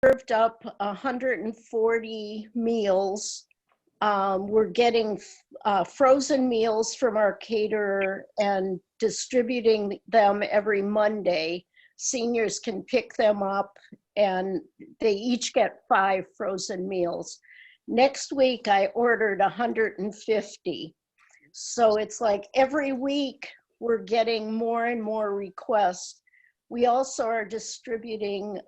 served up 140 meals. We're getting frozen meals from our caterer and distributing them every Monday. Seniors can pick them up and they each get 5 frozen meals. Next week, I ordered 150. So it's like every week we're getting more and more requests. We also are distributing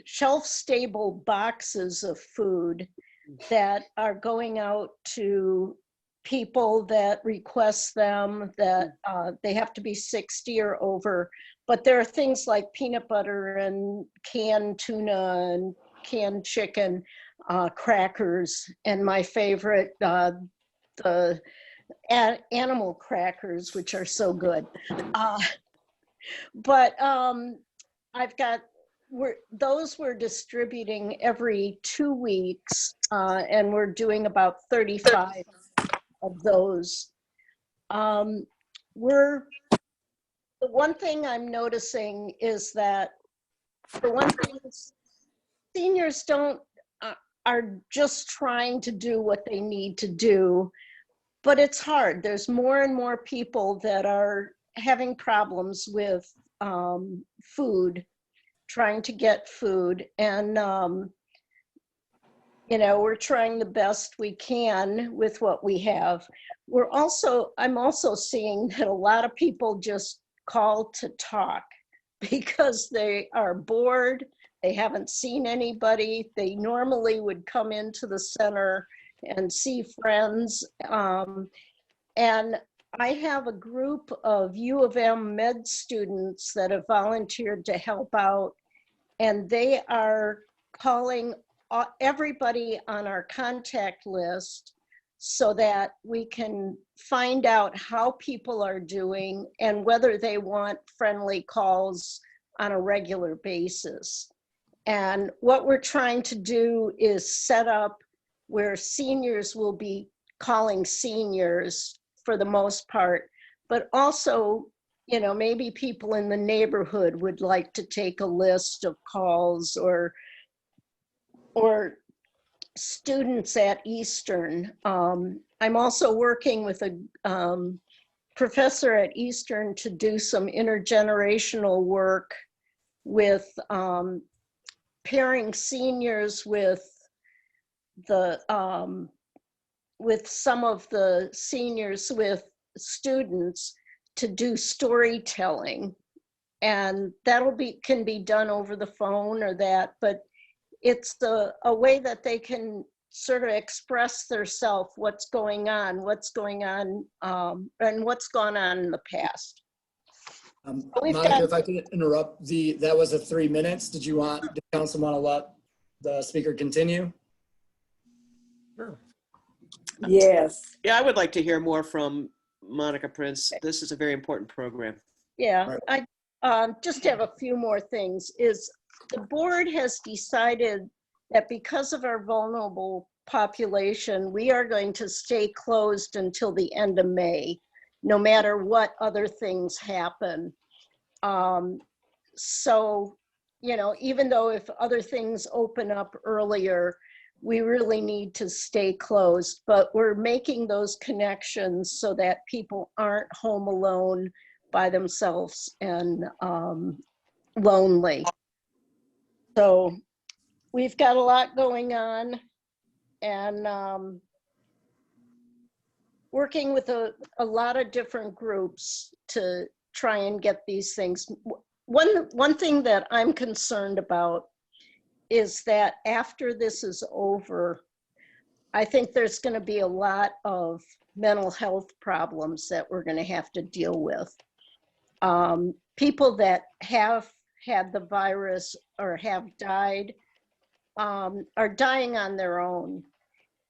shelf-stable boxes of food that are going out to people that request them, that they have to be 60 or over. But there are things like peanut butter and canned tuna and canned chicken, crackers, and my favorite, the animal crackers, which are so good. But I've got, those we're distributing every 2 weeks, and we're doing about 35 of those. The one thing I'm noticing is that, for one thing, seniors are just trying to do what they need to do, but it's hard. There's more and more people that are having problems with food, trying to get food, and you know, we're trying the best we can with what we have. I'm also seeing that a lot of people just call to talk because they are bored, they haven't seen anybody. They normally would come into the center and see friends. And I have a group of U of M med students that have volunteered to help out, and they are calling everybody on our contact list so that we can find out how people are doing and whether they want friendly calls on a regular basis. And what we're trying to do is set up where seniors will be calling seniors for the most part, but also, you know, maybe people in the neighborhood would like to take a list of calls, or students at Eastern. I'm also working with a professor at Eastern to do some intergenerational work with pairing seniors with some of the seniors with students to do storytelling. And can be done over the phone or that, but it's a way that they can sort of express their self, what's going on, and what's gone on in the past. Monica, if I could interrupt, that was 3 minutes. Did council want to let the speaker continue? Sure. Yes. Yeah, I would like to hear more from Monica Prince. This is a very important program. Yeah, right. I just have a few more things. The board has decided that because of our vulnerable population, we are going to stay closed until the end of May, no matter what other things happen. So, you know, even though if other things open up earlier, we really need to stay closed, but we're making those connections so that people aren't home alone by themselves and lonely. So we've got a lot going on, and working with a lot of different groups to try and get these things. One thing that I'm concerned about is that after this is over, I think there's going to be a lot of mental health problems that we're going to have to deal with. People that have had the virus or have died are dying on their own.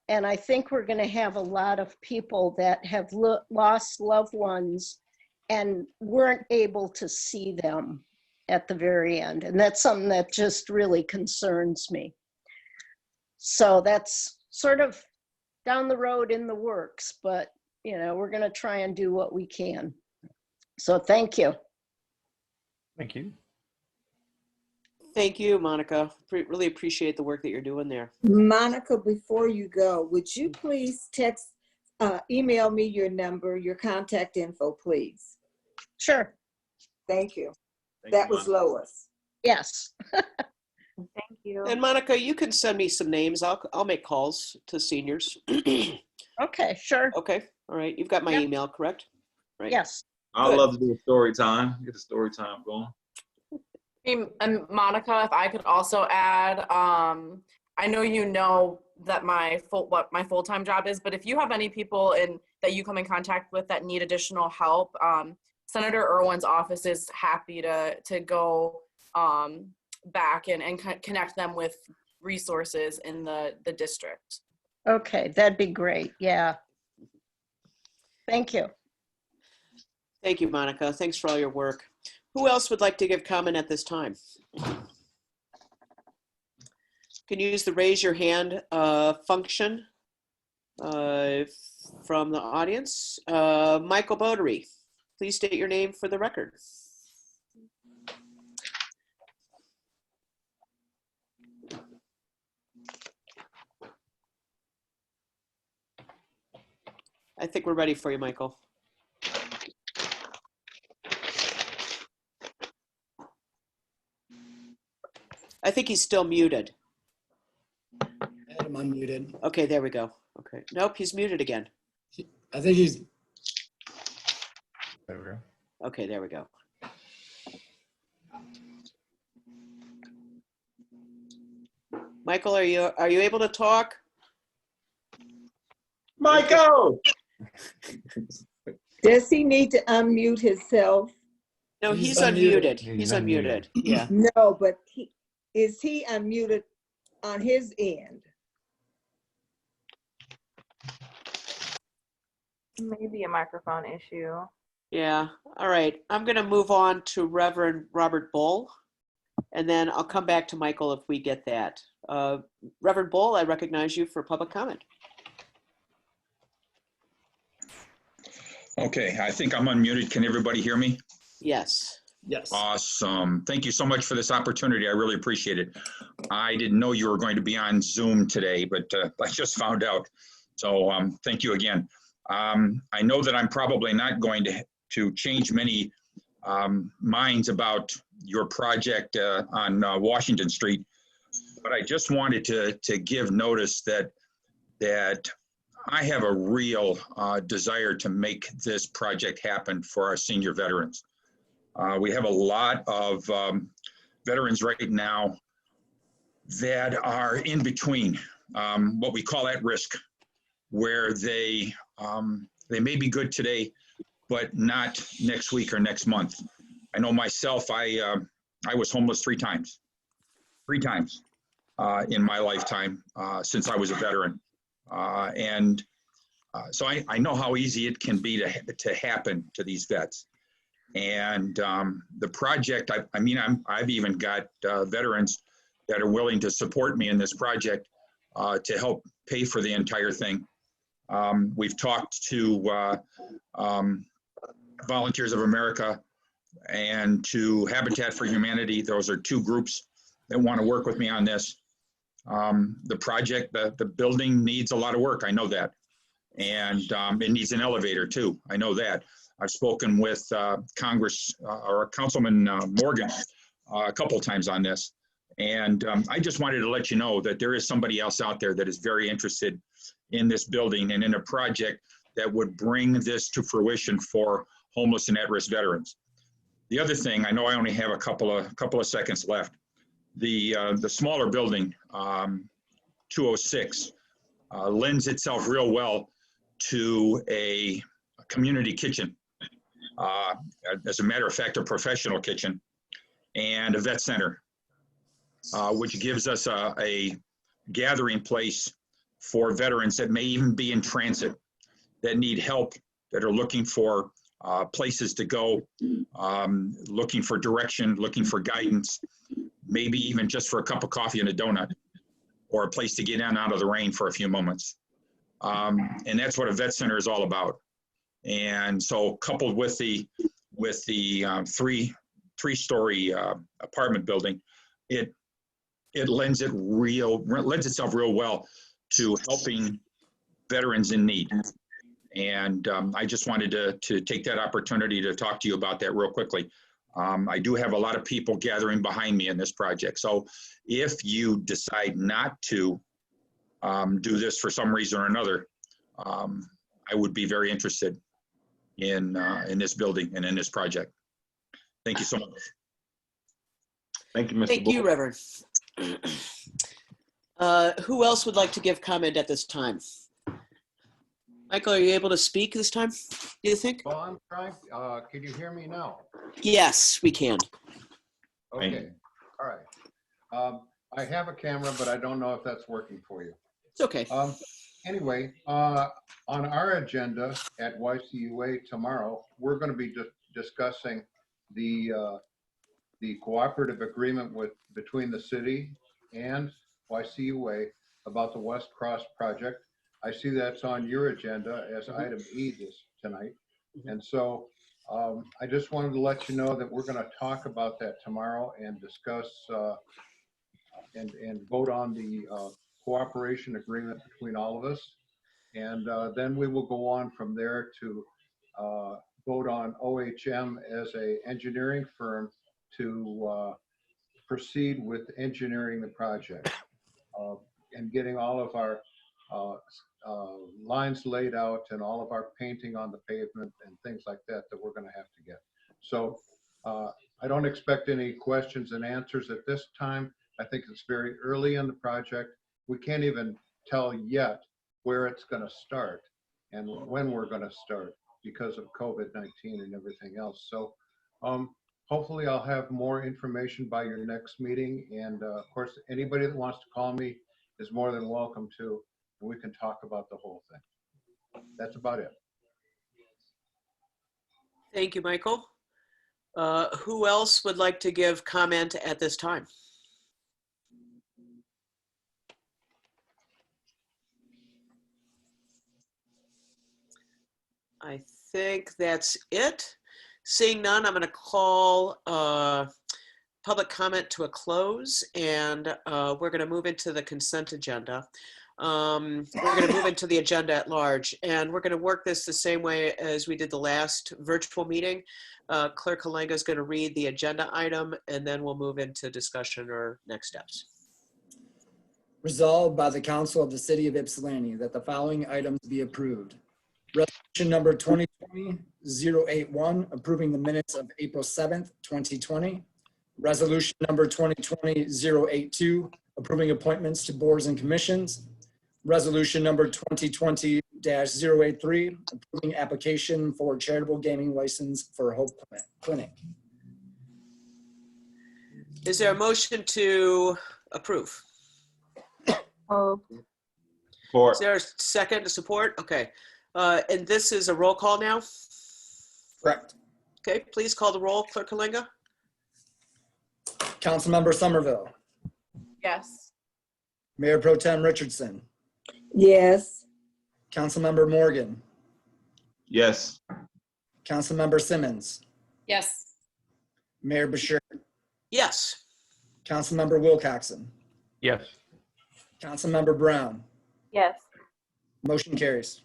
And I think we're going to have a lot of people that have lost loved ones and weren't able to see them at the very end. And that's something that just really concerns me. So that's sort of down the road in the works, but you know, we're going to try and do what we can. So thank you. Thank you. Thank you, Monica. Really appreciate the work that you're doing there. Monica, before you go, would you please email me your number, your contact info, please? Sure. Thank you. Thank That you, was Monica. Lois. Yes. Thank you. And Monica, you can send me some names. I'll make calls to seniors. Okay, sure. Okay. All right. You've got my Yep. email, correct? Right. Yes. I'd Good. love to do a story time. Get the story time going. And Monica, if I could also add, I know you know that what my full-time job is, but if you have any people that you come in contact with that need additional help, Senator Irwin's office is happy to go back and connect them with resources in the district. Okay, that'd be great. Yeah. Thank you. Thank you, Monica. Thanks for all your work. Who else would like to give comment at this time? Can you use the raise your hand function from the audience? Michael Bodery, please state your name for the record. I think we're ready for you, Michael. I think he's still muted. I had him unmuted. Okay, there we go. Okay. Nope, he's muted again. I think he's, There we go. Okay, there we go. Michael, are you able to talk? Michael! Does he need to unmute himself? No, He's he's unmuted. unmuted. He's He's unmuted. Yeah. No, but is he unmuted on his end? Maybe a microphone issue. Yeah. All right. I'm going to move on to Reverend Robert Bull, and then I'll come back to Michael if we get that. Reverend Bull, I recognize you for public comment. Okay, I think I'm unmuted. Can everybody hear me? Yes. yes. Awesome. Thank you so much for this opportunity. I really appreciate it. I didn't know you were going to be on Zoom today, but I just found out. So thank you again. I know that I'm probably not going to change many minds about your project on Washington Street, but I just wanted to give notice that I have a real desire to make this project happen for our senior veterans. We have a lot of veterans right now that are in between what we call at risk, where they may be good today, but not next week or next month. I know myself, I was homeless three times in my lifetime since I was a veteran. So I know how easy it can be to happen to these vets. And the project, I've even got veterans that are willing to support me in this project to help pay for the entire thing. We've talked to Volunteers of America and to Habitat for Humanity. Those are two groups that want to work with me on this. The project, the building needs a lot of work. I know that. And it needs an elevator too. I know that. I've spoken with Councilman Morgan a couple times on this. And I just wanted to let you know that there is somebody else out there that is very interested in this building and in a project that would bring this to fruition for homeless and at-risk veterans. The other thing, I know I only have a couple of seconds left. The smaller building, 206, lends itself real well to a community kitchen. As a matter of fact, a professional kitchen and a vet center, which gives us a gathering place for veterans that may even be in transit, that need help, that are looking for places to go, looking for direction, looking for guidance, maybe even just for a cup of coffee and a donut, or a place to get in and out of the rain for a few moments. And that's what a vet center is all about. And so coupled with the three three-story apartment building, it lends itself real well to helping veterans in need. And I just wanted to take that opportunity to talk to you about that real quickly. I do have a lot of people gathering behind me in this project. So if you decide not to do this for some reason or another, I would be very interested in this building and in this project. Thank you so much. Thank you, Mr. Thank Bull. you, Reverend. Who else would like to give comment at this time? Michael, are you able to speak this time, do you think? Well, I'm trying, can you hear me now? Yes, we can. Thank Okay, all right. I have a camera, but I don't know if that's working for you. It's okay. Anyway, on our agenda at YCUA tomorrow, we're going to be discussing the cooperative agreement between the city and YCUA about the West Cross project. I see that's on your agenda as item E tonight. And so I just wanted to let you know that we're going to talk about that tomorrow and discuss and vote on the cooperation agreement between all of us. And then we will go on from there to vote on OHM as a engineering firm to proceed with engineering the project and getting all of our lines laid out and all of our painting on the pavement and things like that we're going to have to get. So I don't expect any questions and answers at this time. I think it's very early in the project. We can't even tell yet where it's going to start and when we're going to start because of COVID-19 and everything else. So hopefully I'll have more information by your next meeting. And of course, anybody that wants to call me is more than welcome to. We can talk about the whole thing. That's about it. Thank you, Michael. Who else would like to give comment at this time? I think that's it. Seeing none, I'm going to call public comment to a close, and we're going to move into the consent agenda. We're going to move into the agenda at large, and we're going to work this the same way as we did the last virtual meeting. Clerk Halenga is going to read the agenda item, and then we'll move into discussion or next steps. Resolved by the Council of the City of Ypsilanti that the following items be approved. Resolution number 2020-081, approving the minutes of April 7th, 2020. Resolution number 2020-082, approving appointments to boards and commissions. Resolution number 2020-083, approving application for charitable gaming license for Hope Clinic. Is there a motion to approve? For Is there a second to support? Okay. And this is a roll call now? Correct. Okay, please call the roll, Clerk Halenga. Councilmember Somerville, Yes. Mayor Pro Tem Richardson, Yes. Councilmember Morgan, yes. Councilmember Simmons, Yes. Mayor Bashir, Yes. Councilmember Wilcoxon, Yes. Councilmember Brown. Yes. Motion carries.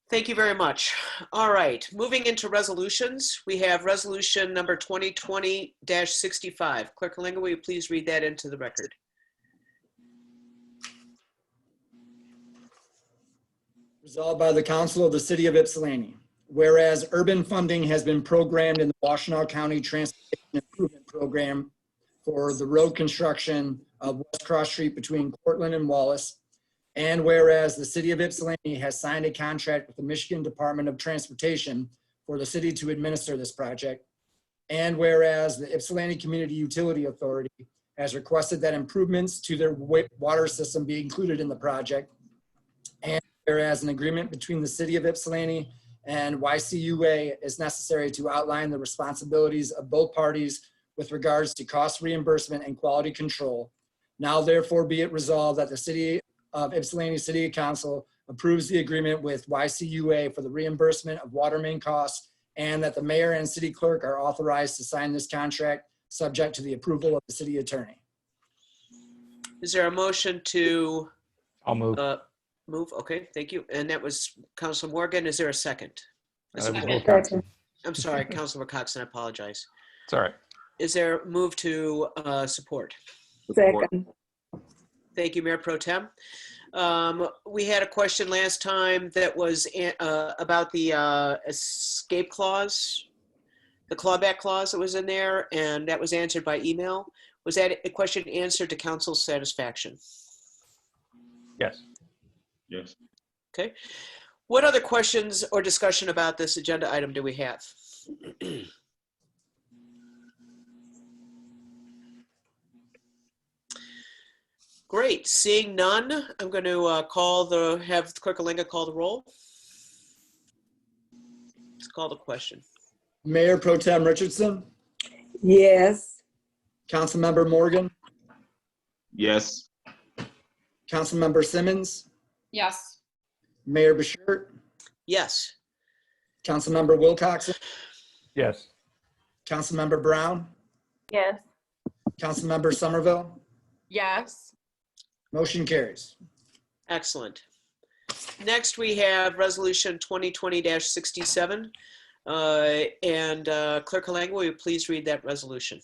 Thank you very much. All right, moving into resolutions, we have resolution number 2020-65. Clerk Halenga, will you please read that into the record? Resolved by the Council of the City of Ypsilanti. Whereas urban funding has been programmed in the Washtenaw County Transportation Improvement Program for the road construction of West Cross Street between Cortland and Wallace. And whereas the City of Ypsilanti has signed a contract with the Michigan Department of Transportation for the city to administer this project. And whereas the Ypsilanti Community Utility Authority has requested that improvements to their water system be included in the project. And whereas an agreement between the City of Ypsilanti and YCUA is necessary to outline the responsibilities of both parties with regards to cost reimbursement and quality control. Now therefore be it resolved that the City of Ypsilanti City Council approves the agreement with YCUA for the reimbursement of water main costs and that the mayor and city clerk are authorized to sign this contract, subject to the approval of the city attorney. Is there a motion to I'll move. move? Okay, thank you. And that was Councilor Morgan. Is there a second? A That was support? Wilcoxon. I'm sorry, Councilor Coxon, I apologize. It's all right. Is there a move to support? Second. Thank you, Mayor Pro Tem. We had a question last time that was about the escape clause, the clawback clause that was in there, and that was answered by email. Was that a question answered to council's satisfaction? Yes. Yes. Okay. What other questions or discussion about this agenda item do we have? Great. Seeing none, I'm going to have Clerk Alinga call the roll. Let's call the question. Mayor Pro Tem Richardson, Yes. Councilmember Morgan, Yes. Councilmember Simmons, Yes. Mayor Bashir, Yes. Councilmember Wilcoxon, Yes. Councilmember Brown, Yes. Councilmember Somerville. Yes. Motion carries. Excellent. Next, we have Resolution 2020-67. And Clerk Alinga, will you please read that resolution?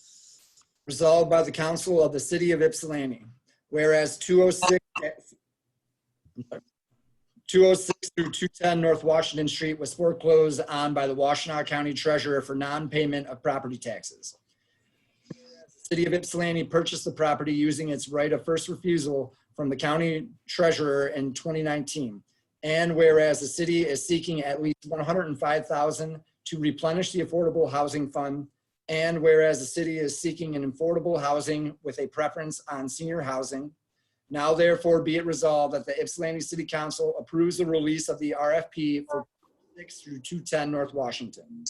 Resolved by the Council of the City of Ypsilanti, whereas 206 through 210 North Washington Street was foreclosed on by the Washtenaw County Treasurer for non-payment of property taxes. The City of Ypsilanti purchased the property using its right of first refusal from the county treasurer in 2019. And whereas the city is seeking at least $105,000 to replenish the Affordable Housing Fund, and whereas the city is seeking an affordable housing with a preference on senior housing, now therefore be it resolved that the Ypsilanti City Council approves the release of the RFP for 6 through 210 North Washington.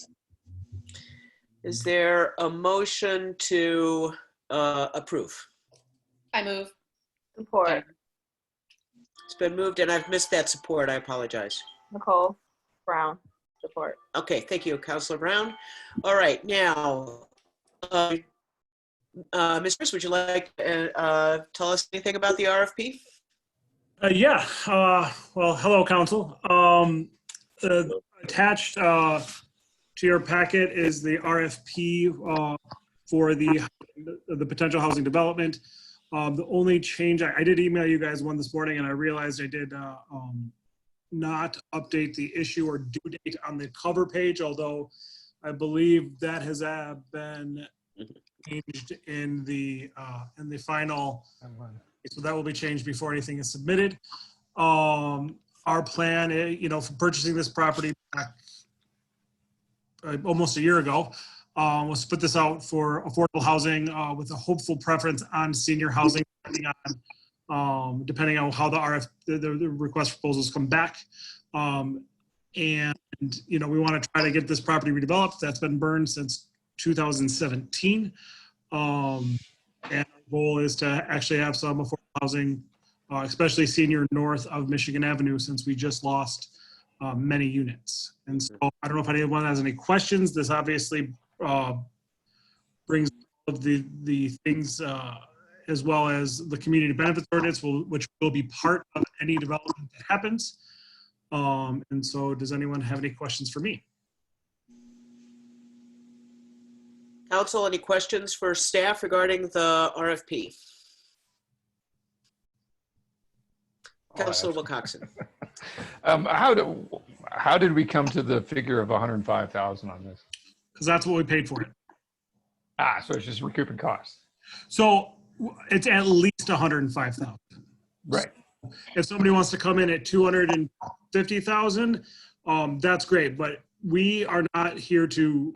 Is there a motion to approve? I move. Support. It's been moved and I've missed that support. I apologize. Nicole Brown. Support. Okay, thank you, Councilor Brown. All right, now, Ms. Chris, would you like to tell us anything about the RFP? Well, hello, council. Attached to your packet is the RFP for the potential housing development. The only change, I did email you guys one this morning, and I realized I did not update the issue or due date on the cover page, although I believe that has been changed in the final. So that will be changed before anything is submitted. Our plan, for purchasing this property back almost a year ago, was to put this out for affordable housing with a hopeful preference on senior housing, depending on how the request proposals come back. And we want to try to get this property redeveloped. That's been burned since 2017. And our goal is to actually have some affordable housing, especially senior north of Michigan Avenue, since we just lost many units. And so I don't know if anyone has any questions. This obviously brings all of the things as well as the community benefits ordinance, which will be part of any development that happens. And so does anyone have any questions for me? Council, any questions for staff regarding the RFP? Councilor Wilcoxon. How did we come to the figure of 105,000 on this? Because that's what we paid for it. So it's just recouping costs. So it's at least 105,000. Right. If somebody wants to come in at 250,000, that's great. But we are not here to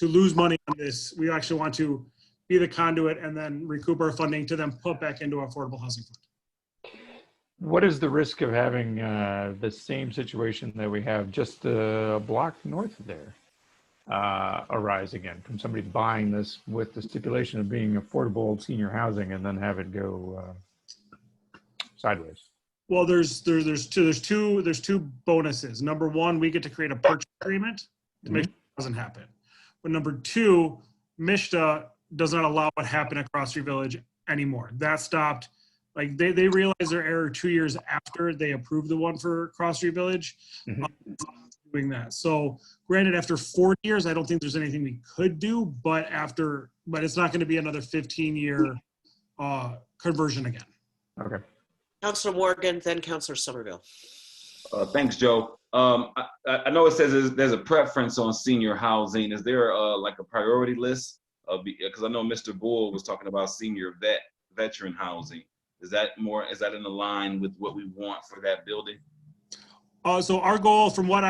lose money on this. We actually want to be the conduit and then recoup our funding to then put back into our affordable housing fund. What is the risk of having the same situation that we have just a block north of there arise again from somebody buying this with the stipulation of being affordable senior housing and then have it go sideways? Well, there's two bonuses. Number one, we get to create a purchase agreement to make sure doesn't happen. But number two, MISTA does not allow what happened at Cross Street Village anymore. That stopped. Like they realized their error 2 years after they approved the one for Cross Street Village. Doing that. So granted, after 40 years, I don't think there's anything we could do, but it's not going to be another 15-year conversion again. Okay. Councilor Morgan, then Councilor Somerville. Thanks, Joe. I know it says there's a preference on senior housing. Is there like a priority list? Because I know Mr. Bull was talking about senior veteran housing. Is that in line with what we want for that building? So our goal, from what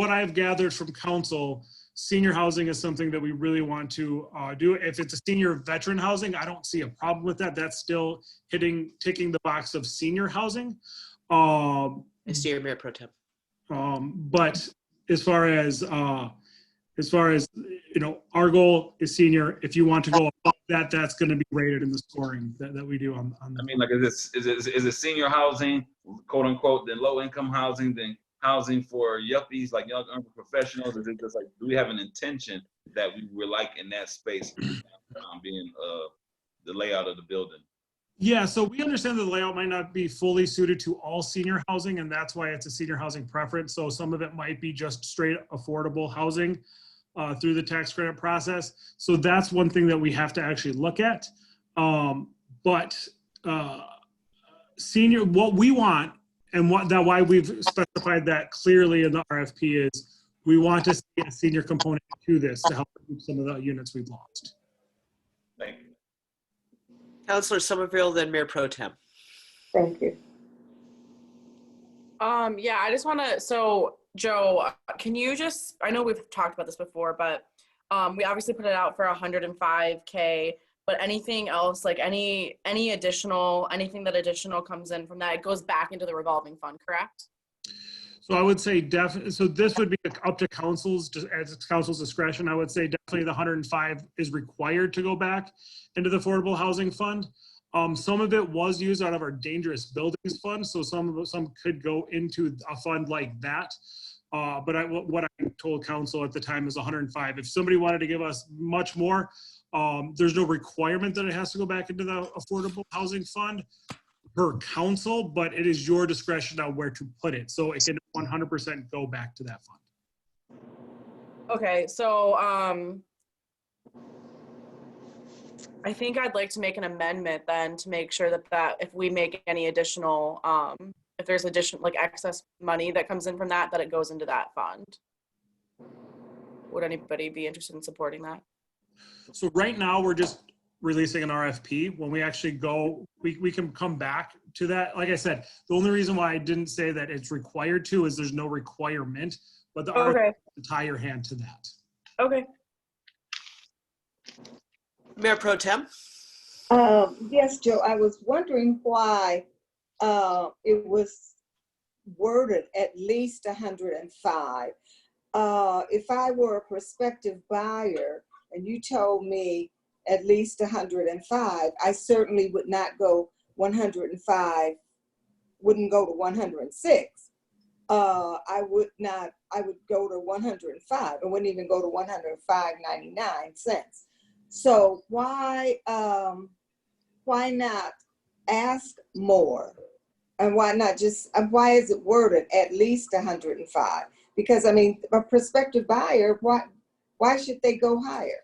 I've gathered from council, senior housing is something that we really want to do. If it's a senior veteran housing, I don't see a problem with that. That's still ticking the box of senior housing. Mr. Mayor Pro Tem. But as far as our goal is senior. If you want to go above that, that's going to be rated in the scoring that we do on. I mean, like, is it senior housing, quote unquote, then low income housing, then housing for yuppies, like young professionals? Is it just like, do we have an intention that we were like in that space being the layout of the building? Yeah, so we understand that the layout might not be fully suited to all senior housing, and that's why it's a senior housing preference. So some of it might be just straight affordable housing through the tax credit process. So that's one thing that we have to actually look at. But senior, what we want, and why we've specified that clearly in the RFP is we want to see a senior component to this to help keep some of the units we've lost. Thank you. Councilor Somerville, then Mayor Pro Tem. Thank you. Yeah, I just want to, so Joe, can you just, I know we've talked about this before, but we obviously put it out for 105K, but anything else, like any additional, anything that additional comes in from that, it goes back into the revolving fund, correct? So I would say definitely, so this would be up to council's, as council's discretion. I would say definitely the 105 is required to go back into the Affordable Housing Fund. Some of it was used out of our Dangerous Buildings Fund, so some could go into a fund like that. But what I told council at the time is 105. If somebody wanted to give us much more, there's no requirement that it has to go back into the Affordable Housing Fund per council, but it is your discretion on where to put it. So it can 100% go back to that fund. Okay, so I think I'd like to make an amendment then to make sure that if we make any additional, if there's additional, like excess money that comes in from that it goes into that fund. Would anybody be interested in supporting that? So right now we're just releasing an RFP. When we actually go, we can come back to that. Like I said, the only reason why I didn't say that it's required to is there's no requirement, but the RFP will tie your hand to that. Okay. Mayor Pro Tem. Yes, Joe, I was wondering why it was worded at least 105. If I were a prospective buyer and you told me at least 105, I certainly would not go 105, wouldn't go to 106. I would go to 105. I wouldn't even go to 105.99. So why not ask more? And why not just, why is it worded at least 105? Because I mean, a prospective buyer, why should they go higher?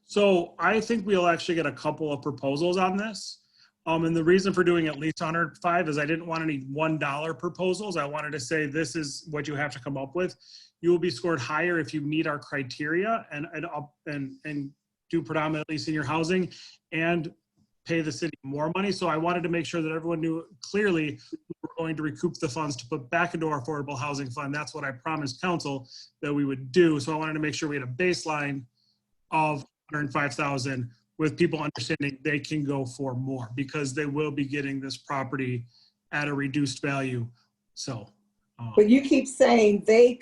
So I think we'll actually get a couple of proposals on this. And the reason for doing at least 105 is I didn't want any $1 proposals. I wanted to say, this is what you have to come up with. You will be scored higher if you meet our criteria and do predominantly senior housing and pay the city more money. So I wanted to make sure that everyone knew clearly we were going to recoup the funds to put back into our Affordable Housing Fund. That's what I promised council that we would do. So I wanted to make sure we had a baseline of 105,000 with people understanding they can go for more because they will be getting this property at a reduced value. So. But you keep saying they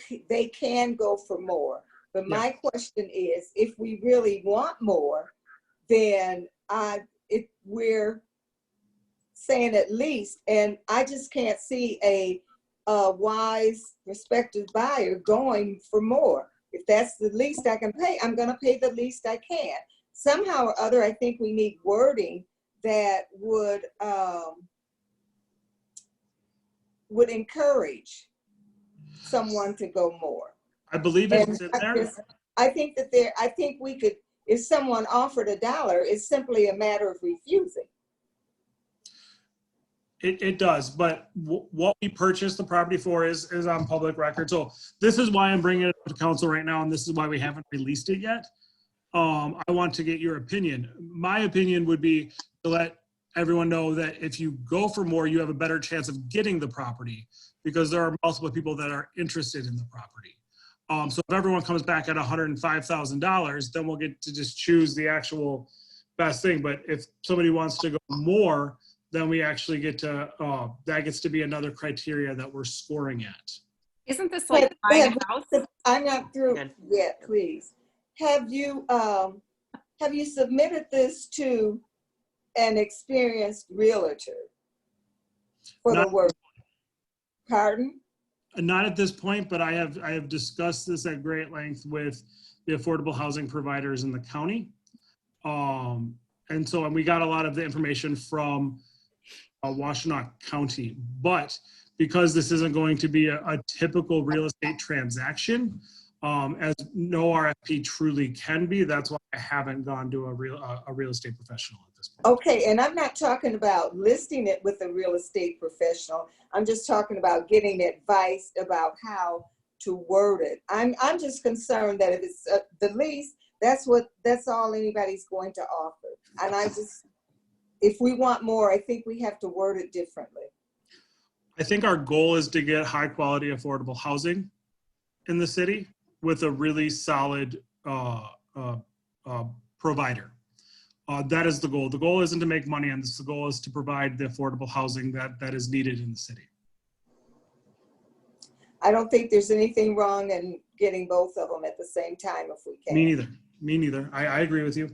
can go for more. But my question is, if we really want more, then we're saying at least, and I just can't see a wise prospective buyer going for more. If that's the least I can pay, I'm gonna pay the least I can. Somehow or other, I think we need wording that would encourage someone to go more. I believe it's in there. I think we could, if someone offered $1, it's simply a matter of refusing. It does, but what we purchased the property for is on public record. So this is why I'm bringing it to council right now, and this is why we haven't released it yet. I want to get your opinion. My opinion would be to let everyone know that if you go for more, you have a better chance of getting the property because there are multiple people that are interested in the property. So if everyone comes back at $105,000, then we'll get to just choose the actual best thing. But if somebody wants to go more, then we actually get to, that gets to be another criteria that we're scoring at. Isn't this like buying a house? I'm not through yet, please. Have you submitted this to an experienced realtor for the work? Pardon? Not at this point, but I have discussed this at great length with the affordable housing providers in the county. And we got a lot of the information from Washtenaw County, but because this isn't going to be a typical real estate transaction, as no RFP truly can be, that's why I haven't gone to a real estate professional at this point. Okay, and I'm not talking about listing it with a real estate professional. I'm just talking about getting advice about how to word it. I'm just concerned that if it's the lease, that's all anybody's going to offer. And if we want more, I think we have to word it differently. I think our goal is to get high quality affordable housing in the city with a really solid provider. That is the goal. The goal isn't to make money on this. The goal is to provide the affordable housing that is needed in the city. I don't think there's anything wrong in getting both of them at the same time if we can. Me neither. Me neither. I agree with you.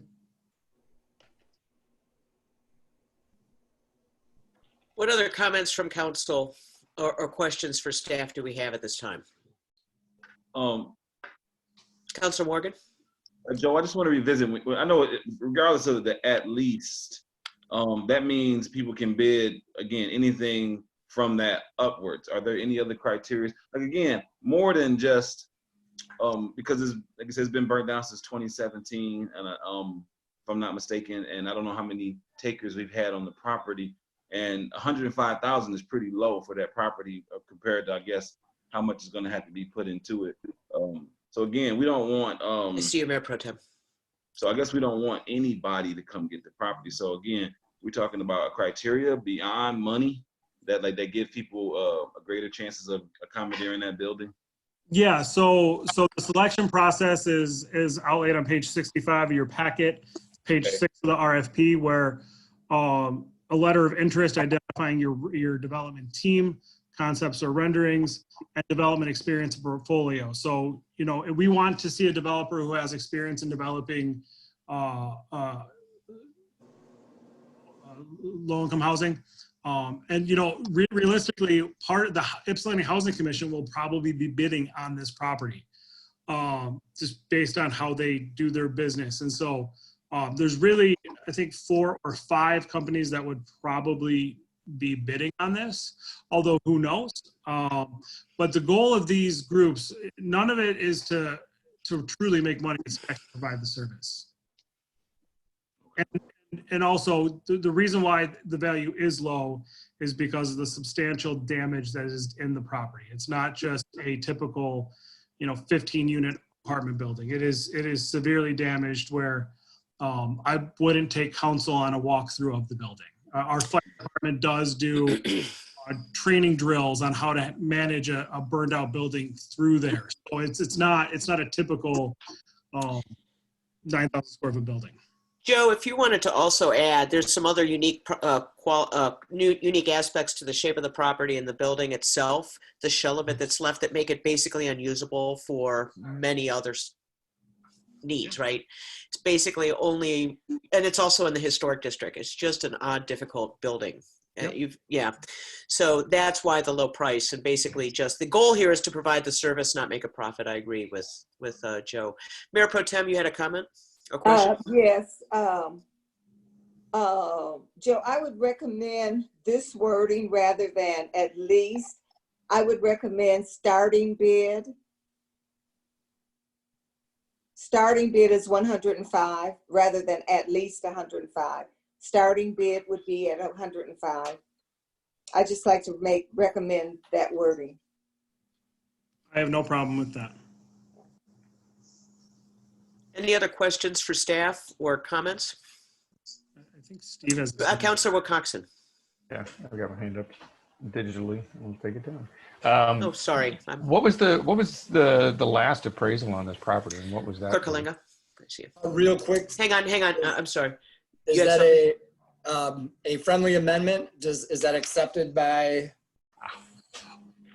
What other comments from council or questions for staff do we have at this time? Councilor Morgan? Joe, I just want to revisit. I know regardless of the at least, that means people can bid, again, anything from that upwards. Are there any other criteria? Like, again, more than just, because it's, like I said, it's been burnt down since 2017, and if I'm not mistaken, and I don't know how many takers we've had on the property, and 105,000 is pretty low for that property compared to, I guess, how much is going to have to be put into it. So again, we don't want. I see you, Mayor Pro Tem. So I guess we don't want anybody to come get the property. So again, we're talking about a criteria beyond money that give people a greater chances of accommodating that building. Yeah. So the selection process is outlaid on page 65 of your packet, page 6 of the RFP, where a letter of interest identifying your development team, concepts or renderings, and development experience portfolio. So, we want to see a developer who has experience in developing low-income housing. Realistically, part of the Ypsilanti Housing Commission will probably be bidding on this property, just based on how they do their business. And so there's really, I think, 4 or 5 companies that would probably be bidding on this, although who knows. But the goal of these groups, none of it is to truly make money, it's to provide the service. And also the reason why the value is low is because of the substantial damage that is in the property. It's not just a typical 15-unit apartment building. It is severely damaged where I wouldn't take council on a walkthrough of the building. Our fire department does do training drills on how to manage a burned out building through there. So it's not a typical 9,000 square foot building. Joe, if you wanted to also add, there's some other unique unique aspects to the shape of the property and the building itself, the shell of it that's left that make it basically unusable for many other needs, right? It's basically only, and it's also in the historic district. It's just an odd, difficult building. Yeah. So that's why the low price, and basically just the goal here is to provide the service, not make a profit. I agree with Joe. Mayor Pro Tem, you had a comment or question? Yes. Joe, I would recommend this wording rather than at least. I would recommend starting bid. Starting bid is 105 rather than at least 105. Starting bid would be at 105. I just like to recommend that wording. I have no problem with that. Any other questions for staff or comments? I think Steve has. Councilor Wilcoxon. Yeah, I got my hand up digitally. We'll take it down. Oh, sorry. What was the last appraisal on this property, and what was that? Clerk Kalinga. Real quick, Hang on. I'm sorry. is You had that a friendly amendment? Is that accepted by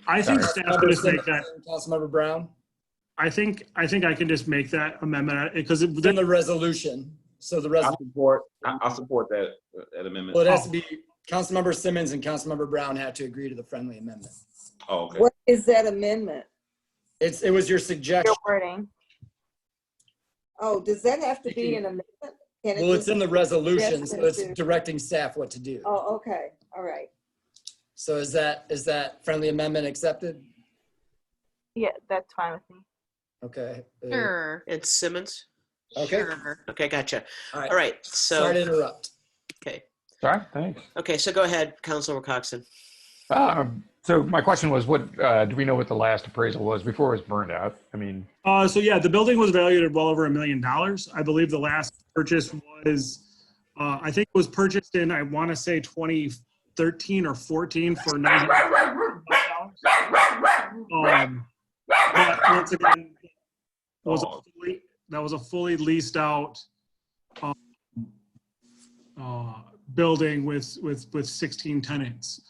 I think Sorry. staff can just make that. Councilmember Brown? I think I can just make that amendment because It's in the resolution. So the resolution, I support that amendment. well, it has to be, Councilmember Simmons and Councilmember Brown have to agree to the friendly amendment. Oh, okay. What is that amendment? It was your suggestion. Your wording. Oh, does that have to be an amendment? Can it Well, it's just- in the resolution, so it's Yes. directing staff what to do. Oh, okay, all right. So is that friendly amendment accepted? Yeah, that's fine with me. Okay. Sure. It's Simmons. Okay. Sure. Okay, gotcha. All right. All right. Sorry to So interrupt. okay. Sorry, thanks. Okay. So go ahead, Councilor Wilcoxon. So my question was, what do we know what the last appraisal was before it was burned out? I mean, So yeah, the building was valued at well over $1 million. I believe the last purchase was, I think it was purchased in, I want to say 2013 or 14 for $90. But once again, that was a fully leased out building with 16 tenants.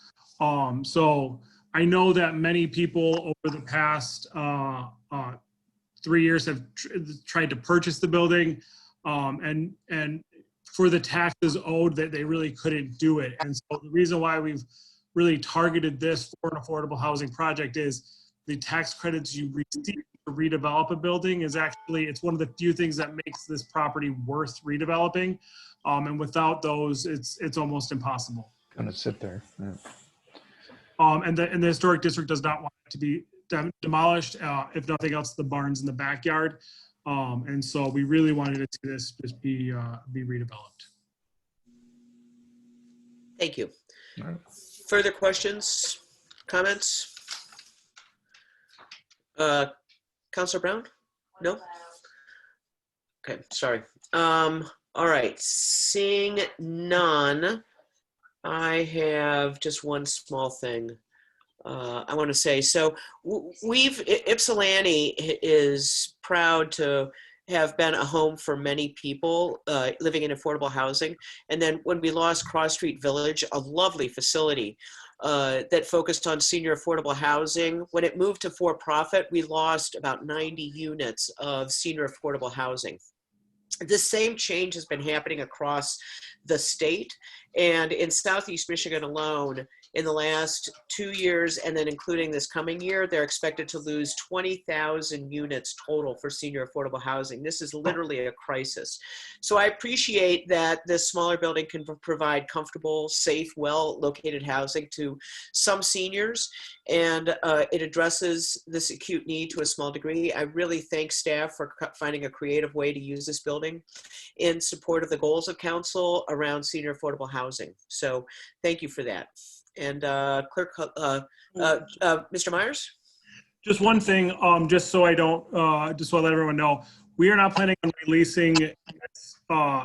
So I know that many people over the past 3 years have tried to purchase the building, and for the taxes owed, that they really couldn't do it. And so the reason why we've really targeted this for an affordable housing project is the tax credits you receive to redevelop a building is actually, it's one of the few things that makes this property worth redeveloping. And without those, it's almost impossible. gonna sit there. Yeah. And the historic district does not want it to be demolished. If nothing else, the barns in the backyard. And so we really wanted to see this just be redeveloped. Thank you. All right. Further questions, comments? Councilor Brown? No? Okay, sorry. All right, seeing none, I have just one small thing I want to say. So Ypsilanti is proud to have been a home for many people living in affordable housing. And then when we lost Cross Street Village, a lovely facility that focused on senior affordable housing, when it moved to for-profit, we lost about 90 units of senior affordable housing. The same change has been happening across the state, and in Southeast Michigan alone, in the last 2 years, and then including this coming year, they're expected to lose 20,000 units total for senior affordable housing. This is literally a crisis. So I appreciate that this smaller building can provide comfortable, safe, well-located housing to some seniors, and it addresses this acute need to a small degree. I really thank staff for finding a creative way to use this building in support of the goals of council around senior affordable housing. So thank you for that. And Clerk, Mr. Myers? Just one thing, just so I don't, just so I let everyone know, we are not planning on releasing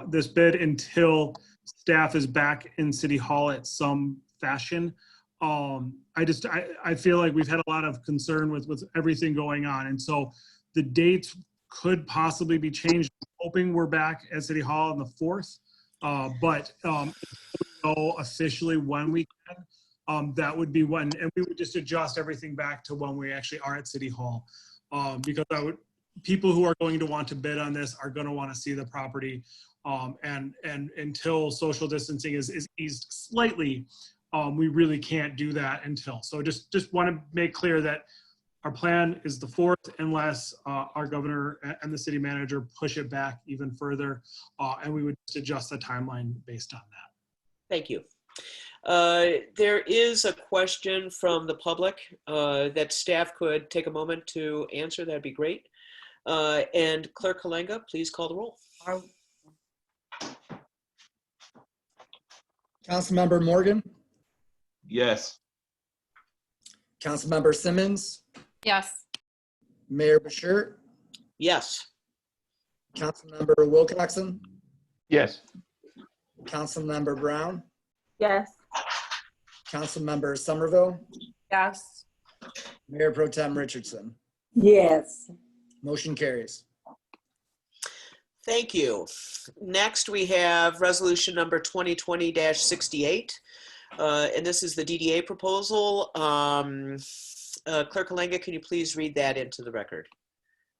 this bid until staff is back in City Hall at some fashion. I feel like we've had a lot of concern with everything going on. And so the dates could possibly be changed. I'm hoping we're back at City Hall on the 4th, but know officially when we can. That would be when, and we would just adjust everything back to when we actually are at City Hall. Because people who are going to want to bid on this are going to want to see the property. And until social distancing is eased slightly, we really can't do that until. So just want to make clear that our plan is the 4th unless our governor and the city manager push it back even further. And we would just adjust the timeline based on that. Thank you. There is a question from the public that staff could take a moment to answer. That'd be great. And Clerk Kalenga, please call the roll. Councilmember Morgan, Yes. Councilmember Simmons, Yes. Mayor Bashir, Yes. Councilmember Wilcoxen, Yes. Councilmember Brown, Yes. Councilmember Somerville, Yes. Mayor Pro Tem Richardson. Yes. Motion carries. Thank you. Next, we have resolution number 2020-68. And this is the DDA proposal. Clerk Kalenga, can you please read that into the record?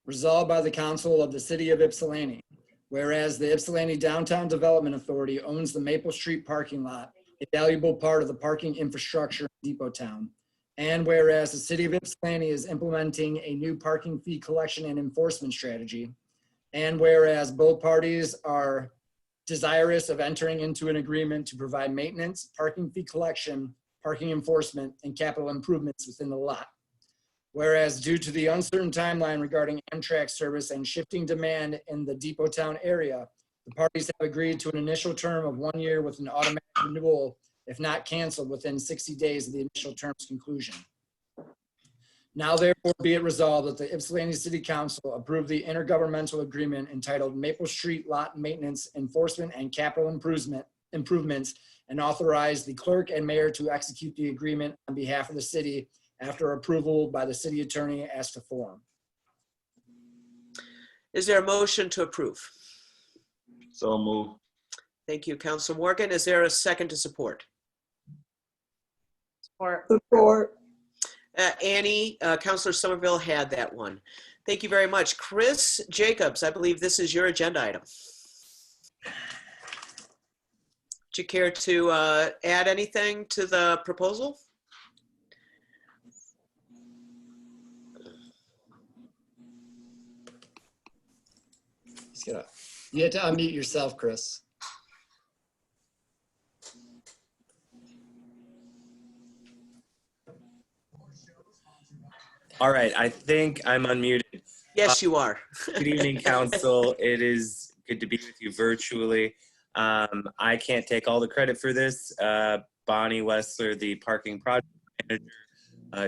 Resolved by the Council of the City of Ypsilanti, whereas the Ypsilanti Downtown Development Authority owns the Maple Street parking lot, a valuable part of the parking infrastructure in Depot Town. And whereas the City of Ypsilanti is implementing a new parking fee collection and enforcement strategy. And whereas both parties are desirous of entering into an agreement to provide maintenance, parking fee collection, parking enforcement, and capital improvements within the lot. Whereas due to the uncertain timeline regarding Amtrak service and shifting demand in the Depot Town area, the parties have agreed to an initial term of 1 year with an automatic renewal if not canceled within 60 days of the initial term's conclusion. Now therefore be it resolved that the Ypsilanti City Council approve the intergovernmental agreement entitled Maple Street Lot Maintenance, Enforcement, and Capital Improvements, and authorize the clerk and mayor to execute the agreement on behalf of the city after approval by the city attorney as to form. Is there a motion to approve? So move. Thank you, Council Morgan. Is there a second to support? Support. Support. Annie, Councilor Somerville had that one. Thank you very much. Chris Jacobs, I believe this is your agenda item. Would you care to add anything to the proposal? You have to unmute yourself, Chris. All right, I think I'm unmuted. Yes, you are. Good evening, council. It is good to be with you virtually. I can't take all the credit for this. Bonnie Wessler, the parking project manager,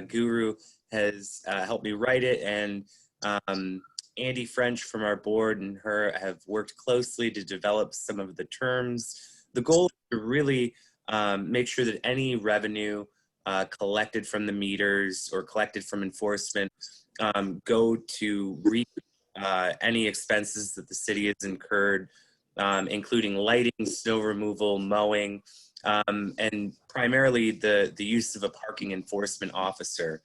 guru, has helped me write it, and Andy French from our board and her have worked closely to develop some of the terms. The goal is to really make sure that any revenue collected from the meters or collected from enforcement go to reap any expenses that the city has incurred, including lighting, snow removal, mowing, and primarily the use of a parking enforcement officer.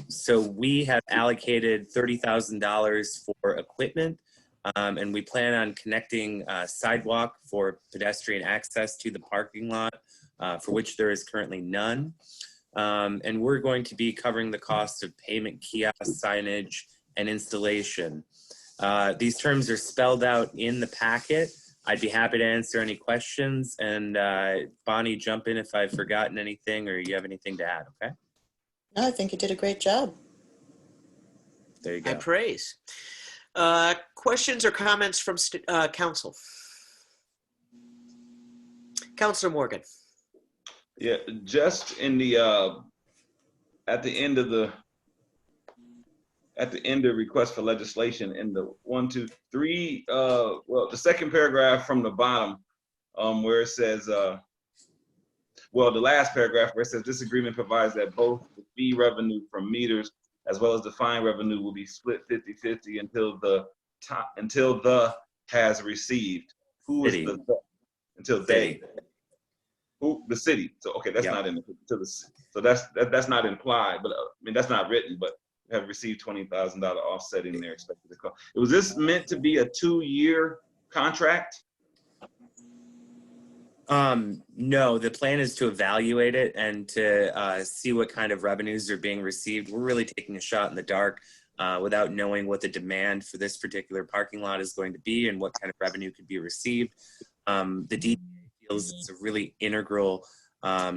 So we have allocated $30,000 for equipment, and we plan on connecting sidewalk for pedestrian access to the parking lot, for which there is currently none. And we're going to be covering the cost of payment kiosk signage and installation. These terms are spelled out in the packet. I'd be happy to answer any questions, and Bonnie, jump in if I've forgotten anything or you have anything to add, okay? No, I think you did a great job. There you go. I praise. Questions or comments from council? Councilor Morgan. Yeah, just in the at the end of the request for legislation in the 1, 2, 3, well, the second paragraph from the bottom, where it says, well, the last paragraph where it says this agreement provides that both the fee revenue from meters as well as the fine revenue will be split 50-50 until the has received. Who is the until they? Who? The city. So okay, that's not in the, to the, so that's not implied, but I mean that's not written, but have received $20,000 offsetting their expected cost. Was this meant to be a 2-year contract? No, the plan is to evaluate it and to see what kind of revenues are being received. We're really taking a shot in the dark without knowing what the demand for this particular parking lot is going to be and what kind of revenue could be received. The DDA feels it's a really integral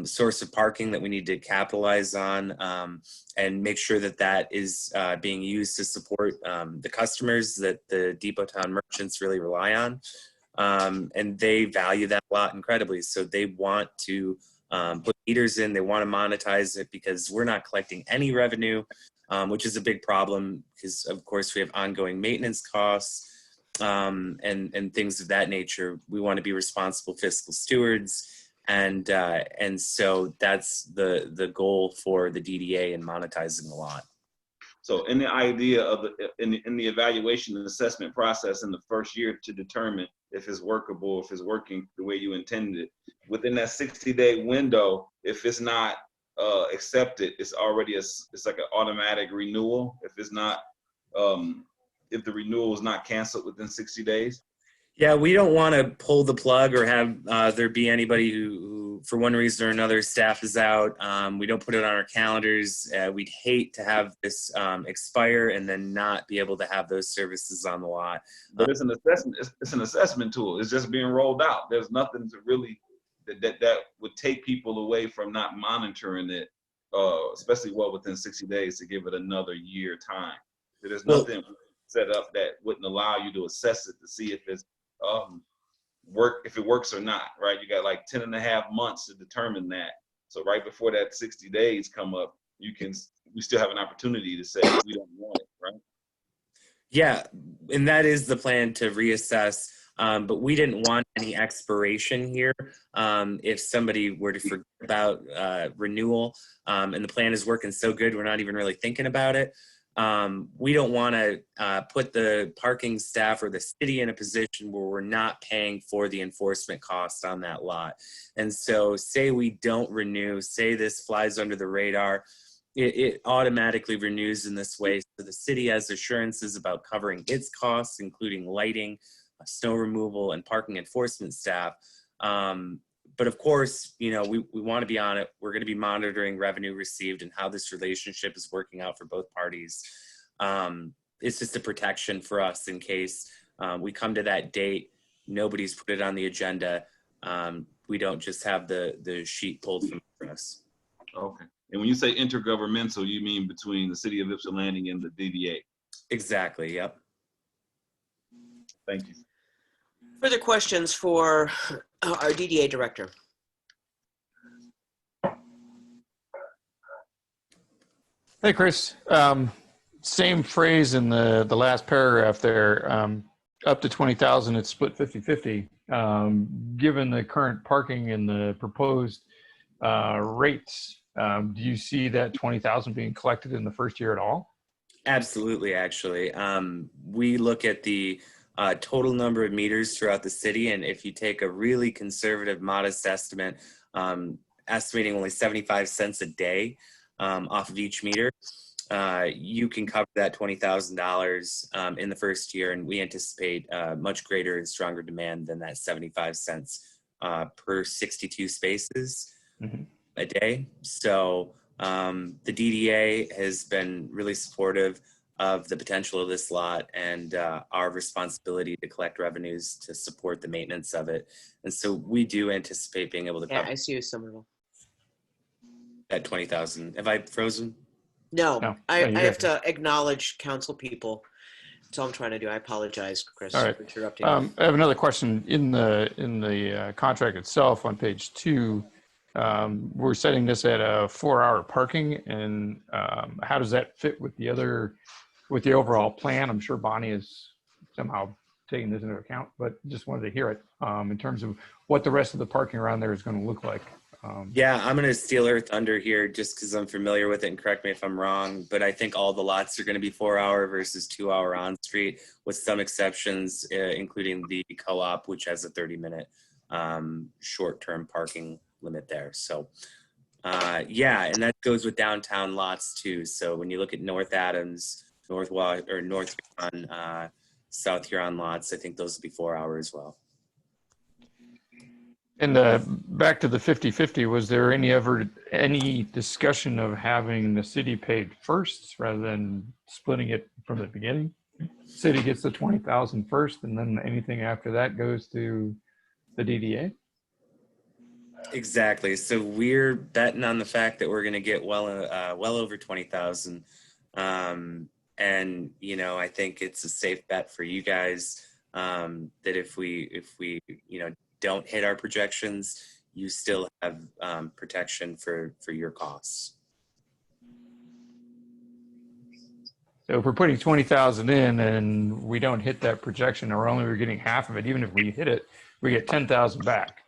source of parking that we need to capitalize on and make sure that that is being used to support the customers that the Depot Town merchants really rely on. And they value that a lot incredibly. So they want to put meters in, they want to monetize it because we're not collecting any revenue, which is a big problem because of course we have ongoing maintenance costs and things of that nature. We want to be responsible fiscal stewards. And so that's the goal for the DDA in monetizing the lot. So in the idea of in the evaluation and assessment process in the first year to determine if it's workable, if it's working the way you intended, within that 60-day window, if it's not accepted, it's already it's like an automatic renewal. If it's not, if the renewal is not canceled within 60 days. Yeah, we don't want to pull the plug or have there be anybody who, for one reason or another, staff is out. We don't put it on our calendars. We'd hate to have this expire and then not be able to have those services on the lot. But it's an assessment. It's an assessment tool. It's just being rolled out. There's nothing to really that would take people away from not monitoring it, especially well within 60 days to give it another year time. There's nothing set up that wouldn't allow you to assess it to see if it's if it works or not, right? You got like 10.5 months to determine that. So right before that 60 days come up, we still have an opportunity to say we don't want it, right? Yeah, and that is the plan to reassess, but we didn't want any expiration here. If somebody were to forget about renewal and the plan is working so good, we're not even really thinking about it. We don't want to put the parking staff or the city in a position where we're not paying for the enforcement costs on that lot. And so say we don't renew, say this flies under the radar, it automatically renews in this way. So the city has assurances about covering its costs, including lighting, snow removal, and parking enforcement staff. But of course, you know, we want to be on it. We're going to be monitoring revenue received and how this relationship is working out for both parties. It's just a protection for us in case we come to that date, nobody's put it on the agenda. We don't just have the sheet pulled from us. Okay. And when you say intergovernmental, you mean between the city of Ypsilanti and the DDA? Exactly, yep. Thank you. Further questions for our DDA director? Hey, Chris. Same phrase in the last paragraph there. Up to 20,000, it's split 50-50. Given the current parking and the proposed rates, do you see that 20,000 being collected in the first year at all? Absolutely, actually. We look at the total number of meters throughout the city, and if you take a really conservative, modest estimate, estimating only 75 cents a day off of each meter, you can cover that $20,000 in the first year, and we anticipate much greater and stronger demand than that 75 cents per 62 spaces a day. So the DDA has been really supportive of the potential of this lot and our responsibility to collect revenues to support the maintenance of it. And so we do anticipate being able to cover I see you, Somerville. that 20,000. Have I frozen? No, I have to acknowledge council people. That's all I'm trying to do. I apologize, Chris, All right. for interrupting. I have another question. In the contract itself on page 2, we're setting this at a 4-hour parking, and how does that fit with the overall plan? I'm sure Bonnie is somehow taking this into account, but just wanted to hear it in terms of what the rest of the parking around there is going to look like. Yeah, I'm going to steal her thunder here just because I'm familiar with it, and correct me if I'm wrong, but I think all the lots are going to be 4-hour versus 2-hour on street, with some exceptions, including the co-op, which has a 30-minute short-term parking limit there. So yeah, and that goes with downtown lots too. So when you look at North Adams, North Huron, South Huron lots, I think those will be 4-hour as well. And back to the 50/50, was there any discussion of having the city paid first rather than splitting it from the beginning? City gets the 20,000 first, and then anything after that goes to the DDA? Exactly. So we're betting on the fact that we're going to get well over 20,000. And, you know, I think it's a safe bet for you guys that if we, you know, don't hit our projections, you still have protection for your costs. So if we're putting 20,000 in and we don't hit that projection, or we're getting half of it, even if we hit it, we get 10,000 back.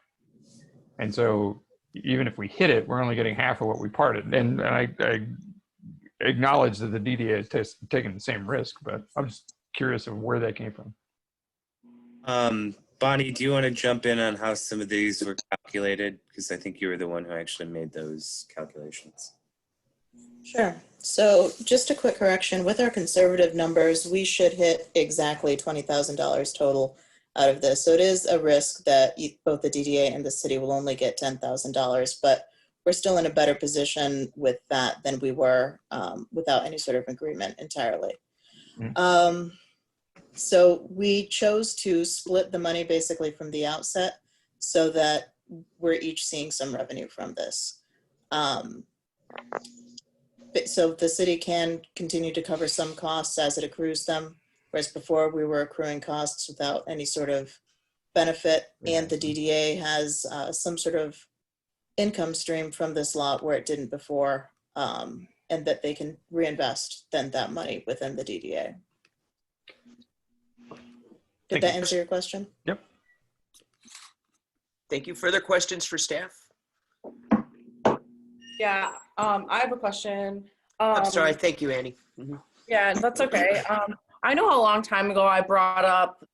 And so even if we hit it, we're only getting half of what we parted. And I acknowledge that the DDA is taking the same risk, but I'm just curious of where that came from. Bonnie, do you want to jump in on how some of these were calculated? Because I think you were the one who actually made those calculations. Sure. So just a quick correction, with our conservative numbers, we should hit exactly $20,000 total out of this. So it is a risk that both the DDA and the city will only get $10,000, but we're still in a better position with that than we were without any sort of agreement entirely. So we chose to split the money basically from the outset so that we're each seeing some revenue from this. So the city can continue to cover some costs as it accrues them, whereas before we were accruing costs without any sort of benefit, and the DDA has some sort of income stream from this lot where it didn't before, and that they can reinvest then that money within the DDA. Did that answer your question? Yep. Thank you. Further questions for staff? Yeah, I have a question. I'm sorry. Thank you, Annie. Yeah, that's okay. I know a long time ago I brought up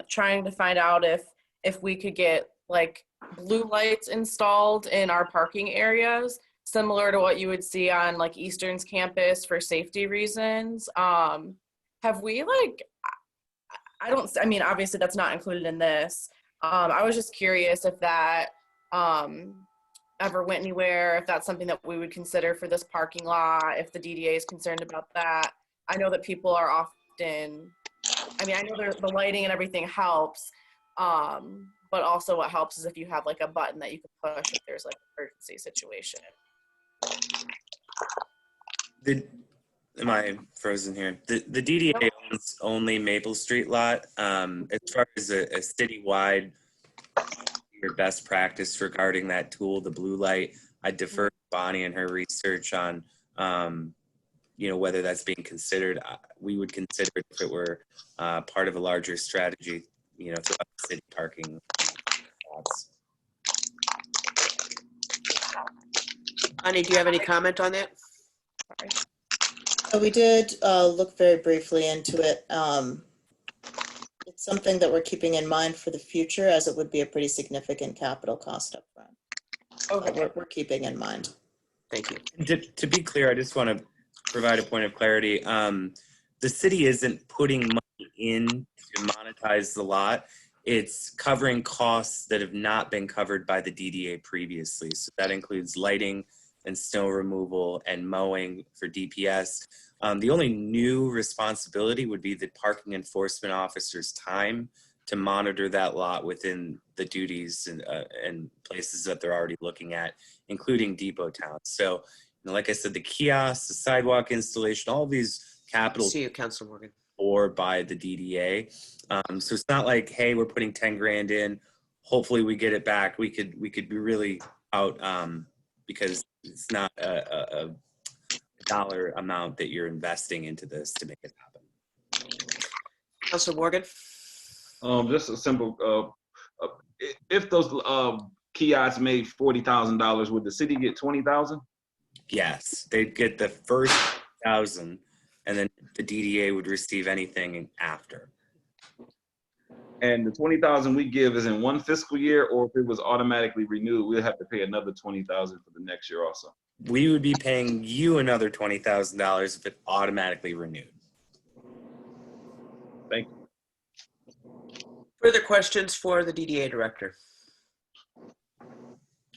trying to find out if we could get like blue lights installed in our parking areas, similar to what you would see on like Eastern's campus for safety reasons. Have we like, I mean, obviously that's not included in this. I was just curious if that ever went anywhere, if that's something that we would consider for this parking lot, if the DDA is concerned about that. I know that people are often, I mean, I know the lighting and everything helps, but also what helps is if you have like a button that you can push if there's like an emergency situation. Am I frozen here? The DDA owns only Maple Street lot. As far as a citywide your best practice regarding that tool, the blue light, I defer to Bonnie and her research on, you know, whether that's being considered. We would consider it if it were part of a larger strategy, you know, throughout the city parking lots. Bonnie, do you have any comment on that? Sorry. So we did look very briefly into it. It's something that we're keeping in mind for the future, as it would be a pretty significant capital cost up front. Okay. We're keeping in mind. Thank you. And to be clear, I just want to provide a point of clarity. The city isn't putting money in to monetize the lot. It's covering costs that have not been covered by the DDA previously. So that includes lighting and snow removal and mowing for DPS. The only new responsibility would be the parking enforcement officer's time to monitor that lot within the duties and places that they're already looking at, including depot towns. So, you know, like I said, the kiosks, the sidewalk installation, all these capital. See you, Councilor Morgan. Or by the DDA. So it's not like, hey, we're putting 10 grand in, hopefully we get it back. We could be really out because it's not a dollar amount that you're investing into this to make it happen. Councilor Morgan. Just a simple, if those kiosks made $40,000, would the city get 20,000? Yes, they'd get the first 1,000, and then the DDA would receive anything after. And the 20,000 we give is in one fiscal year, or if it was automatically renewed, we'll have to pay another 20,000 for the next year also. We would be paying you another $20,000 if it automatically renewed. Thank you. Further questions for the DDA director?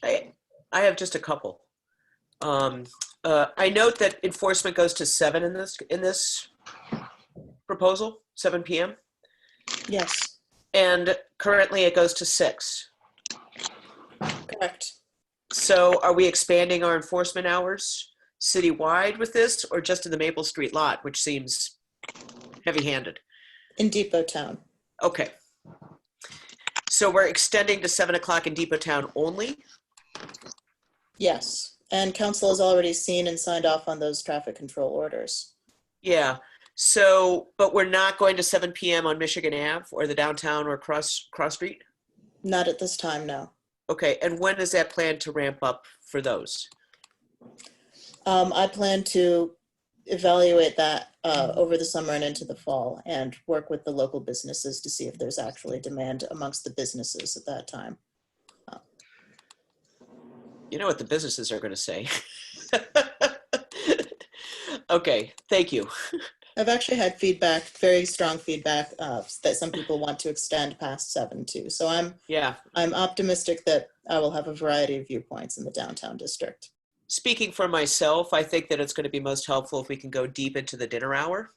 I have just a couple. I note that enforcement goes to 7 in this proposal, 7 p.m. Yes, And currently it goes to 6. correct. So are we expanding our enforcement hours citywide with this, or just in the Maple Street lot, which seems heavy-handed? In Depot Town. Okay. So we're extending to 7 o'clock in Depot Town only? Yes, and council has already seen and signed off on those traffic control orders. Yeah. So, but we're not going to 7 p.m. on Michigan Ave or the downtown or cross street? Not at this time, no. Okay. And when is that planned to ramp up for those? I plan to evaluate that over the summer and into the fall and work with the local businesses to see if there's actually demand amongst the businesses at that time. You know what the businesses are going to say. Okay, thank you. I've actually had feedback, very strong feedback, that some people want to extend past 7 too. So I'm optimistic that I will have a variety of viewpoints in the downtown district. Speaking for myself, I think that it's going to be most helpful if we can go deep into the dinner hour.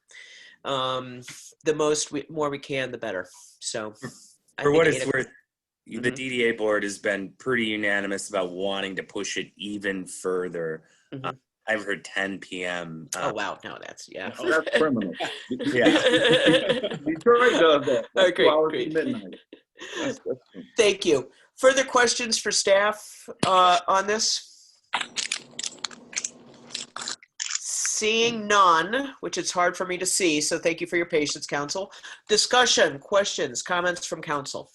The more we can, the better. So, For what it's worth, the DDA board has been pretty unanimous about wanting to push it even further. I've heard 10 p.m. Oh, wow. No, that's, yeah. Oh, that's criminal. Yeah. Detroit does that. That's Great, 2 hours great. to midnight. That's Thank you. Further questions for staff on this? Seeing none, which it's hard for me to see, so thank you for your patience, council. Discussion, questions, comments from council.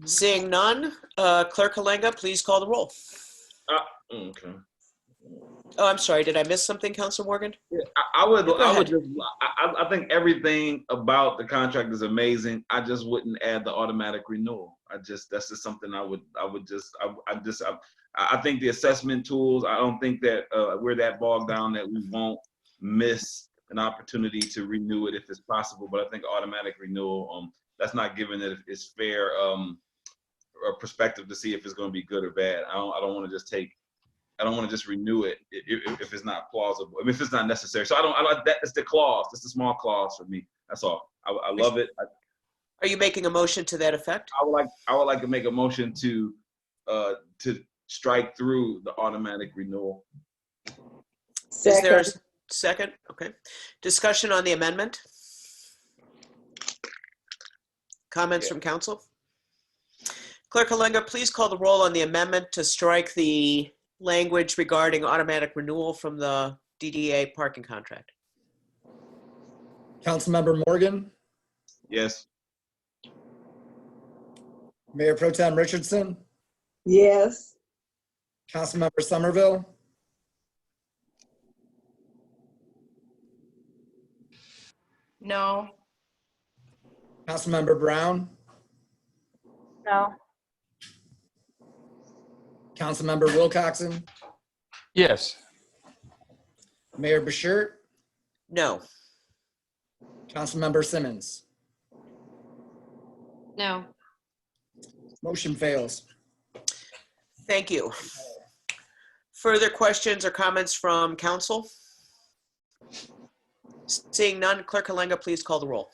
Seeing none, Clerk Halenga, please call the roll. okay. Oh, I'm sorry. Did I miss something, Council Morgan? Yeah, I would ahead. just, I think everything about the contract is amazing. I just wouldn't add the automatic renewal. That's just something I think the assessment tools, I don't think that we're that bogged down that we won't miss an opportunity to renew it if it's possible. But I think automatic renewal, that's not giving it its fair perspective to see if it's going to be good or bad. I don't want to just renew it if it's not plausible. I mean, if it's not necessary. So that's the clause. That's the small clause for me. That's all. I love it. Are you making a motion to that effect? I would like to make a motion to strike through the automatic renewal. Is there a second? Okay. Discussion on the amendment? Comments from council? Clerk Halenga, please call the roll on the amendment to strike the language regarding automatic renewal from the DDA parking contract. Councilmember Morgan, Yes. Mayor Pro Tem Richardson, Yes. Councilmember Somerville, No. Councilmember Brown, No. Councilmember Wilcoxen, Yes. Mayor Bashir, No. Councilmember Simmons. No. Motion fails. Thank you. Further questions or comments from council? Seeing none, Clerk Halenga, please call the roll.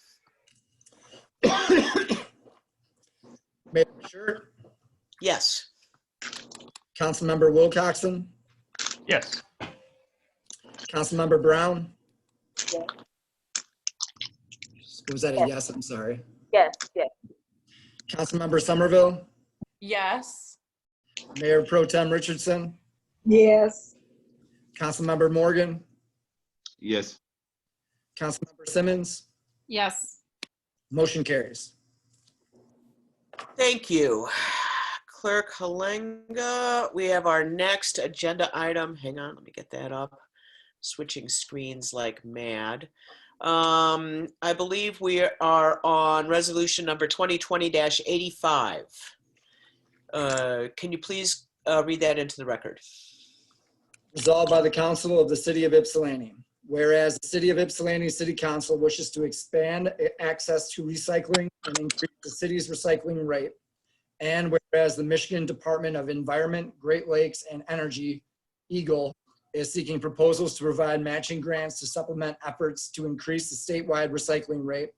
Mayor Bashir, Yes. Councilmember Wilcoxen, Yes. Councilmember Brown. Yes. Was that a yes? I'm sorry. Yes. Yes. Councilmember Somerville, Yes. Mayor Pro Tem Richardson, Yes. Councilmember Morgan, Yes. Councilmember Simmons. Yes. Motion carries. Thank you. Clerk Halenga, we have our next agenda item. Hang on, let me get that up. Switching screens like mad. I believe we are on resolution number 2020-85. Can you please read that into the record? Resolved by the Council of the City of Ypsilanti. Whereas the City of Ypsilanti City Council wishes to expand access to recycling and increase the city's recycling rate. And whereas the Michigan Department of Environment, Great Lakes, and Energy, EGLE, is seeking proposals to provide matching grants to supplement efforts to increase the statewide recycling rate.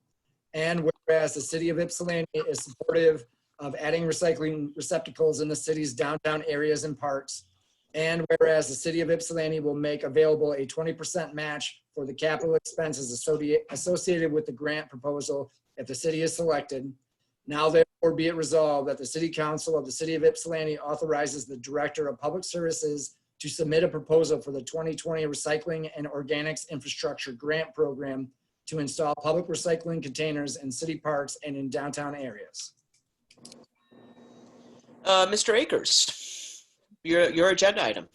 And whereas the City of Ypsilanti is supportive of adding recycling receptacles in the city's downtown areas and parks. And whereas the City of Ypsilanti will make available a 20% match for the capital expenses associated with the grant proposal if the city is selected. Now therefore be it resolved that the City Council of the City of Ypsilanti authorizes the Director of Public Services to submit a proposal for the 2020 Recycling and Organics Infrastructure Grant Program to install public recycling containers in city parks and in downtown areas. Mr. Akers, your agenda item.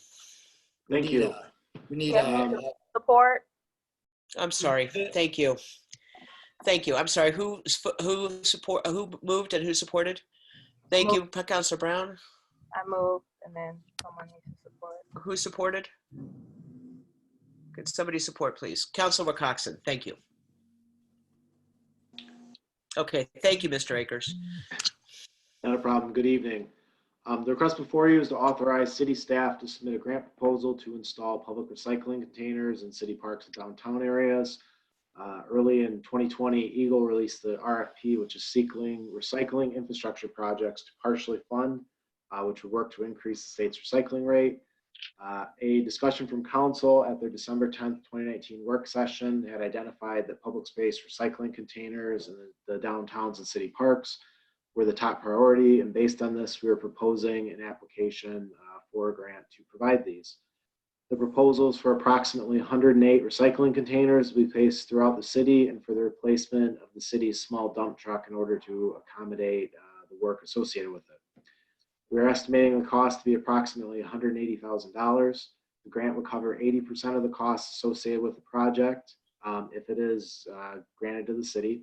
Thank you. We need, Support. I'm sorry. Thank you. Thank you. I'm sorry. Who moved and who supported? Thank you, Councilor Brown. I move, and then someone needs to support. Who supported? Could somebody support, please? Councilor Coxon, thank you. Okay, thank you, Mr. Akers. Not a problem. Good evening. The request before you is to authorize city staff to submit a grant proposal to install public recycling containers in city parks and downtown areas. Early in 2020, EGLE released the RFP, which is seeking recycling infrastructure projects to partially fund, which would work to increase the state's recycling rate. A discussion from council at their December 10th, 2019 work session had identified that public space recycling containers in the downtowns and city parks were the top priority. And based on this, we are proposing an application for a grant to provide these. The proposals for approximately 108 recycling containers will be placed throughout the city and for the replacement of the city's small dump truck in order to accommodate the work associated with it. We're estimating the cost to be approximately $180,000. The grant would cover 80% of the costs associated with the project if it is granted to the city.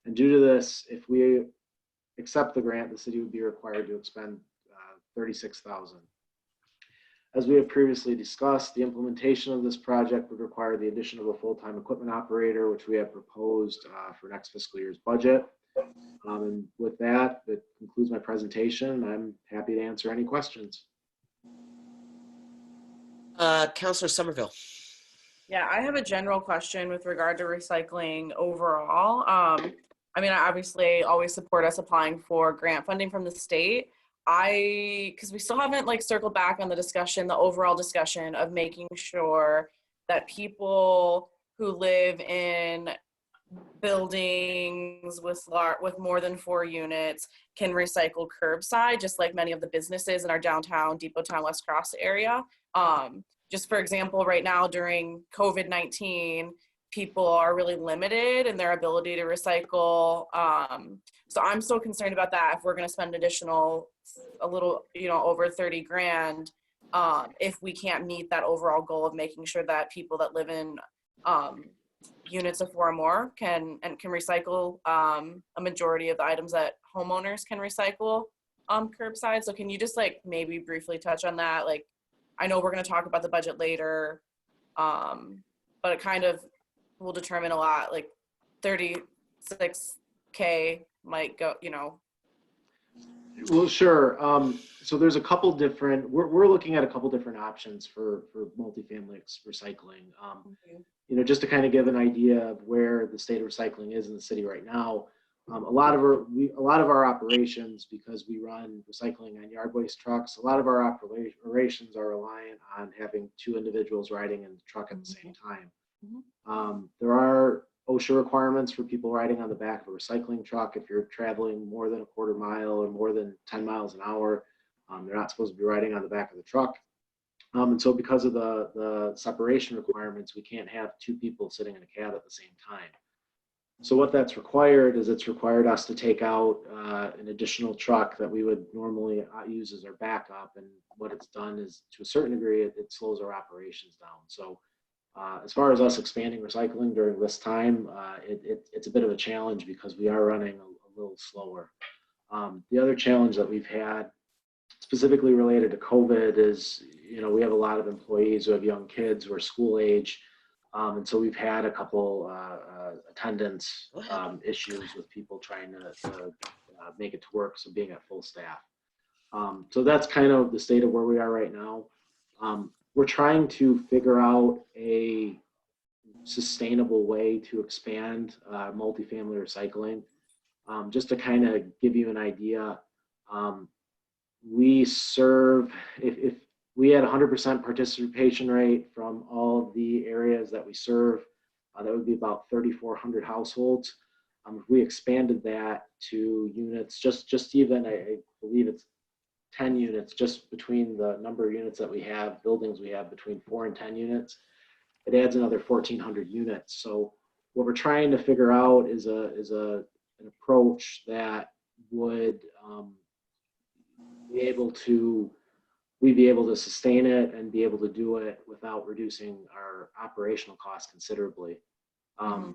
And due to this, if we accept the grant, the city would be required to expend $36,000. As we have previously discussed, the implementation of this project would require the addition of a full-time equipment operator, which we have proposed for next fiscal year's budget. And with that, that concludes my presentation. I'm happy to answer any questions. Councilor Somerville. Yeah, I have a general question with regard to recycling overall. I mean, I obviously always support us applying for grant funding from the state. Because we still haven't like circled back on the discussion, the overall discussion of making sure that people who live in buildings with more than 4 units can recycle curbside, just like many of the businesses in our downtown, Depot Town, West Cross area. Just for example, right now during COVID-19, people are really limited in their ability to recycle. So I'm so concerned about that. If we're going to spend a little, over 30 grand, if we can't meet that overall goal of making sure that people that live in units of 4 or more can recycle a majority of the items that homeowners can recycle curbside. So can you just like maybe briefly touch on that? Like, I know we're going to talk about the budget later, but it kind of will determine a lot. Like 36K might go, Well, sure. So there's a couple different, we're looking at a couple different options for multifamily recycling. Just to kind of give an idea of where the state of recycling is in the city right now. A lot of our operations, because we run recycling on yard waste trucks, a lot of our operations are reliant on having 2 individuals riding in the truck at the same time. There are OSHA requirements for people riding on the back of a recycling truck. If you're traveling more than a quarter mile or more than 10 miles an hour, they're not supposed to be riding on the back of the truck. And so because of the separation requirements, we can't have 2 people sitting in a cab at the same time. So what that's required is it's required us to take out an additional truck that we would normally use as our backup. And what it's done is, to a certain degree, it slows our operations down. So as far as us expanding recycling during this time, it's a bit of a challenge because we are running a little slower. The other challenge that we've had, specifically related to COVID, is we have a lot of employees who have young kids who are school age. And so we've had a couple attendance issues with people trying to make it to work, so being at full staff. So that's kind of the state of where we are right now. We're trying to figure out a sustainable way to expand multifamily recycling. Just to kind of give you an idea, we serve, if we had 100% participation rate from all of the areas that we serve, that would be about 3,400 households. If we expanded that to units, just even, I believe it's 10 units, just between the number of units that we have, buildings we have between 4 and 10 units, it adds another 1,400 units. So what we're trying to figure out is an approach that would we'd be able to sustain it and be able to do it without reducing our operational costs considerably.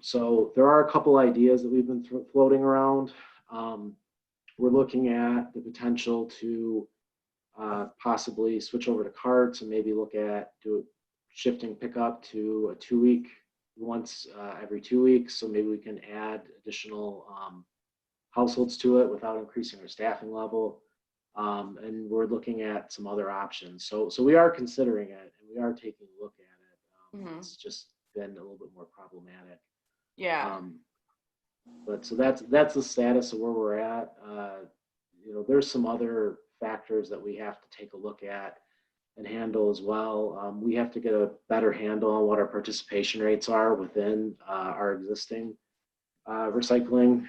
So there are a couple ideas that we've been floating around. We're looking at the potential to possibly switch over to carts and maybe look at shifting pickup to a 2-week, once every 2 weeks. So maybe we can add additional households to it without increasing our staffing level. And we're looking at some other options. So we are considering it and we are taking a look at it. It's just been a little bit more problematic. Yeah. But so that's the status of where we're at. There's some other factors that we have to take a look at and handle as well. We have to get a better handle on what our participation rates are within our existing recycling,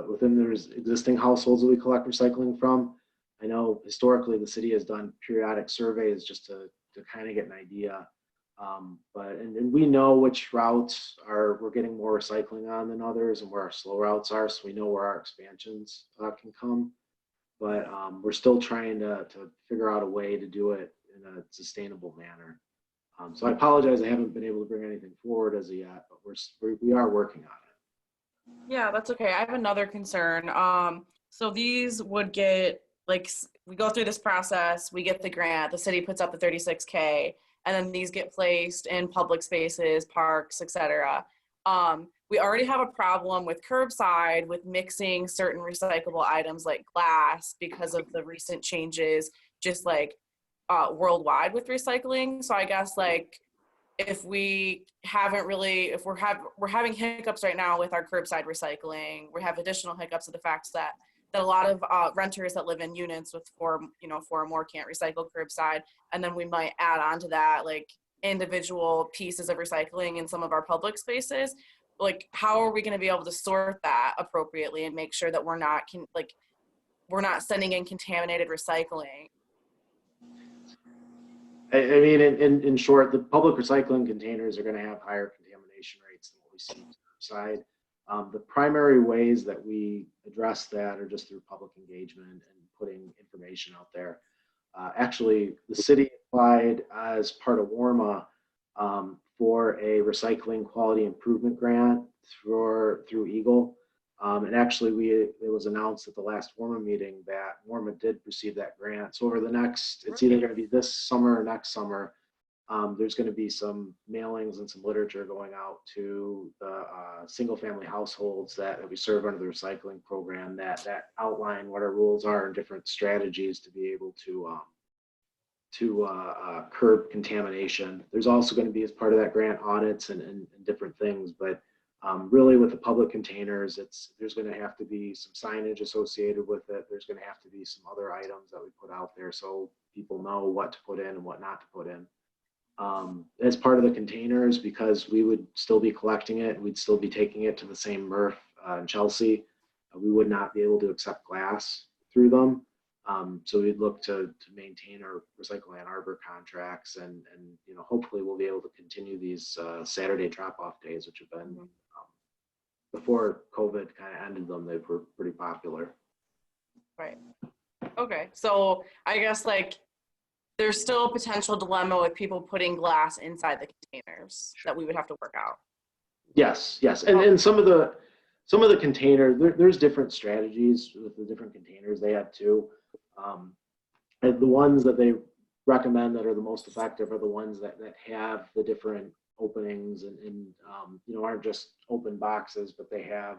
within there's existing households that we collect recycling from. I know historically the city has done periodic surveys just to kind of get an idea. And we know which routes we're getting more recycling on than others and where our slow routes are, so we know where our expansions can come. But we're still trying to figure out a way to do it in a sustainable manner. So I apologize, I haven't been able to bring anything forward as of yet, but we are working on it. Yeah, that's okay. I have another concern. So these would get, like, we go through this process, we get the grant, the city puts up the 36K, and then these get placed in public spaces, parks, etc. We already have a problem with curbside with mixing certain recyclable items like glass because of the recent changes, just like worldwide with recycling. So I guess like if we're having hiccups right now with our curbside recycling, we have additional hiccups of the fact that a lot of renters that live in units with four or more can't recycle curbside. And then we might add on to that like individual pieces of recycling in some of our public spaces. Like, how are we going to be able to sort that appropriately and make sure that we're not sending in contaminated recycling? I mean, in short, the public recycling containers are going to have higher contamination rates than what we see outside. The primary ways that we address that are just through public engagement and putting information out there. Actually, the city applied as part of WARMA for a recycling quality improvement grant through Eagle. And actually, it was announced at the last WARMA meeting that WARMA did receive that grant. So over the next, it's either going to be this summer or next summer, there's going to be some mailings and some literature going out to the single-family households that we serve under the recycling program that outline what our rules are and different strategies to be able to curb contamination. There's also going to be, as part of that grant, audits and different things. But really, with the public containers, there's going to have to be some signage associated with it. There's going to have to be some other items that we put out there so people know what to put in and what not to put in. As part of the containers, because we would still be collecting it, we'd still be taking it to the same MRF in Chelsea. We would not be able to accept glass through them. So we'd look to maintain our Recycle Ann Arbor contracts, and hopefully we'll be able to continue these Saturday drop-off days, which have been before COVID kind of ended them. They were pretty popular. Right. Okay. So I guess like there's still a potential dilemma with people putting glass inside the containers that we would have to work out. Yes. And some of the containers, there's different strategies with the different containers they have too. And the ones that they recommend that are the most effective are the ones that have the different openings and you know, aren't just open boxes, but they have,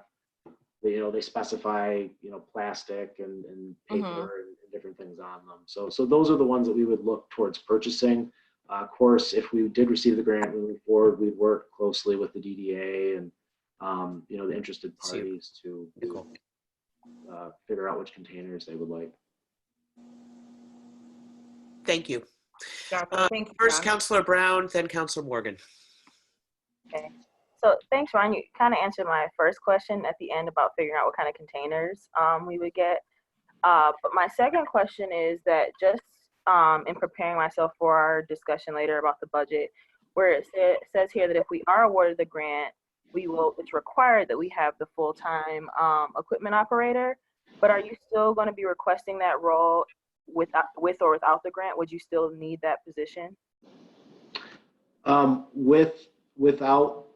you know, they specify, you know, plastic and paper and different things on them. So those are the ones that we would look towards purchasing. Of course, if we did receive the grant moving forward, we'd work closely with the DDA and, you know, the interested parties to figure out which containers they would like. Thank you. Thank you, First, Ron. Councilor Brown, then Councilor Morgan. Okay. So thanks, Ron. You kind of answered my first question at the end about figuring out what kind of containers we would get. But my second question is that just in preparing myself for our discussion later about the budget, where it says here that if we are awarded the grant, it's required that we have the full-time equipment operator. But are you still going to be requesting that role with or without the grant? Would you still need that position? Without,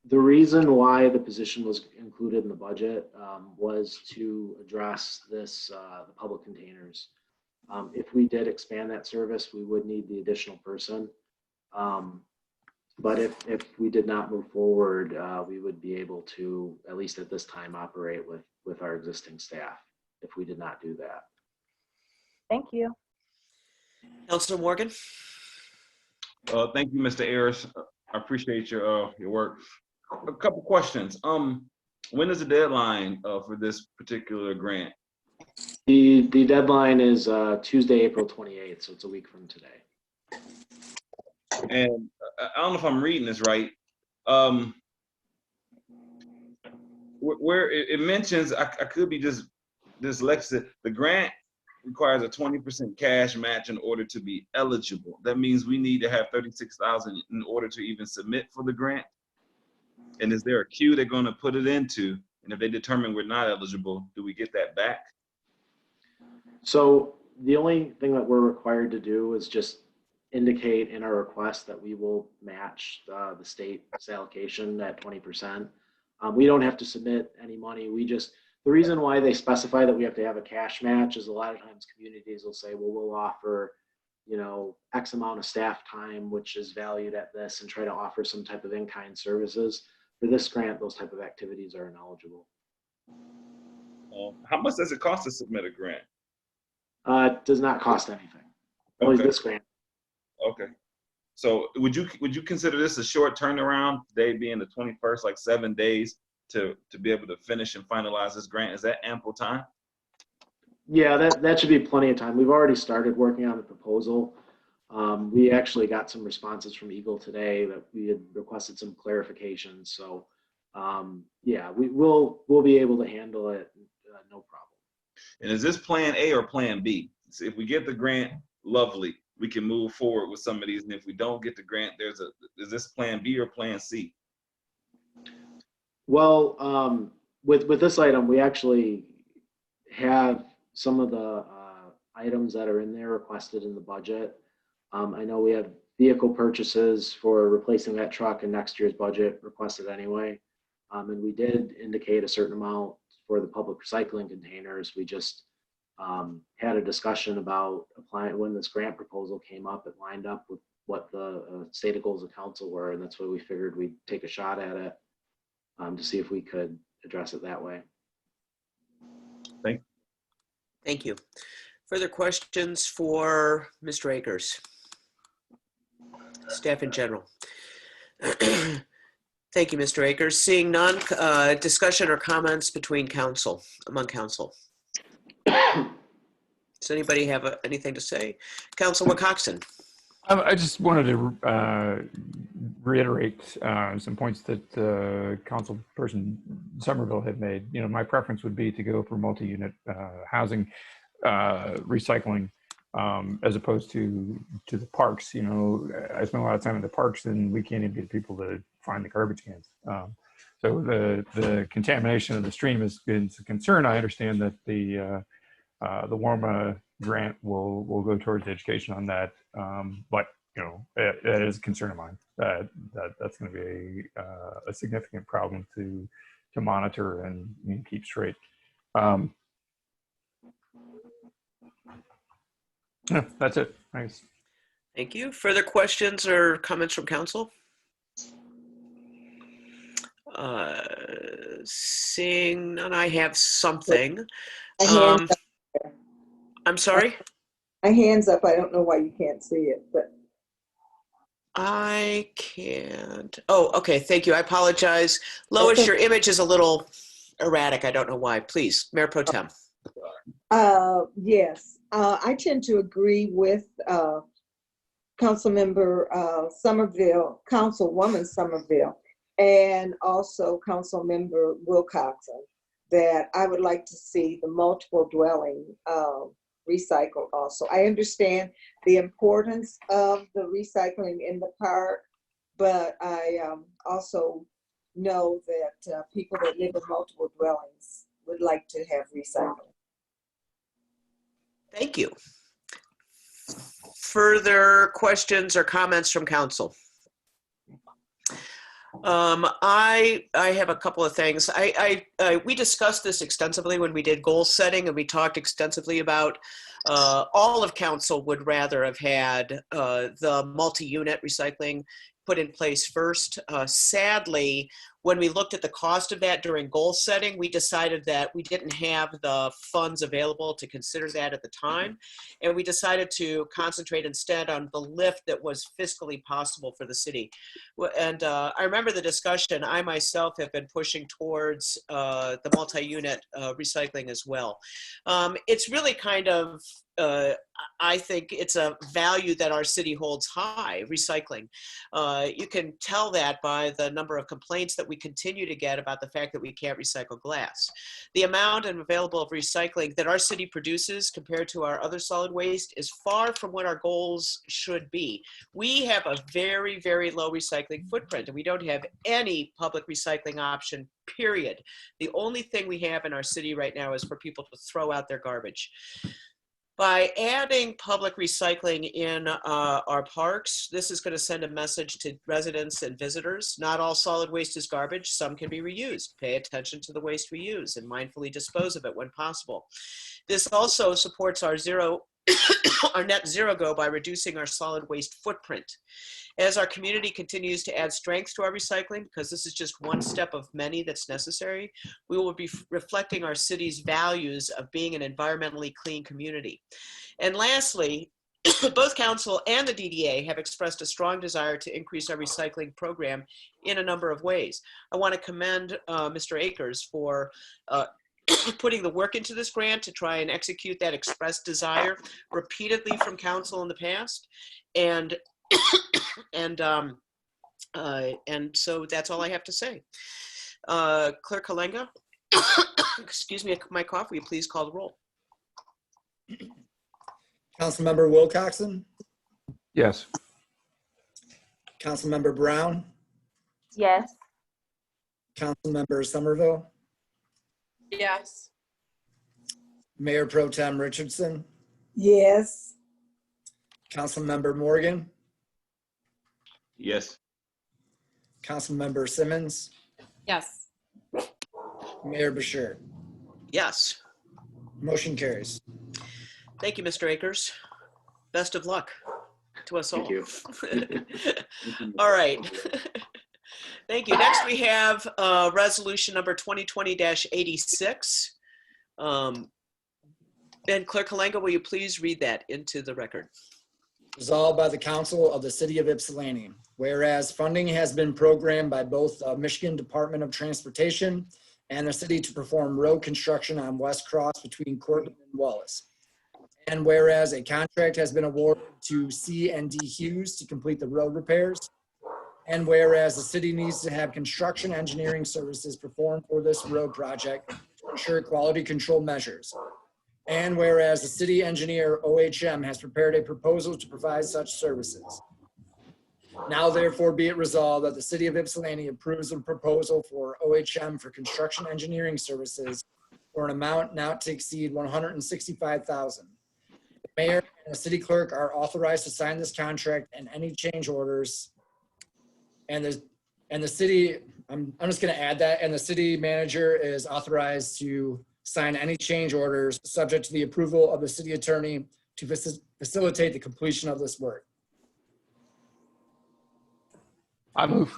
the reason why the position was included in the budget was to address this, the public containers. If we did expand that service, we would need the additional person. But if we did not move forward, we would be able to, at least at this time, operate with our existing staff if we did not do that. Thank you. Councilor Morgan. Thank you, Mr. Ayers. I appreciate your work. A couple questions. When is the deadline for this particular grant? The deadline is Tuesday, April 28th, so it's a week from today. And I don't know if I'm reading this right. Where it mentions, I could be just dyslexic. The grant requires a 20% cash match in order to be eligible. That means we need to have 36,000 in order to even submit for the grant. And is there a queue they're going to put it into? And if they determine we're not eligible, do we get that back? So the only thing that we're required to do is just indicate in our request that we will match the state's allocation at 20%. We don't have to submit any money. The reason why they specify that we have to have a cash match is a lot of times communities will say, well, we'll offer, you know, X amount of staff time, which is valued at this, and try to offer some type of in-kind services. For this grant, those type of activities are ineligible. How much does it cost to submit a grant? It does not cost anything. Only Okay. this grant. Okay. So would you consider this a short turnaround, today being the 21st, like 7 days to be able to finish and finalize this grant? Is that ample time? Yeah, that should be plenty of time. We've already started working on the proposal. We actually got some responses from Eagle today that we had requested some clarifications. So yeah, we'll be able to handle it, no problem. And is this plan A or plan B? So if we get the grant, lovely, we can move forward with some of these. And if we don't get the grant, is this plan B or plan C? Well, with this item, we actually have some of the items that are in there requested in the budget. I know we have vehicle purchases for replacing that truck in next year's budget requested anyway. And we did indicate a certain amount for the public recycling containers. We just had a discussion about applying when this grant proposal came up. It lined up with what the stated goals of council were, and that's why we figured we'd take a shot at it to see if we could address it that way. Thank you. Further questions for Mr. Akers? Staff in general. Thank you, Mr. Akers. Seeing none, discussion or comments among council? Does anybody have anything to say? Councilor Coxon. I just wanted to reiterate some points that Councilperson Somerville had made. You know, my preference would be to go for multi-unit housing recycling as opposed to the parks. You know, I spend a lot of time in the parks, and we can't even get people to find the garbage cans. So the contamination of the stream is a concern. I understand that the WARMA grant will go towards education on that, but you know, that is a concern of mine. That's going to be a significant problem to monitor and keep straight. Yeah, that's it. Thanks. Thank you. Further questions or comments from council? Seeing none, I have something. I'm sorry? My hand's up. I don't know why you can't see it, but. I can't. Oh, okay. Thank you. I apologize. Lois, your image is a little erratic. I don't know why. Please, Mayor Pro Tem. Yes, I tend to agree with Councilmember Somerville, Councilwoman Somerville, and also Councilmember Wilcoxon, that I would like to see the multiple dwelling recycled also. I understand the importance of the recycling in the park, but I also know that people that live in multiple dwellings would like to have recycling. Thank you. Further questions or comments from council? I have a couple of things. We discussed this extensively when we did goal setting, and we talked extensively about all of council would rather have had the multi-unit recycling put in place first. Sadly, when we looked at the cost of that during goal setting, we decided that we didn't have the funds available to consider that at the time. And we decided to concentrate instead on the lift that was fiscally possible for the city. And I remember the discussion. I myself have been pushing towards the multi-unit recycling as well. It's really kind of, I think it's a value that our city holds high, recycling. You can tell that by the number of complaints that we continue to get about the fact that we can't recycle glass. The amount and available of recycling that our city produces compared to our other solid waste is far from what our goals should be. We have a very, very low recycling footprint, and we don't have any public recycling option, period. The only thing we have in our city right now is for people to throw out their garbage. By adding public recycling in our parks, this is going to send a message to residents and visitors. Not all solid waste is garbage. Some can be reused. Pay attention to the waste we use and mindfully dispose of it when possible. This also supports our our net zero goal by reducing our solid waste footprint. As our community continues to add strength to our recycling, because this is just one step of many that's necessary, we will be reflecting our city's values of being an environmentally clean community. And lastly, both council and the DDA have expressed a strong desire to increase our recycling program in a number of ways. I want to commend Mr. Akers for putting the work into this grant to try and execute that expressed desire repeatedly from council in the past. And so that's all I have to say. Clerk Kalenga, excuse me, my cough, will you please call the roll? Councilmember Wilcoxon, Yes. Councilmember Brown, Yes. Councilmember Somerville, Yes. Mayor Pro Tem Richardson, Yes. Councilmember Morgan, Yes. Councilmember Simmons, Yes. Mayor Bashir. Yes. Motion carries. Thank you, Mr. Akers. Best of luck to us all. Thank you. All right. Thank you. Next, we have resolution number 2020-86. And Clerk Kalenga, will you please read that into the record? Resolved by the Council of the City of Ypsilanti, whereas funding has been programmed by both Michigan Department of Transportation and the city to perform road construction on West Cross between Cortland and Wallace. And whereas a contract has been awarded to C&D Hughes to complete the road repairs. And whereas the city needs to have construction engineering services performed for this road project to ensure quality control measures. And whereas the city engineer OHM has prepared a proposal to provide such services. Now therefore be it resolved that the city of Ypsilanti approves the proposal for OHM for construction engineering services for an amount not to exceed $165,000. The mayor and the city clerk are authorized to sign this contract and any change orders. And the city, I'm just going to add that, and the city manager is authorized to sign any change orders subject to the approval of the city attorney to facilitate the completion of this work. I move.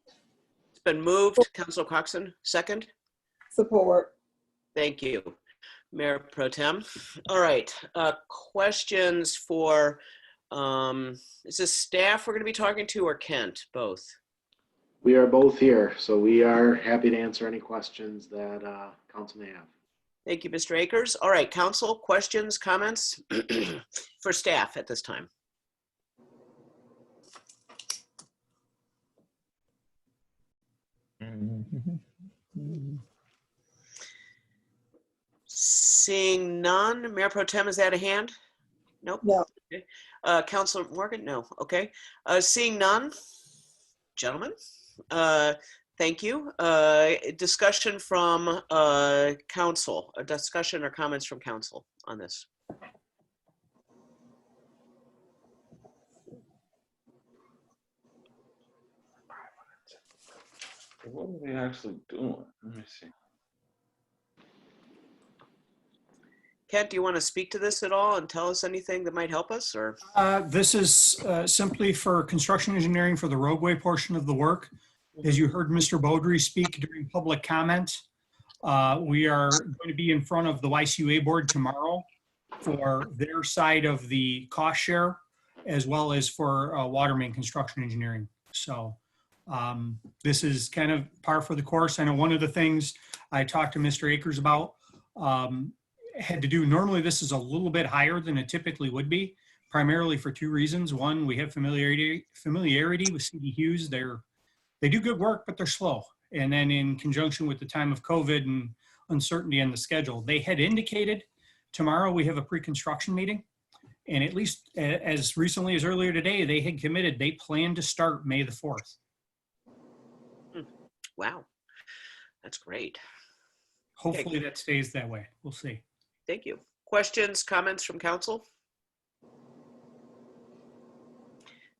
It's been moved. Councilor Coxon, second. Support. Thank you, Mayor Pro Tem. All right, questions for, is this staff we're going to be talking to or Kent? Both? We are both here, so we are happy to answer any questions that council may have. Thank you, Mr. Akers. All right, council, questions, comments for staff at this time? Seeing none, Mayor Pro Tem, is that a hand? Nope. No. Okay. Councilor Morgan, no. Okay. Seeing none, gentlemen, thank you. Discussion from council, a discussion or comments from council on this. What are they actually doing? Let me see. Kent, do you want to speak to this at all and tell us anything that might help us, or? This is simply for construction engineering for the roadway portion of the work. As you heard Mr. Beaudry speak during public comment, we are going to be in front of the YCUA board tomorrow for their side of the cost share, as well as for water main construction engineering. So this is kind of par for the course. I know one of the things I talked to Mr. Akers about had to do, normally this is a little bit higher than it typically would be, primarily for two reasons. One, we have familiarity with CD Hughes. They do good work, but they're slow. And then in conjunction with the time of COVID and uncertainty in the schedule, they had indicated tomorrow we have a pre-construction meeting. And at least as recently as earlier today, they had committed, they plan to start May the 4th. Wow, that's great. Hopefully that stays that way. We'll see. Thank you. Questions, comments from council?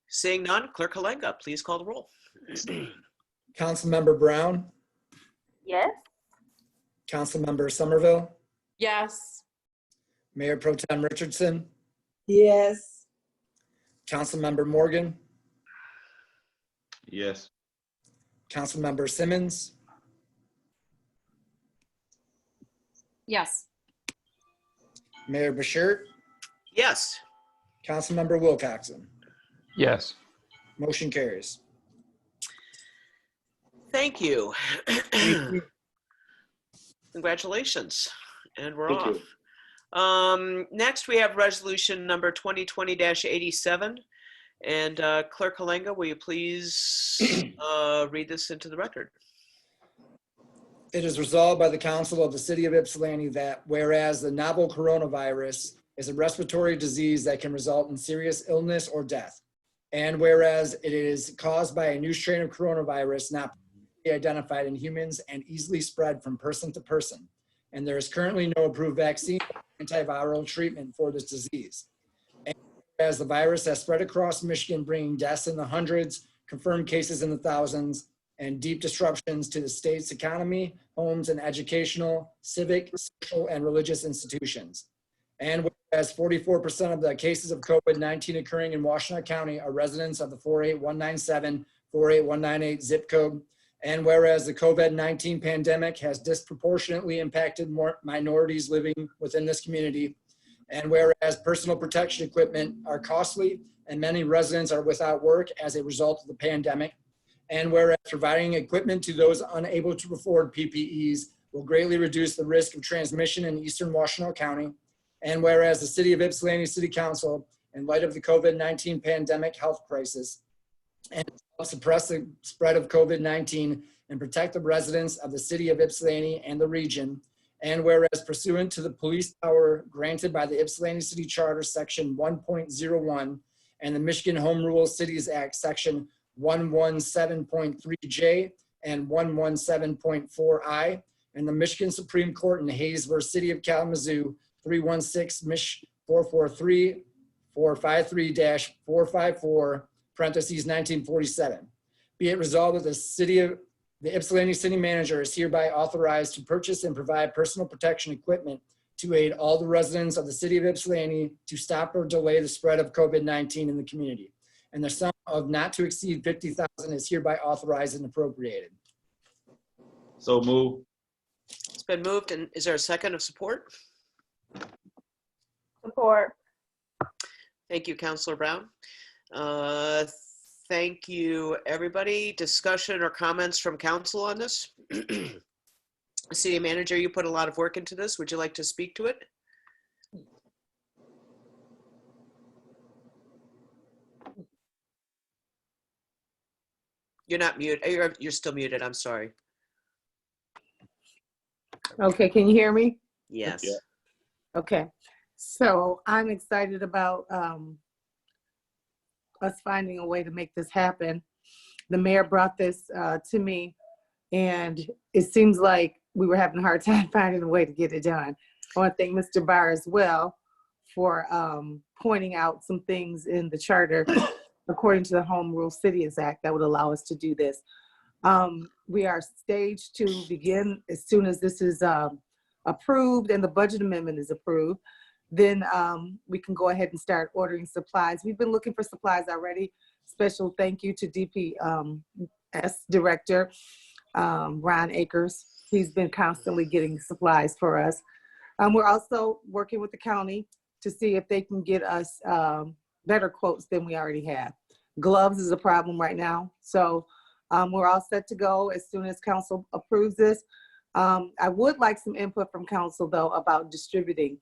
Seeing none, Clerk Halenga, please call the roll. Councilmember Brown, Yes. Councilmember Somerville, Yes. Mayor Pro Tem Richardson, Yes. Councilmember Morgan, Yes. Councilmember Simmons, Yes. Mayor Bashir, Yes. Councilmember Wilcoxen. Yes. Motion carries. Thank you. Congratulations. And we're Thank off. Next, we have resolution number 2020-87. And Clerk Halenga, will you please read this into the record? It is resolved by the Council of the City of Ypsilanti that whereas the novel coronavirus is a respiratory disease that can result in serious illness or death, and whereas it is caused by a new strain of coronavirus not identified in humans and easily spread from person to person, and there is currently no approved vaccine or antiviral treatment for this disease. And as the virus has spread across Michigan, bringing deaths in the hundreds, confirmed cases in the thousands, and deep disruptions to the state's economy, homes, and educational, civic, social, and religious institutions. And whereas 44% of the cases of COVID-19 occurring in Washtenaw County are residents of the 48197, 48198 zip code, and whereas the COVID-19 pandemic has disproportionately impacted more minorities living within this community, and whereas personal protection equipment are costly and many residents are without work as a result of the pandemic, and whereas providing equipment to those unable to afford PPEs will greatly reduce the risk of transmission in Eastern Washtenaw County, and whereas the City of Ypsilanti City Council, in light of the COVID-19 pandemic health crisis, and to suppress the spread of COVID-19 and protect the residents of the City of Ypsilanti and the region, and whereas pursuant to the police power granted by the Ypsilanti City Charter Section 1.01 and the Michigan Home Rule Cities Act Section 117.3J and 117.4I, and the Michigan Supreme Court in Hayes v. City of Kalamazoo 316 Mich 443 453-454 parentheses 1947. Be it resolved that the Ypsilanti City Manager is hereby authorized to purchase and provide personal protection equipment to aid all the residents of the City of Ypsilanti to stop or delay the spread of COVID-19 in the community. and the sum of not to exceed 50,000 is hereby authorized and appropriated. So move. It's been moved, and is there a second of support? Support. Thank you, Councilor Brown. Thank you, everybody. Discussion or comments from council on this? City Manager, you put a lot of work into this. Would you like to speak to it? You're not muted. You're still muted. I'm sorry. Okay, can you hear me? Yes. Yeah. Okay, so I'm excited about us finding a way to make this happen. The mayor brought this to me, and it seems like we were having a hard time finding a way to get it done. I want to thank Mr. Barr as well for pointing out some things in the charter according to the Home Rule Cities Act that would allow us to do this. We are staged to begin as soon as this is approved and the budget amendment is approved. Then we can go ahead and start ordering supplies. We've been looking for supplies already. Special thank you to DPS Director Ron Akers. He's been constantly getting supplies for us. We're also working with the county to see if they can get us better quotes than we already have. Gloves is a problem right now. So we're all set to go as soon as council approves this. I would like some input from council though about distributing,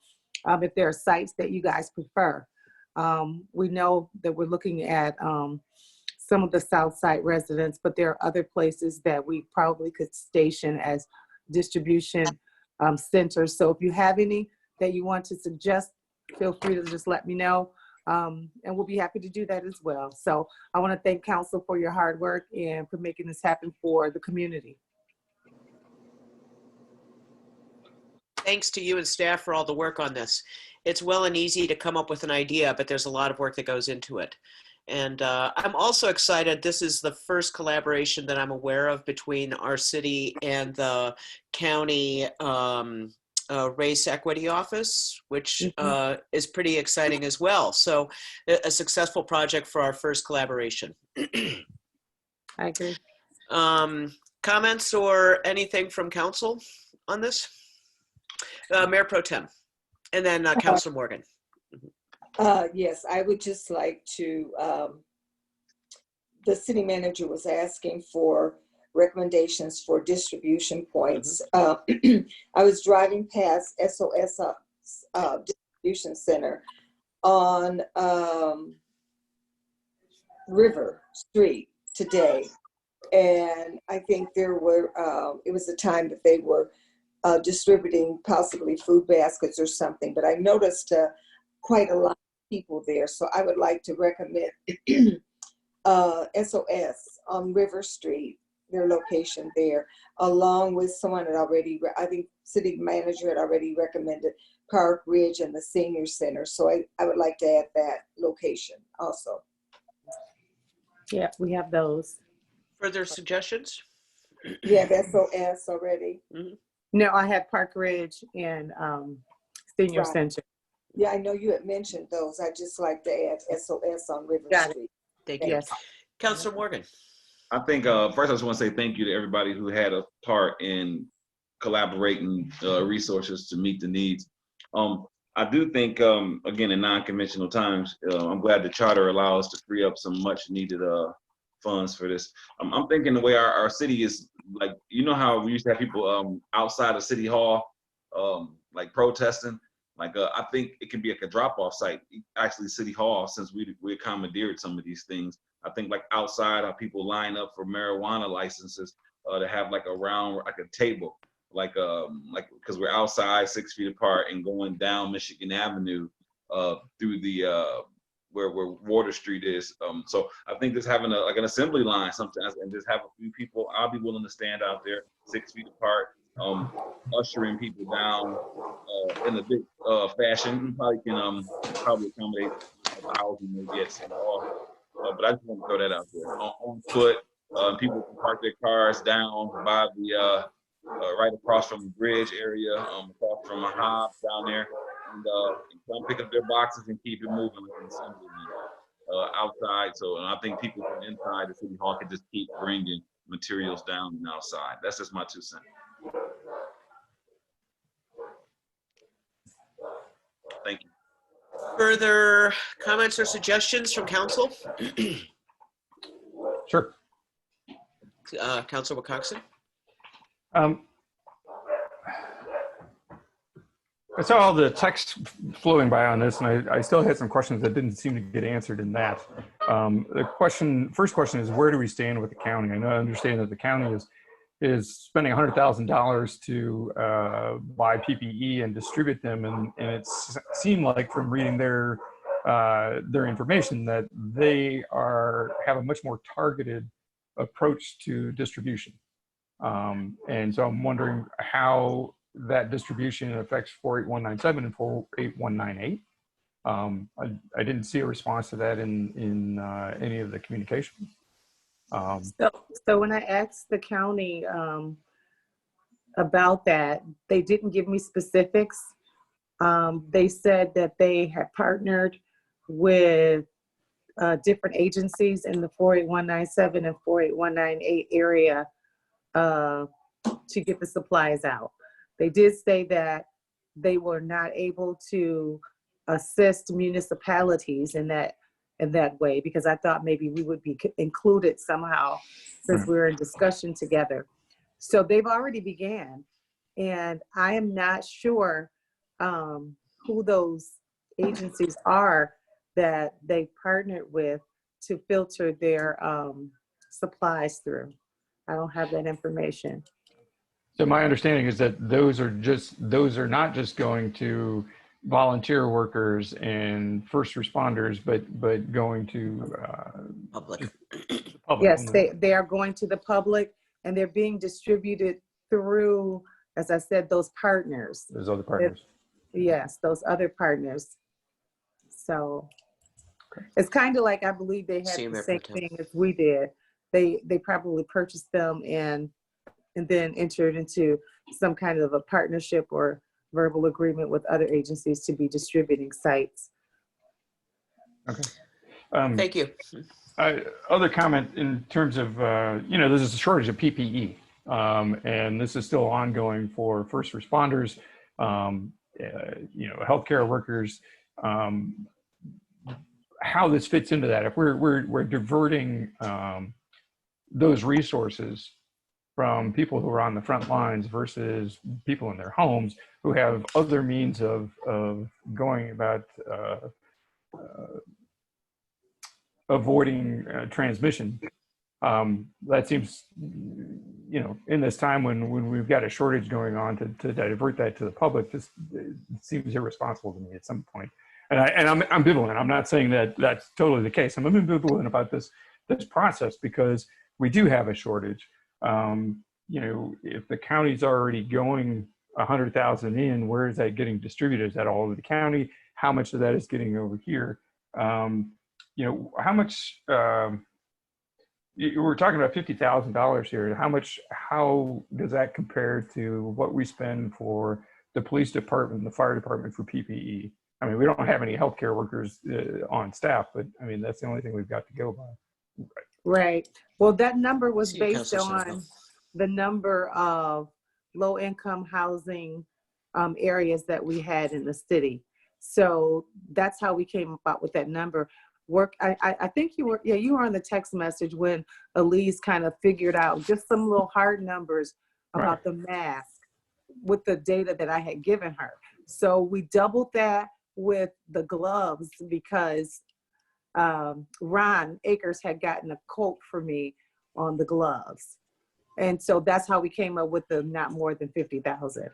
if there are sites that you guys prefer. We know that we're looking at some of the South Side residents, but there are other places that we probably could station as distribution centers. So if you have any that you want to suggest, feel free to just let me know. And we'll be happy to do that as well. So I want to thank council for your hard work and for making this happen for the community. Thanks to you and staff for all the work on this. It's well and easy to come up with an idea, but there's a lot of work that goes into it. And I'm also excited. This is the first collaboration that I'm aware of between our city and the county race equity office, which is pretty exciting as well. So a successful project for our first collaboration. I agree. Comments or anything from council on this? Mayor Pro Tem, and then Councilor Morgan. Yes, I would just like to, the city manager was asking for recommendations for distribution points. I was driving past SOS Distribution Center on River Street today. And I think there were, it was the time that they were distributing possibly food baskets or something, but I noticed quite a lot of people there. So I would like to recommend SOS on River Street, their location there, along with someone that already, I think city manager had already recommended Park Ridge and the Senior Center. So I would like to add that location also. Yeah, we have those. Further suggestions? You have SOS already? No, I have Park Ridge and Senior Right. Center. Yeah, I know you had mentioned those. I'd just like to add SOS on River Got it. Street. Thank you. Yes. Councilor Morgan. I think first I just want to say thank you to everybody who had a part in collaborating resources to meet the needs. I do think, again, in non-conventional times, I'm glad the charter allows us to free up some much needed funds for this. I'm thinking the way our city is, like, you know how we used to have people outside of City Hall, like protesting? Like, I think it can be like a drop-off site, actually City Hall, since we commandeered some of these things. I think like outside, how people line up for marijuana licenses, to have like a round, like a table, like because we're outside 6 feet apart and going down Michigan Avenue through the where Water Street is. So I think just having like an assembly line sometimes and just have a few people, I'll be willing to stand out there 6 feet apart, ushering people down in a big fashion. Probably can probably accommodate 1,000 maybe at City Hall. But I just want to throw that out there. On foot, people can park their cars down by the right across from the bridge area, across from a Hobbs down there, and come pick up their boxes and keep it moving like an assembly line. outside. So I think people from inside the city hall can just keep bringing materials down and outside. That's just my 2 cents. Thank you. Further comments or suggestions from council? Sure. Councilor Wilcoxon? I saw all the text flowing by on this, and I still had some questions that didn't seem to get answered in that. First question is, where do we stand with the county? I understand that the county is spending $100,000 to buy PPE and distribute them, and it seemed like from reading their information that they have a much more targeted approach to distribution. And so I'm wondering how that distribution affects 48197 and 48198. I didn't see a response to that in any of the communications. So when I asked the county about that, they didn't give me specifics. They said that they had partnered with different agencies in the 48197 and 48198 area to get the supplies out. They did say that they were not able to assist municipalities in that way, because I thought maybe we would be included somehow since we were in discussion together. So they've already began, and I am not sure who those agencies are that they partnered with to filter their supplies through. I don't have that information. So my understanding is that those are not just going to volunteer workers and first responders, but going to public. Yes, they are going to the public, and they're being distributed through, as I said, those partners. Those other partners. Yes, those other partners. So it's kind of like, I believe they had the same thing as we did. They probably purchased them and then entered into some kind of a partnership or verbal agreement with other agencies to be distributing sites. Okay. Thank you. Other comment in terms of, there's a shortage of PPE, and this is still ongoing for first responders, healthcare workers. How this fits into that? If we're diverting those resources from people who are on the front lines versus people in their homes who have other means of going about avoiding transmission. That seems, in this time when we've got a shortage going on, to divert that to the public, just seems irresponsible to me at some point. And I'm ambivalent. I'm not saying that that's totally the case. I'm ambivalent about this process because we do have a shortage. If the county's already going 100,000 in, where is that getting distributed? Is that all over the county? How much of that is getting over here? How much? We're talking about $50,000 here. How does that compare to what we spend for the police department, and the fire department for PPE? I mean, we don't have any healthcare workers on staff, but I mean, that's the only thing we've got to go by. Right. Well, that number was based on the number of low-income housing areas that we had in the city. So that's how we came about with that number. I think you were on the text message when Elise kind of figured out just some little hard numbers about the mask with the data that I had given her. So we doubled that with the gloves because Ron Akers had gotten a quote for me on the gloves. And so that's how we came up with the not more than 50,000.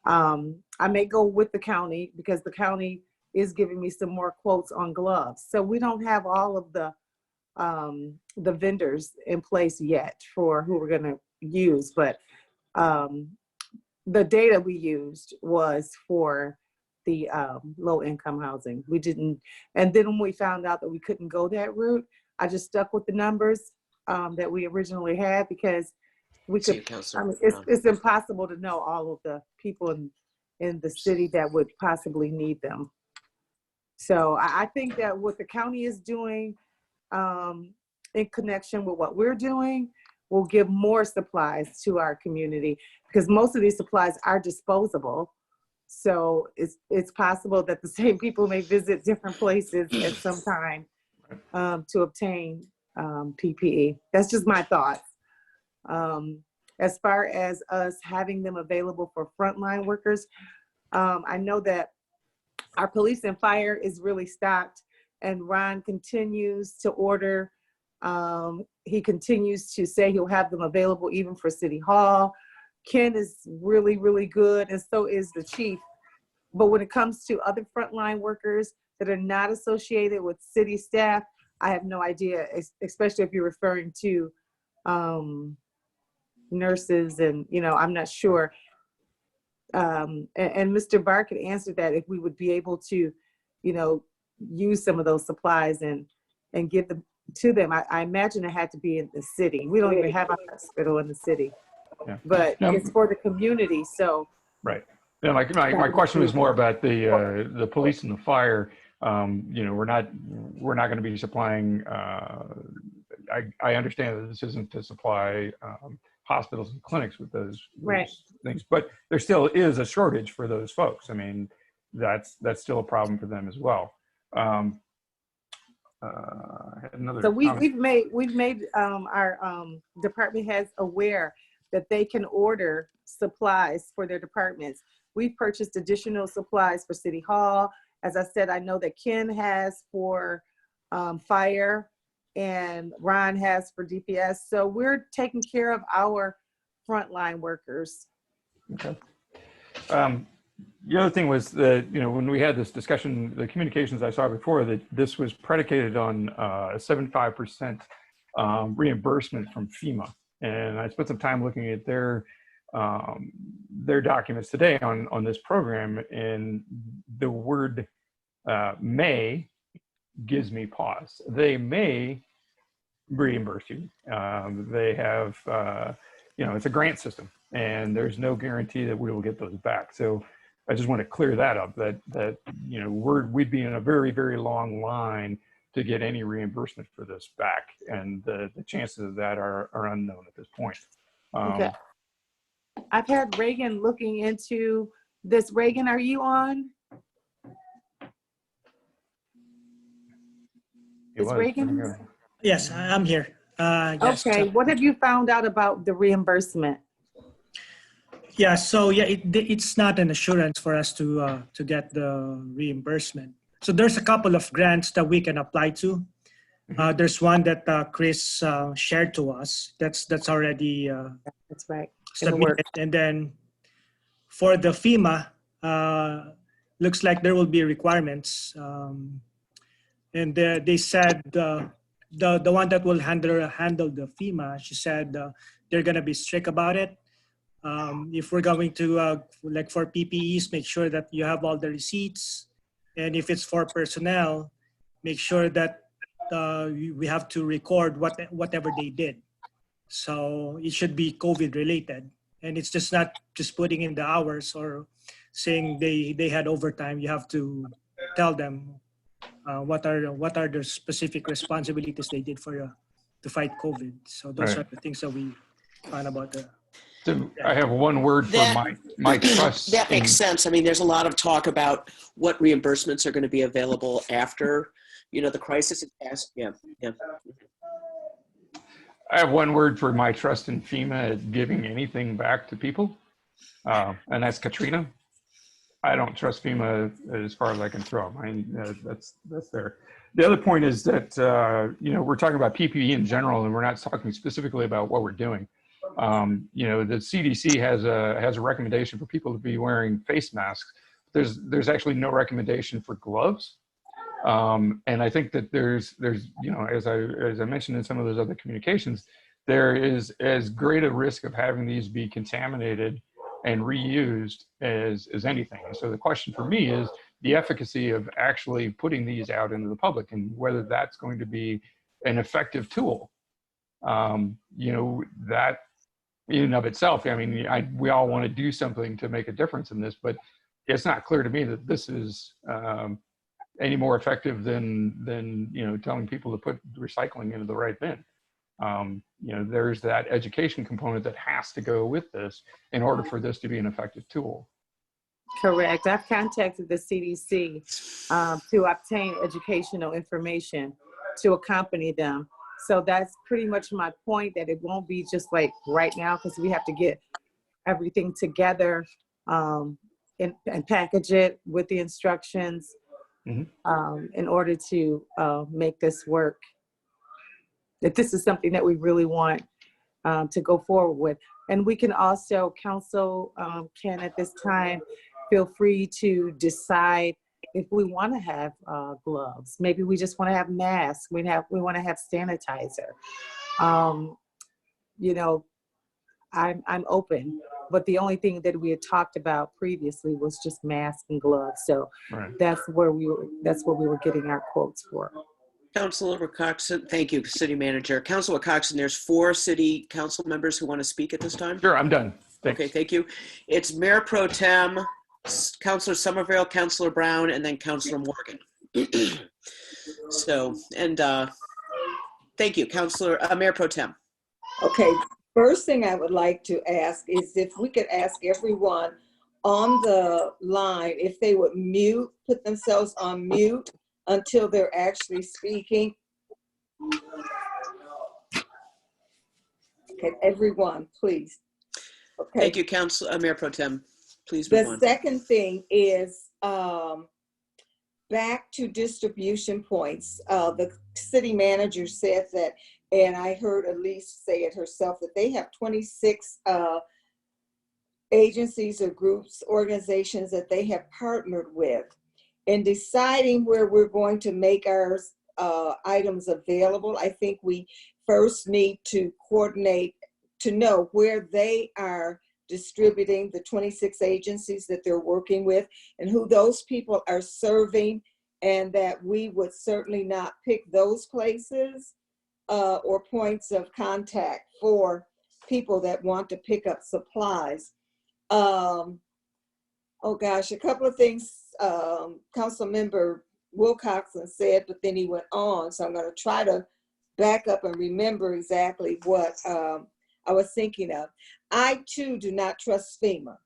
I may go with the county because the county is giving me some more quotes on gloves. So we don't have all of the vendors in place yet for who we're gonna use, but the data we used was for the low-income housing. We didn't, and then when we found out that we couldn't go that route, I just stuck with the numbers that we originally had because we could, it's impossible to know all of the people in the city that would possibly need them. So I think that what the county is doing in connection with what we're doing will give more supplies to our community, because most of these supplies are disposable. So it's possible that the same people may visit different places at some time to obtain PPE. That's just my thoughts. As far as us having them available for frontline workers, I know that our police and fire is really stocked, and Ron continues to order. He continues to say he'll have them available even for City Hall. Ken is really, really good, and so is the chief. But when it comes to other frontline workers that are not associated with city staff, I have no idea, especially if you're referring to nurses, and, you know, I'm not sure. And Mr. Barr could answer that, if we would be able to, you know, use some of those supplies and give them to them. I imagine it had to be in the city. We don't even have a hospital in the city, but it's for the community. So right. Yeah, my question was more about the police and the fire. You know, we're not going to be supplying. I understand that this isn't to supply hospitals and clinics with those things, but there still is a shortage for those folks. I mean, that's still a problem for them as well. So we've made our department heads aware that they can order supplies for their departments. We've purchased additional supplies for City Hall. As I said, I know that Ken has for fire, and Ron has for DPS. So we're taking care of our frontline workers. Okay. The other thing was that, you know, when we had this discussion, the communications I saw before, that this was predicated on a 75% reimbursement from FEMA. And I spent some time looking at their documents today on this program, and the word may gives me pause. They may reimburse you. They have, you know, it's a grant system, and there's no guarantee that we will get those back. So I just want to clear that up, that you know, we'd be in a very, very long line to get any reimbursement for this back, and the chances of that are unknown at this point. Okay. I've had Reagan looking into this. Reagan, are you on? Is Reagan? Yes, I'm here. Yes. Okay, what have you found out about the reimbursement? Yeah, so yeah, it's not an assurance for us to get the reimbursement. So there's a couple of grants that we can apply to. There's one that Chris shared to us. That's already that's right. submitted. And then for the FEMA, looks like there will be requirements. And they said the one that will handle the FEMA, she said they're gonna be strict about it. If we're going to, like for PPEs, make sure that you have all the receipts. And if it's for personnel, make sure that we have to record whatever they did. So it should be COVID related. And it's just not just putting in the hours or saying they had overtime. You have to tell them what are the specific responsibilities they did for to fight COVID. So those are the things that we found about the. So I have one word for my trust. That makes sense. I mean, there's a lot of talk about what reimbursements are going to be available after, you know, the crisis has passed. Yeah. I have one word for my trust in FEMA at giving anything back to people, and that's Katrina. I don't trust FEMA as far as I can throw. That's there. The other point is that you know, we're talking about PPE in general, and we're not talking specifically about what we're doing. You know, the CDC has a recommendation for people to be wearing face masks. There's actually no recommendation for gloves. And I think that there's you know, as I mentioned in some of those other communications, there is as great a risk of having these be contaminated and reused as anything. And so the question for me is the efficacy of actually putting these out into the public, and whether that's going to be an effective tool. You know, that in and of itself, I mean, we all want to do something to make a difference in this, but it's not clear to me that this is any more effective than you know, telling people to put recycling into the right bin. You know, there's that education component that has to go with this in order for this to be an effective tool. Correct. I've contacted the CDC to obtain educational information to accompany them. So that's pretty much my point, that it won't be just like right now, because we have to get everything together and package it with the instructions in order to make this work. That this is something that we really want to go forward with. And we can also, council can at this time feel free to decide if we want to have gloves. Maybe we just want to have masks. We want to have sanitizer. You know, I'm open, but the only thing that we had talked about previously was just masks and gloves. So that's where we were getting our quotes for. Councilor Coxon, thank you, City Manager. Councilor Coxon, there's 4 City Council members who want to speak at this time. Sure, I'm done. Thanks. Okay, thank you. It's Mayor Pro Tem, Councilor Somerville, Councilor Brown, and then Councilor Morgan. So, and thank you, Mayor Pro Tem. Okay, first thing I would like to ask is if we could ask everyone on the line if they would put themselves on mute until they're actually speaking. Okay, everyone, please. Okay. Thank you, Mayor Pro Tem. Please move on. The second thing is back to distribution points. The city manager said that, and I heard Elise say it herself, that they have 26 agencies or groups, organizations that they have partnered with. In deciding where we're going to make our items available, I think we first need to coordinate to know where they are distributing the 26 agencies that they're working with and who those people are serving, and that we would certainly not pick those places or points of contact for people that want to pick up supplies. Oh gosh, a couple of things Councilmember Wilcoxon said, but then he went on. So I'm going to try to back up and remember exactly what I was thinking of. I too do not trust FEMA.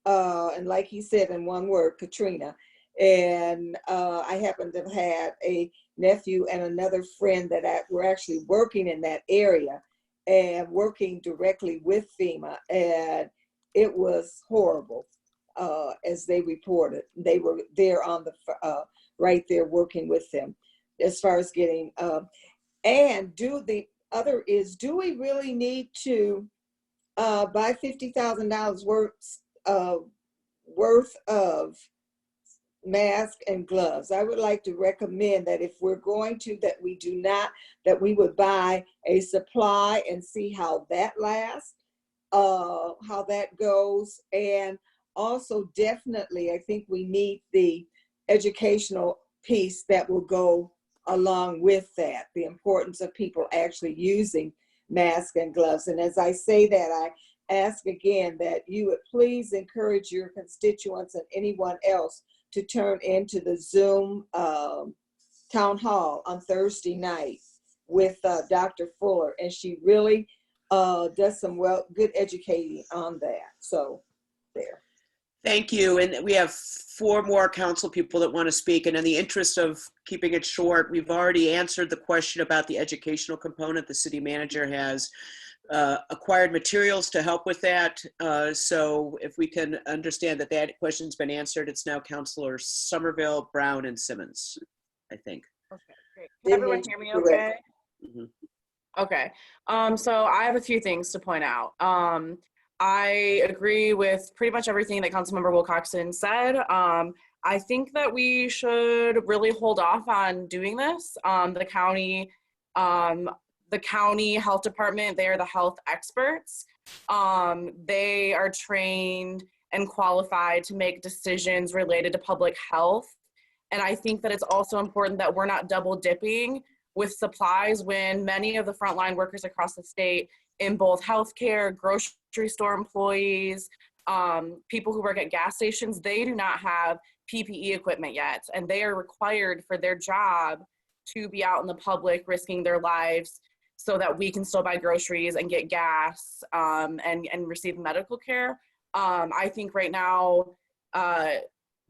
And like he said in one word, Katrina. And I happen to have had a nephew and another friend that were actually working in that area and working directly with FEMA. And it was horrible. As they reported, they were there on the right there working with them as far as getting and do we really need to buy $50,000 worth of masks and gloves? I would like to recommend that if we're going to, that we would buy a supply and see how that lasts, how that goes. And also, definitely, I think we need the educational piece that will go along with that, the importance of people actually using masks and gloves. And as I say that, I ask again that you would please encourage your constituents and anyone else to turn into the Zoom town hall on Thursday night with Dr. Fuller. And she really does some good educating on that. So there. Thank you. And we have 4 more council people that want to speak. And in the interest of keeping it short, we've already answered the question about the educational component. The city manager has acquired materials to help with that. So if we can understand that that question's been answered, it's now Councilor Somerville, Brown, and Simmons, I think. Okay, great. Can everyone hear me okay? Mm-hmm. Okay. So I have a few things to point out. I agree with pretty much everything that Councilmember Wilcoxon said. I think that we should really hold off on doing this. The county health department, they are the health experts. They are trained and qualified to make decisions related to public health. And I think that it's also important that we're not double dipping with supplies when many of the frontline workers across the state in both healthcare, grocery store employees, people who work at gas stations, they do not have PPE equipment yet, and they are required for their job to be out in the public risking their lives so that we can still buy groceries and get gas and receive medical care. I think right now,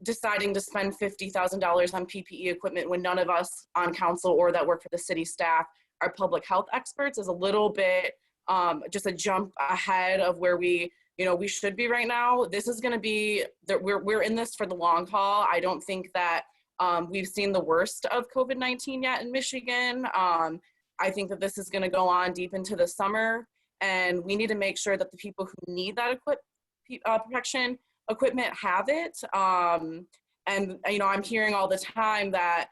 deciding to spend $50,000 on PPE equipment when none of us on council or that work for the city staff are public health experts is a little bit just a jump ahead of where we should be right now. This is going to be that we're in this for the long haul. I don't think that we've seen the worst of COVID-19 yet in Michigan. I think that this is going to go on deep into the summer, and we need to make sure that the people who need that protection equipment have it. And I'm hearing all the time that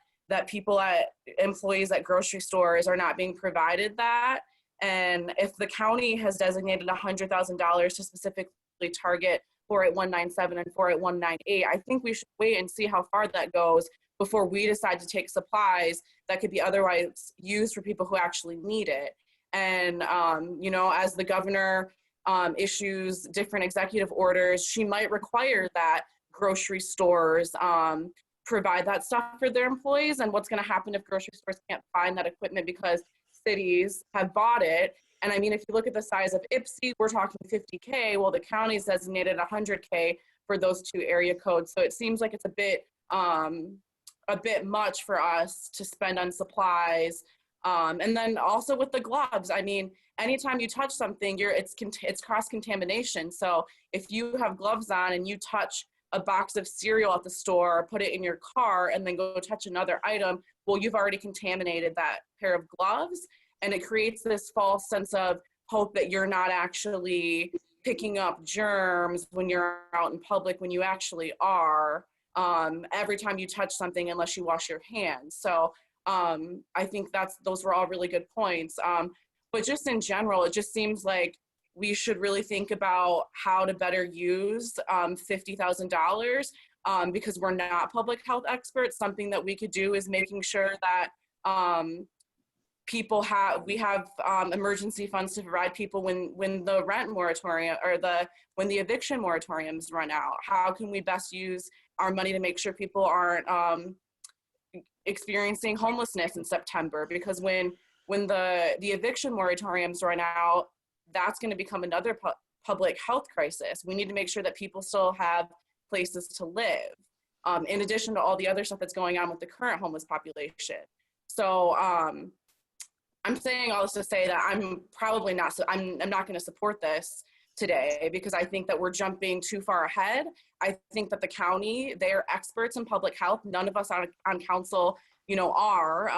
employees at grocery stores are not being provided that. And if the county has designated $100,000 to specifically target 48197 and 48198, I think we should wait and see how far that goes before we decide to take supplies that could be otherwise used for people who actually need it. And, as the governor issues different executive orders, she might require that grocery stores provide that stuff for their employees. And what's going to happen if grocery stores can't find that equipment because cities have bought it? And I mean, if you look at the size of Ypsi, we're talking 50K. Well, the county's designated 100K for those two area codes. So it seems like it's a bit much for us to spend on supplies. And then also with the gloves, I mean, anytime you touch something, it's cross-contamination. So if you have gloves on and you touch a box of cereal at the store, put it in your car, and then go touch another item, well, you've already contaminated that pair of gloves. And it creates this false sense of hope that you're not actually picking up germs when you're out in public, when you actually are, every time you touch something, unless you wash your hands. So I think those were all really good points. But just in general, it just seems like we should really think about how to better use $50,000 because we're not public health experts. Something that we could do is making sure that we have emergency funds to provide people when the rent moratorium or when the eviction moratoriums run out. How can we best use our money to make sure people aren't experiencing homelessness in September? Because when the eviction moratoriums run out, that's going to become another public health crisis. We need to make sure that people still have places to live, in addition to all the other stuff that's going on with the current homeless population. So I'm saying all this to say that I'm not going to support this today because I think that we're jumping too far ahead. I think that the county, they're experts in public health. None of us on council, are.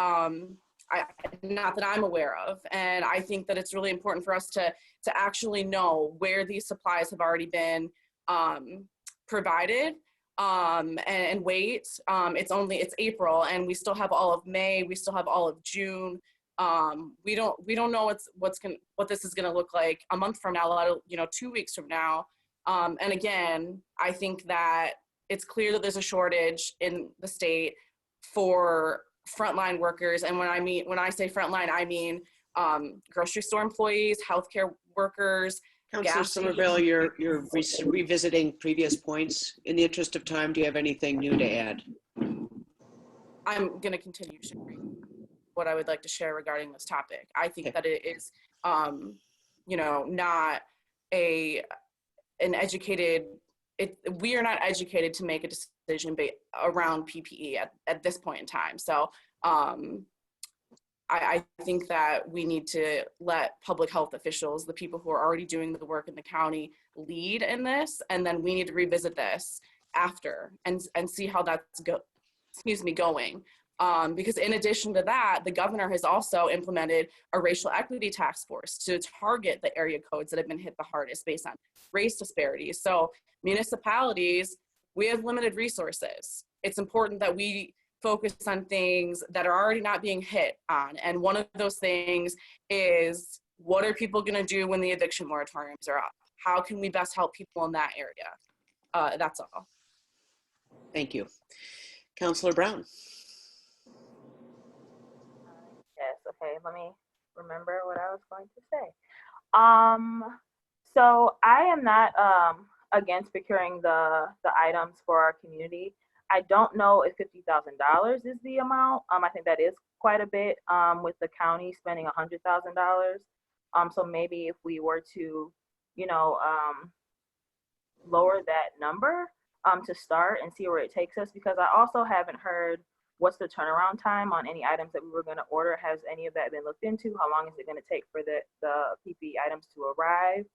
Not that I'm aware of. And I think that it's really important for us to actually know where these supplies have already been provided and wait. It's April and we still have all of May. We still have all of June. We don't know what this is going to look like a month from now, 2 weeks from now. And again, I think that it's clear that there's a shortage in the state for frontline workers. And when I say frontline, I mean grocery store employees, healthcare workers. Councilor Somerville, you're revisiting previous points. In the interest of time, do you have anything new to add? I'm going to continue sharing what I would like to share regarding this topic. I think that it is, not an educated. We are not educated to make a decision around PPE at this point in time. So I think that we need to let public health officials, the people who are already doing the work in the county, lead in this, and then we need to revisit this after and see how that's going. Because in addition to that, the governor has also implemented a racial equity task force to target the area codes that have been hit the hardest based on race disparities. So municipalities, we have limited resources. It's important that we focus on things that are already not being hit on. And one of those things is, what are people going to do when the eviction moratoriums are up? How can we best help people in that area? That's all. Thank you. Councilor Brown. Yes, okay, let me remember what I was going to say. So I am not against procuring the items for our community. I don't know if $50,000 is the amount. I think that is quite a bit with the county spending $100,000. So maybe if we were to, you know, lower that number to start and see where it takes us, because I also haven't heard what's the turnaround time on any items that we were going to order. Has any of that been looked into? How long is it going to take for the PPE items to arrive?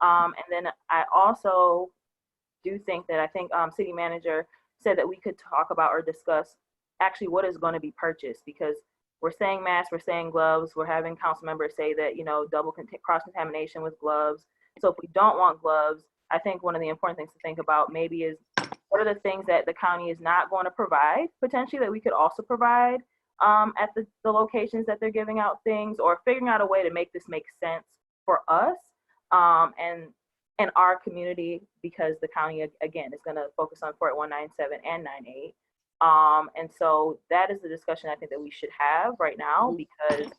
And then I also do think that city manager said that we could talk about or discuss actually what is going to be purchased, because we're saying masks, we're saying gloves, we're having council members say that, you know, double cross-contamination with gloves. So if we don't want gloves, I think one of the important things to think about maybe is what are the things that the county is not going to provide potentially that we could also provide at the locations that they're giving out things, or figuring out a way to make this make sense for us and our community, because the county again is going to focus on Fort 197 and 98. And so that is the discussion I think that we should have right now, because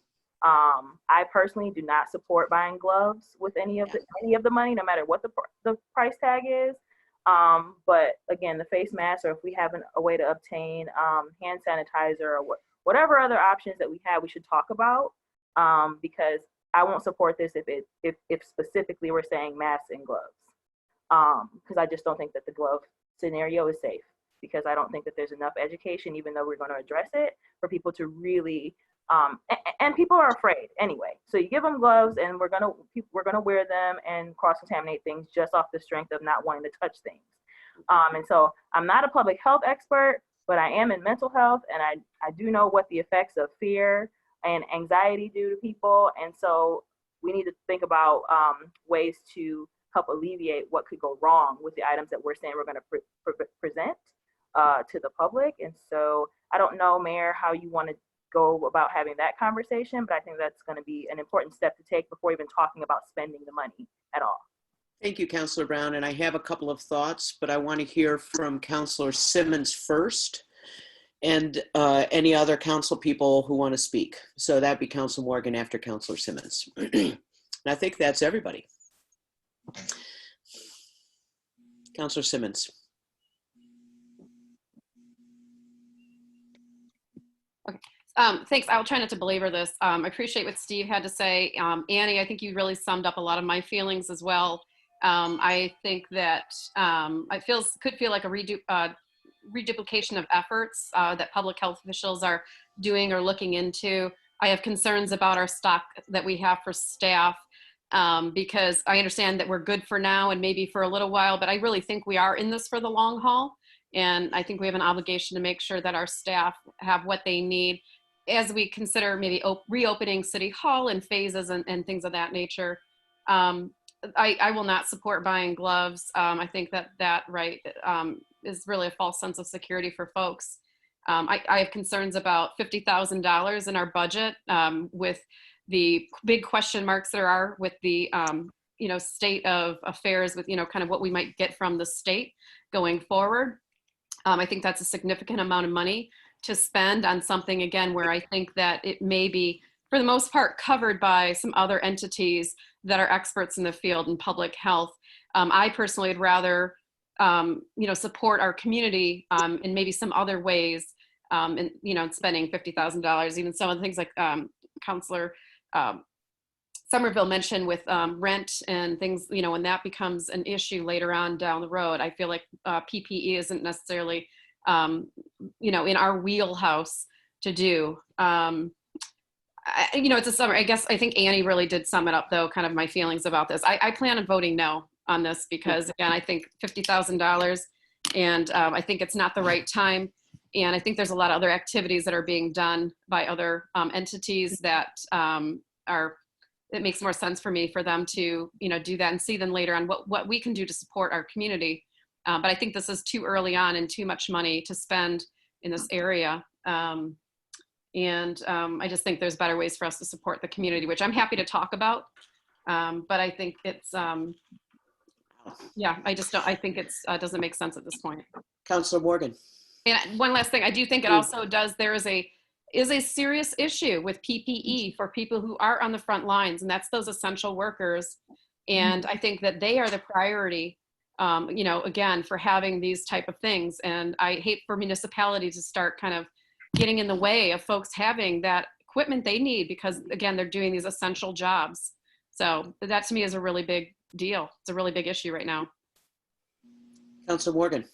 I personally do not support buying gloves with any of the money, no matter what the price tag is. But again, the face mask, or if we have a way to obtain hand sanitizer, or whatever other options that we have, we should talk about, because I won't support this if specifically we're saying masks and gloves, because I just don't think that the glove scenario is safe, because I don't think that there's enough education, even though we're going to address it, for people to really and people are afraid anyway. So you give them gloves, and we're gonna wear them and cross-contaminate things just off the strength of not wanting to touch things. And so I'm not a public health expert, but I am in mental health, and I do know what the effects of fear and anxiety do to people. And so we need to think about ways to help alleviate what could go wrong with the items that we're saying we're going to present to the public. And so I don't know, Mayor, how you want to go about having that conversation, but I think that's going to be an important step to take before even talking about spending the money at all. Thank you, Councilor Brown. And I have a couple of thoughts, but I want to hear from Councilor Simmons first, and any other council people who want to speak. So that'd be Councilor Morgan after Councilor Simmons. And I think that's everybody. Councilor Simmons. Thanks. I'll try not to belabor this. I appreciate what Steve had to say. Annie, I think you really summed up a lot of my feelings as well. I think that could feel like a reduplication of efforts that public health officials are doing or looking into. I have concerns about our stock that we have for staff, because I understand that we're good for now and maybe for a little while, but I really think we are in this for the long haul. And I think we have an obligation to make sure that our staff have what they need as we consider maybe reopening City Hall in phases and things of that nature. I will not support buying gloves. I think that is really a false sense of security for folks. I have concerns about $50,000 in our budget with the big question marks there are with the state of affairs with kind of what we might get from the state going forward. I think that's a significant amount of money to spend on something, again, where I think that it may be, for the most part, covered by some other entities that are experts in the field in public health. I personally would rather, support our community in maybe some other ways, and spending $50,000. Even some of the things like Councilor Somerville mentioned with rent and things, when that becomes an issue later on down the road, I feel like PPE isn't necessarily, in our wheelhouse to do. It's a summer. I guess I think Annie really did sum it up, though, kind of my feelings about this. I plan on voting no on this because, again, I think $50,000, and I think it's not the right time. And I think there's a lot of other activities that are being done by other entities that it makes more sense for me for them to, do that and see then later on what we can do to support our community. But I think this is too early on and too much money to spend in this area. I just think there's better ways for us to support the community, which I'm happy to talk about. But I think it's, I think it doesn't make sense at this point. Councilor Morgan. And one last thing, I do think it also there is a serious issue with PPE for people who are on the front lines, and that's those essential workers. And I think that they are the priority you know, again, for having these type of things. And I hate for municipalities to start kind of getting in the way of folks having that equipment they need, because again, they're doing these essential jobs. So that to me is a really big deal. It's a really big issue right now. Councilor Morgan.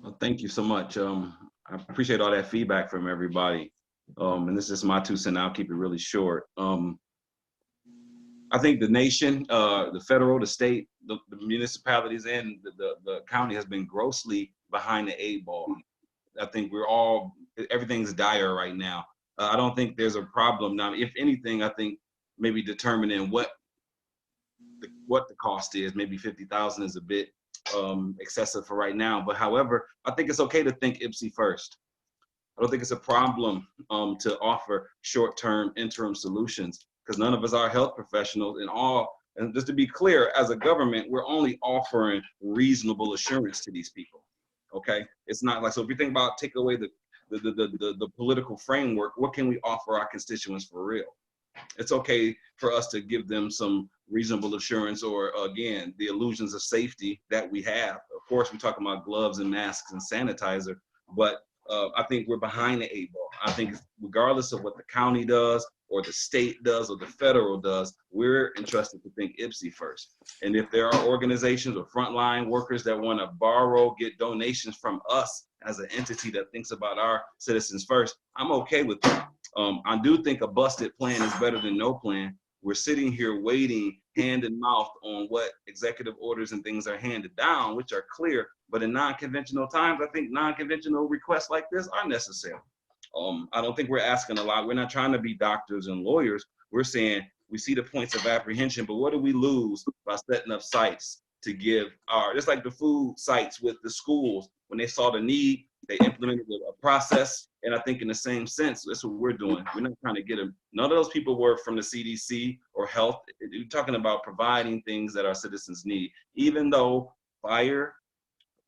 Well, thank you so much. I appreciate all that feedback from everybody. And this is my 2 cents. I'll keep it really short. I think the nation, the federal, the state, the municipalities, and the county has been grossly behind the 8 ball. I think everything's dire right now. I don't think there's a problem now. If anything, I think maybe determining what the cost is, maybe 50,000 is a bit excessive for right now. But however, I think it's okay to think IPSI first. I don't think it's a problem to offer short-term interim solutions, because none of us are health professionals and just to be clear, as a government, we're only offering reasonable assurance to these people, okay? It's not like, so if you think about take away the political framework, what can we offer our constituents for real? It's okay for us to give them some reasonable assurance, or again, the illusions of safety that we have. Of course, we're talking about gloves and masks and sanitizer, but I think we're behind the 8 ball. I think regardless of what the county does or the state does or the federal does, we're entrusted to think IPSI first. And if there are organizations or frontline workers that want to get donations from us as an entity that thinks about our citizens first, I'm okay with that. I do think a busted plan is better than no plan. We're sitting here waiting hand and mouth on what executive orders and things are handed down, which are clear. But in non-conventional times, I think non-conventional requests like this are necessary. I don't think we're asking a lot. We're not trying to be doctors and lawyers. We're saying we see the points of apprehension, but what do we lose by setting up sites to give just like the food sites with the schools, when they saw the need, they implemented a process. And I think in the same sense, that's what we're doing. We're not trying to get them. None of those people were from the CDC or health. You're talking about providing things that our citizens need, even though fire,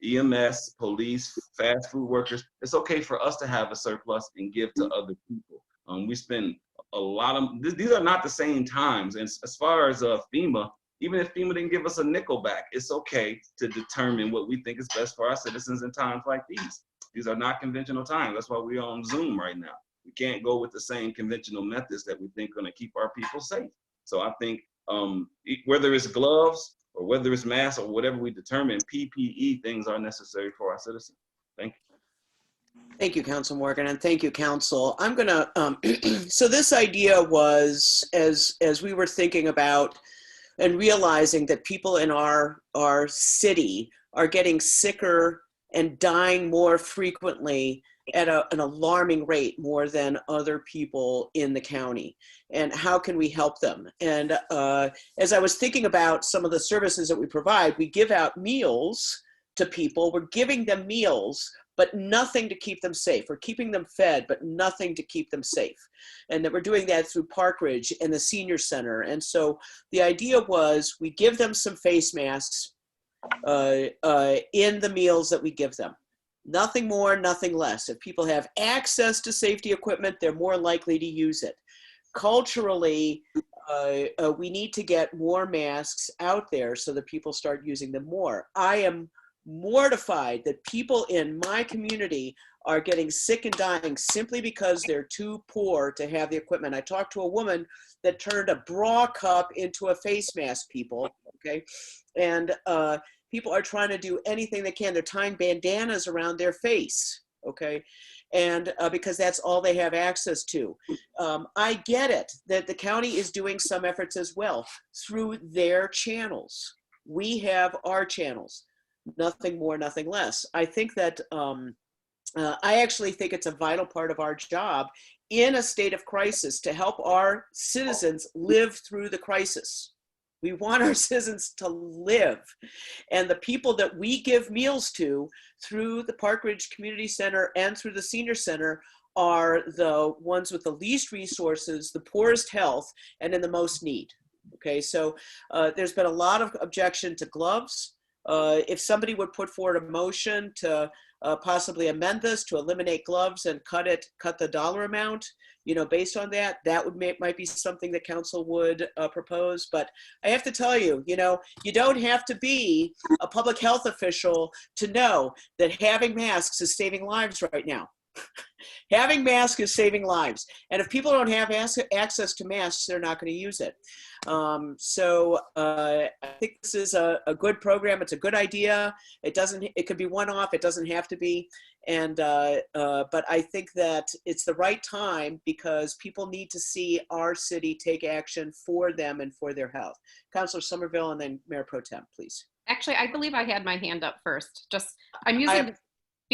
EMS, police, fast food workers, it's okay for us to have a surplus and give to other people. We spend a lot of, these are not the same times. And as far as FEMA, even if FEMA didn't give us a nickel back, it's okay to determine what we think is best for our citizens in times like these. These are not conventional times. That's why we're on Zoom right now. We can't go with the same conventional methods that we think are gonna keep our people safe. So I think whether it's gloves or whether it's masks or whatever we determine, PPE things are necessary for our citizens. Thank you. Thank you, Council Morgan, and thank you, Council. I'm gonna, so this idea was, as we were thinking about and realizing that people in our city are getting sicker and dying more frequently at an alarming rate, more than other people in the county. And how can we help them? And as I was thinking about some of the services that we provide, we give out meals to people. We're giving them meals, but nothing to keep them safe. We're keeping them fed, but nothing to keep them safe. And that we're doing that through Park Ridge and the Senior Center. And so the idea was we give them some face masks in the meals that we give them. Nothing more, nothing less. If people have access to safety equipment, they're more likely to use it. Culturally, we need to get more masks out there so that people start using them more. I am mortified that people in my community are getting sick and dying simply because they're too poor to have the equipment. I talked to a woman that turned a bra cup into a face mask, people, okay? And people are trying to do anything they can. They're tying bandanas around their face, okay? And because that's all they have access to. I get it that the county is doing some efforts as well through their channels. We have our channels, nothing more, nothing less. I think that, I actually think it's a vital part of our job in a state of crisis to help our citizens live through the crisis. We want our citizens to live. And the people that we give meals to through the Park Ridge Community Center and through the Senior Center are the ones with the least resources, the poorest health, and in the most need. Okay, so there's been a lot of objection to gloves. if somebody would put forward a motion to possibly amend this to eliminate gloves and cut the dollar amount, based on that, that might be something that council would propose. But I have to tell you, you don't have to be a public health official to know that having masks is saving lives right now. Having masks is saving lives. And if people don't have access to masks, they're not going to use it. So I think this is a good program. It's a good idea. It could be one-off. It doesn't have to be. And but I think that it's the right time because people need to see our city take action for them and for their health. Councilor Somerville and then Mayor Pro Tem, please. Actually, I believe I had my hand up first. I'm using.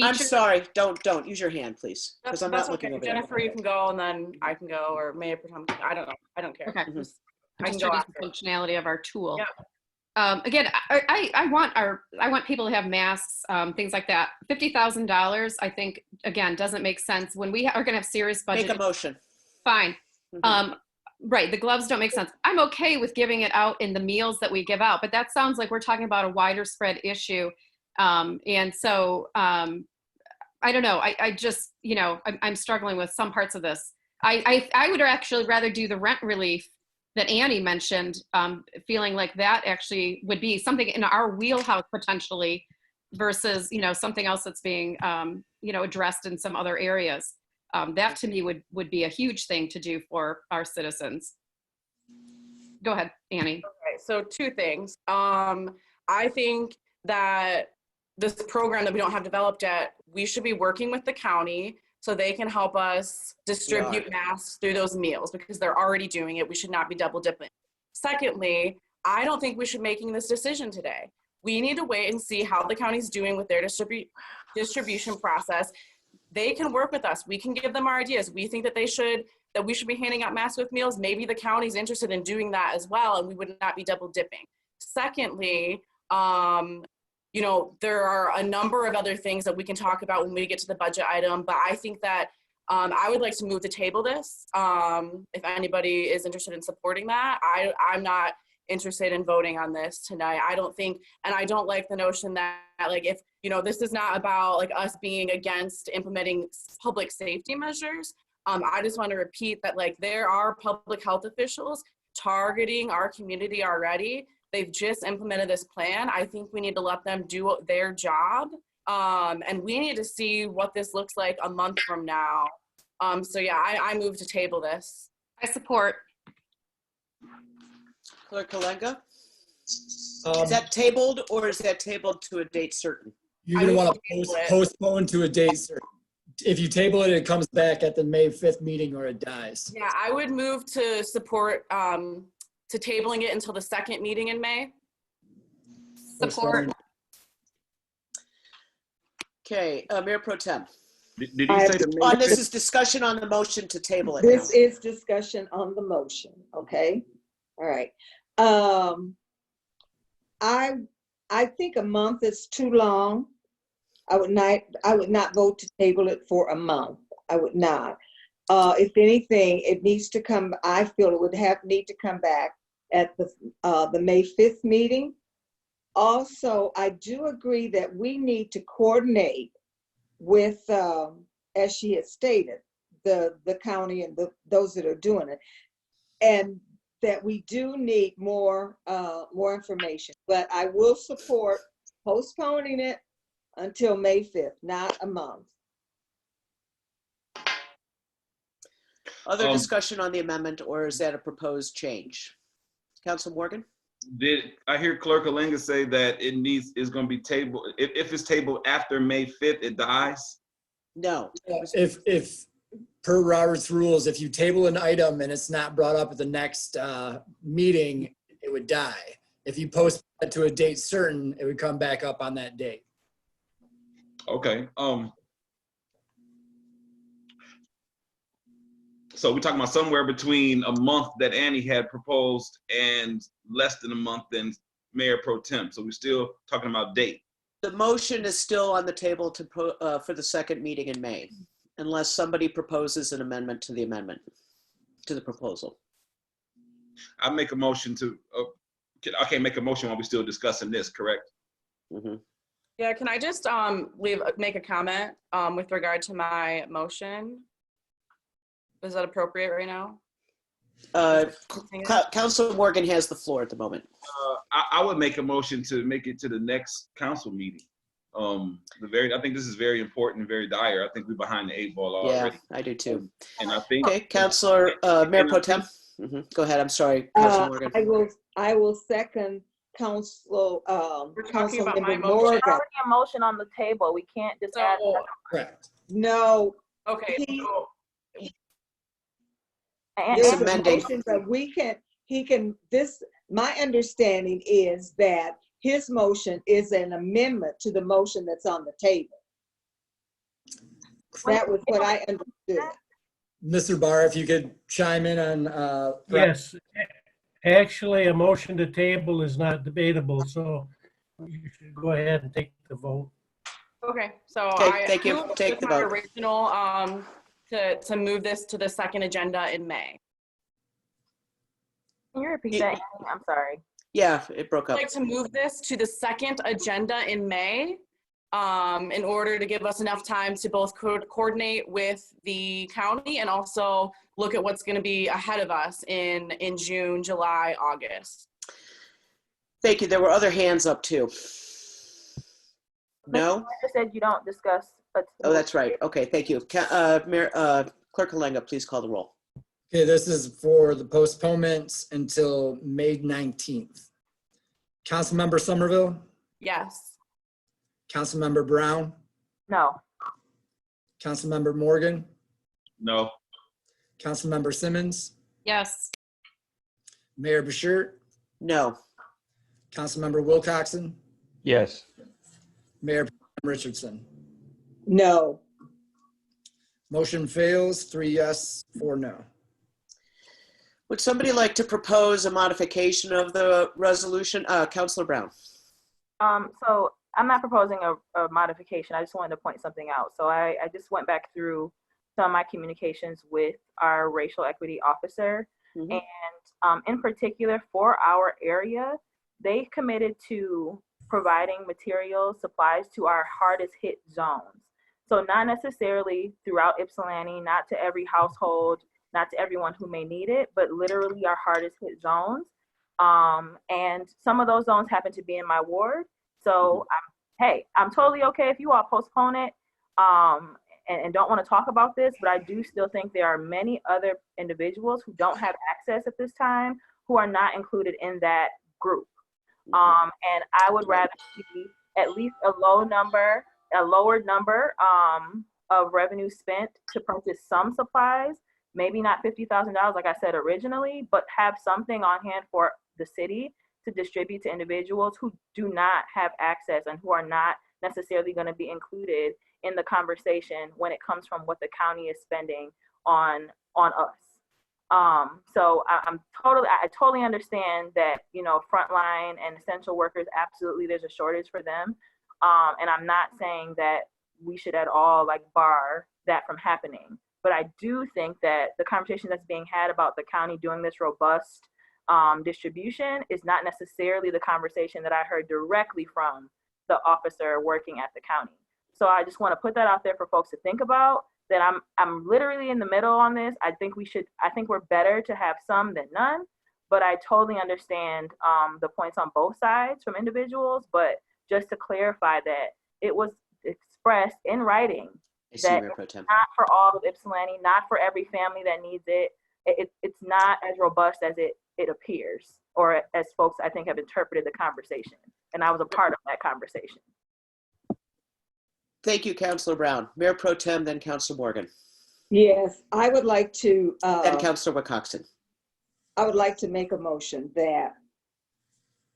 I'm sorry. Don't use your hand, please, because I'm not looking over there. Jennifer, you can go, and then I can go, or Mayor Pro Tem. I don't know. I don't care. Okay. I can Just go the after. functionality of our tool. Yeah. Again, I want people to have masks, things like that. $50,000, I think, again, doesn't make sense when we are going to have serious budget. Make a motion. Fine. Right. The gloves don't make sense. I'm okay with giving it out in the meals that we give out, but that sounds like we're talking about a wider spread issue. And so I don't know. I just, I'm struggling with some parts of this. I would actually rather do the rent relief that Annie mentioned, feeling like that actually would be something in our wheelhouse potentially versus, something else that's being, addressed in some other areas. That to me would be a huge thing to do for our citizens. Go ahead, Annie. Okay, so two things. I think that this program that we don't have developed yet, we should be working with the county so they can help us distribute masks through those meals because they're already doing it. We should not be double dipping. Secondly, I don't think we should be making this decision today. We need to wait and see how the county's doing with their distribution process. They can work with us. We can give them our ideas. We think that we should be handing out masks with meals. Maybe the county's interested in doing that as well, and we would not be double dipping. Secondly, there are a number of other things that we can talk about when we get to the budget item, but I think that I would like to move to table this. If anybody is interested in supporting that, I'm not interested in voting on this tonight. I don't think, and I don't like the notion that if, this is not about us being against implementing public safety measures. I just want to repeat that there are public health officials targeting our community already. They've just implemented this plan. I think we need to let them do their job. And we need to see what this looks like a month from now. So yeah, I move to table this. I support. Clerk Kalenga? Is that tabled or is that tabled to a date certain? You're going to want to postpone to a date certain. If you table it, it comes back at the May 5th meeting or it dies. Yeah, I would move to support to tabling it until the second meeting in May. Support. Okay, Mayor Pro Tem. Did you say the This is discussion on the motion to table it This now. is discussion on the motion, okay? All right. I think a month is too long. I would not vote to table it for a month. I would not. If anything, it needs to come, I feel it would need to come back at the May 5th meeting. Also, I do agree that we need to coordinate with, as she had stated, the county and those that are doing it. And that we do need more information, but I will support postponing it until May 5th, not a month. Other discussion on the amendment, or is that a proposed change? Council Morgan? Did I hear Clerk Kalenga say that is going to be tabled? If it's tabled after May 5th, it dies? No. If per Robert's rules, if you table an item and it's not brought up at the next meeting, it would die. If you postpone it to a date certain, it would come back up on that date. Okay. So we're talking about somewhere between a month that Annie had proposed and less than a month than Mayor Pro Tem. So we're still talking about date. The motion is still on the table for the second meeting in May, unless somebody proposes an amendment to the proposal. I make a motion to, I can't make a motion while we're still discussing this, correct? Mhm. Yeah, can I just make a comment with regard to my motion? Is that appropriate right now? Councilor Morgan has the floor at the moment. I would make a motion to make it to the next council meeting. I think this is very important and very dire. I think we're behind the 8 ball already. Yeah, I do too. And I think. Okay, Councilor Mayor Pro Tem. Go ahead. I'm sorry, Councilor Morgan. I will second Council, talking about my Councilmember motion. Morgan. There's already a motion on the table. We can't just add. Correct. No. Okay. There's a amending. motion, but my understanding is that his motion is an amendment to the motion that's on the table. That was what I understood. Mr. Barr, if you could chime in on. Yes, actually, a motion to table is not debatable, so you should go ahead and take the vote. Okay, so Okay, thank you. Take the my vote. original to move this to the second agenda in May. Can you repeat that? I'm sorry. Yeah, it broke I'd up. like to move this to the second agenda in May in order to give us enough time to both coordinate with the county and also look at what's going to be ahead of us in June, July, August. Thank you. There were other hands up too. No? I just said you don't discuss. Oh, that's right. Okay, thank you. Clerk Halenga, please call the roll. Okay, this is for the postponements until May 19th. Councilmember Somerville, Yes. Councilmember Brown, No. Councilmember Morgan, No. Councilmember Simmons, Yes. Mayor Bashir, No. Councilmember Wilcoxen, Yes. Mayor Richardson. No. Motion fails, 3 yes, 4 no. Would somebody like to propose a modification of the resolution? Councilor Brown. So I'm not proposing a modification. I just wanted to point something out. So I just went back through some of my communications with our racial equity officer. And in particular for our area, they committed to providing materials, supplies to our hardest hit zones. So not necessarily throughout Ypsilanti, not to every household, not to everyone who may need it, but literally our hardest hit zones. And some of those zones happen to be in my ward. So I'm totally okay if you all postpone it and don't want to talk about this, but I do still think there are many other individuals who don't have access at this time who are not included in that group. And I would rather see at least a lower number of revenue spent to purchase some supplies, maybe not $50,000 like I said originally, but have something on hand for the city to distribute to individuals who do not have access and who are not necessarily going to be included in the conversation when it comes from what the county is spending on us. So I totally understand that, frontline and essential workers, absolutely there's a shortage for them. And I'm not saying that we should at all bar that from happening. But I do think that the conversation that's being had about the county doing this robust distribution is not necessarily the conversation that I heard directly from the officer working at the county. So I just want to put that out there for folks to think about, that I'm literally in the middle on this. I think we're better to have some than none, but I totally understand the points on both sides from individuals. But just to clarify that it was expressed in writing that it's not for all of Ypsilanti, not for every family that needs it. It's not as robust as it appears, or as folks I think have interpreted the conversation. And I was a part of that conversation. Thank you, Councilor Brown. Mayor Pro Tem, then Councilor Morgan. Yes, I would like to. Then Councilor Wilcoxen. I would like to make a motion that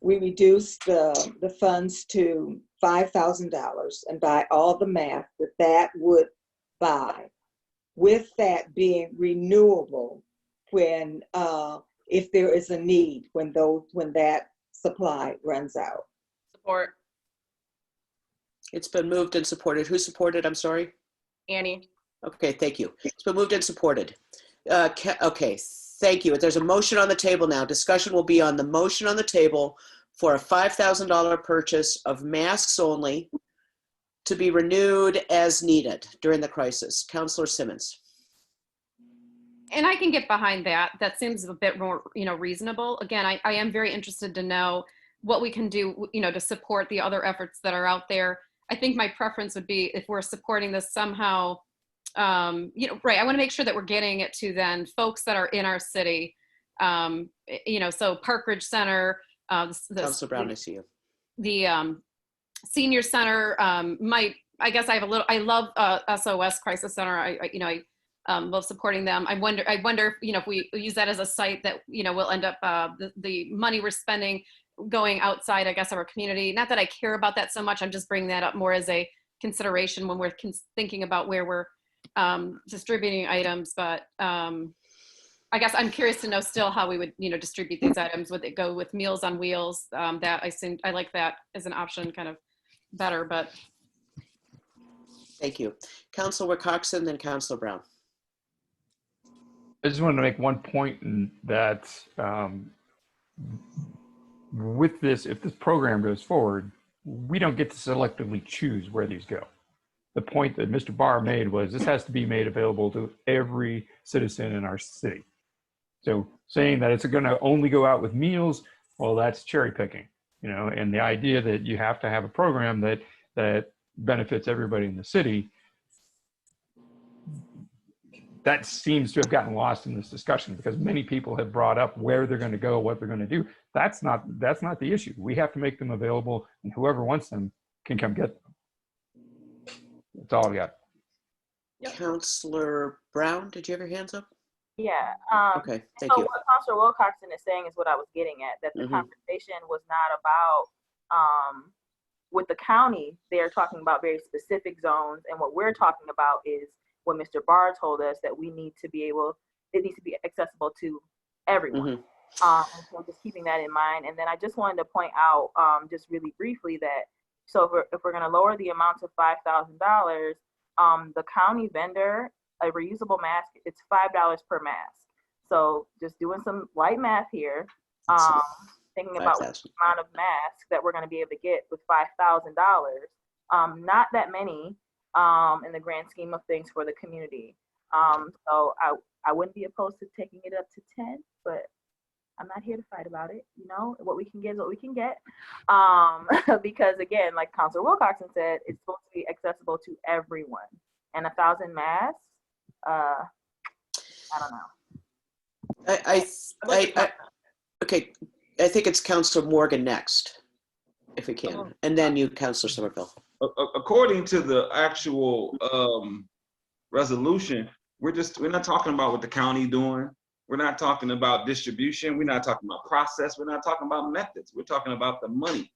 we reduce the funds to $5,000 and buy all the math that would buy, with that being renewable when if there is a need when that supply runs out. Support. It's been moved and supported. Who supported? I'm sorry. Annie. Okay, thank you. It's been moved and supported. Okay, thank you. There's a motion on the table now. Discussion will be on the motion on the table for a $5,000 purchase of masks only to be renewed as needed during the crisis. Counselor Simmons. And I can get behind that. That seems a bit more, reasonable. Again, I am very interested to know what we can do, to support the other efforts that are out there. I think my preference would be if we're supporting this somehow, right. I want to make sure that we're getting it to then folks that are in our city. So Park Ridge Center, Counselor Brown, I see you. The senior center I guess I love SOS Crisis Center. I love supporting them. I wonder if we use that as a site that we'll end up the money we're spending going outside, I guess, of our community. Not that I care about that so much. I'm just bringing that up more as a consideration when we're thinking about where we're distributing items. But I guess I'm curious to know still how we would distribute these items. Would it go with Meals on Wheels? That I like that as an option, kind of better. But thank you, Councilor Coxon, then Councilor Brown. I just wanted to make one point in that with this, if this program goes forward, we don't get to selectively choose where these go. The point that Mr. Barr made was this has to be made available to every citizen in our city. So saying that it's going to only go out with meals, well, that's cherry picking, and the idea that you have to have a program that benefits everybody in the city, that seems to have gotten lost in this discussion because many people have brought up where they're going to go, what they're going to do. That's not the issue. We have to make them available, and whoever wants them can come get them. That's all I got. Yep. Councilor Brown, did you have your hands up? Yeah. Okay, thank you. What Councilor Wilcoxon is saying is what I was getting at, that the conversation was not about, with the county, they're talking about very specific zones, and what we're talking about is what Mr. Barr told us, that it needs to be accessible to everyone. So just keeping that in mind. And then I just wanted to point out, just really briefly, that if we're going to lower the amount to $5,000, the county vendor, a reusable mask, it's $5 per mask. So just doing some light math here, thinking about the amount of masks that we're going to be able to get with $5,000. Not that many in the grand scheme of things for the community. So I wouldn't be opposed to taking it up to 10, but I'm not here to fight about it. What we can get is what we can get. Because again, like Councilor Wilcoxon said, it's supposed to be accessible to everyone. And 1,000 masks, I don't know. Okay, I think it's Councilor Morgan next, if we can. And then you, Councilor Somerville. According to the actual resolution, we're not talking about what the county doing. We're not talking about distribution. We're not talking about process. We're not talking about methods. We're talking about the money.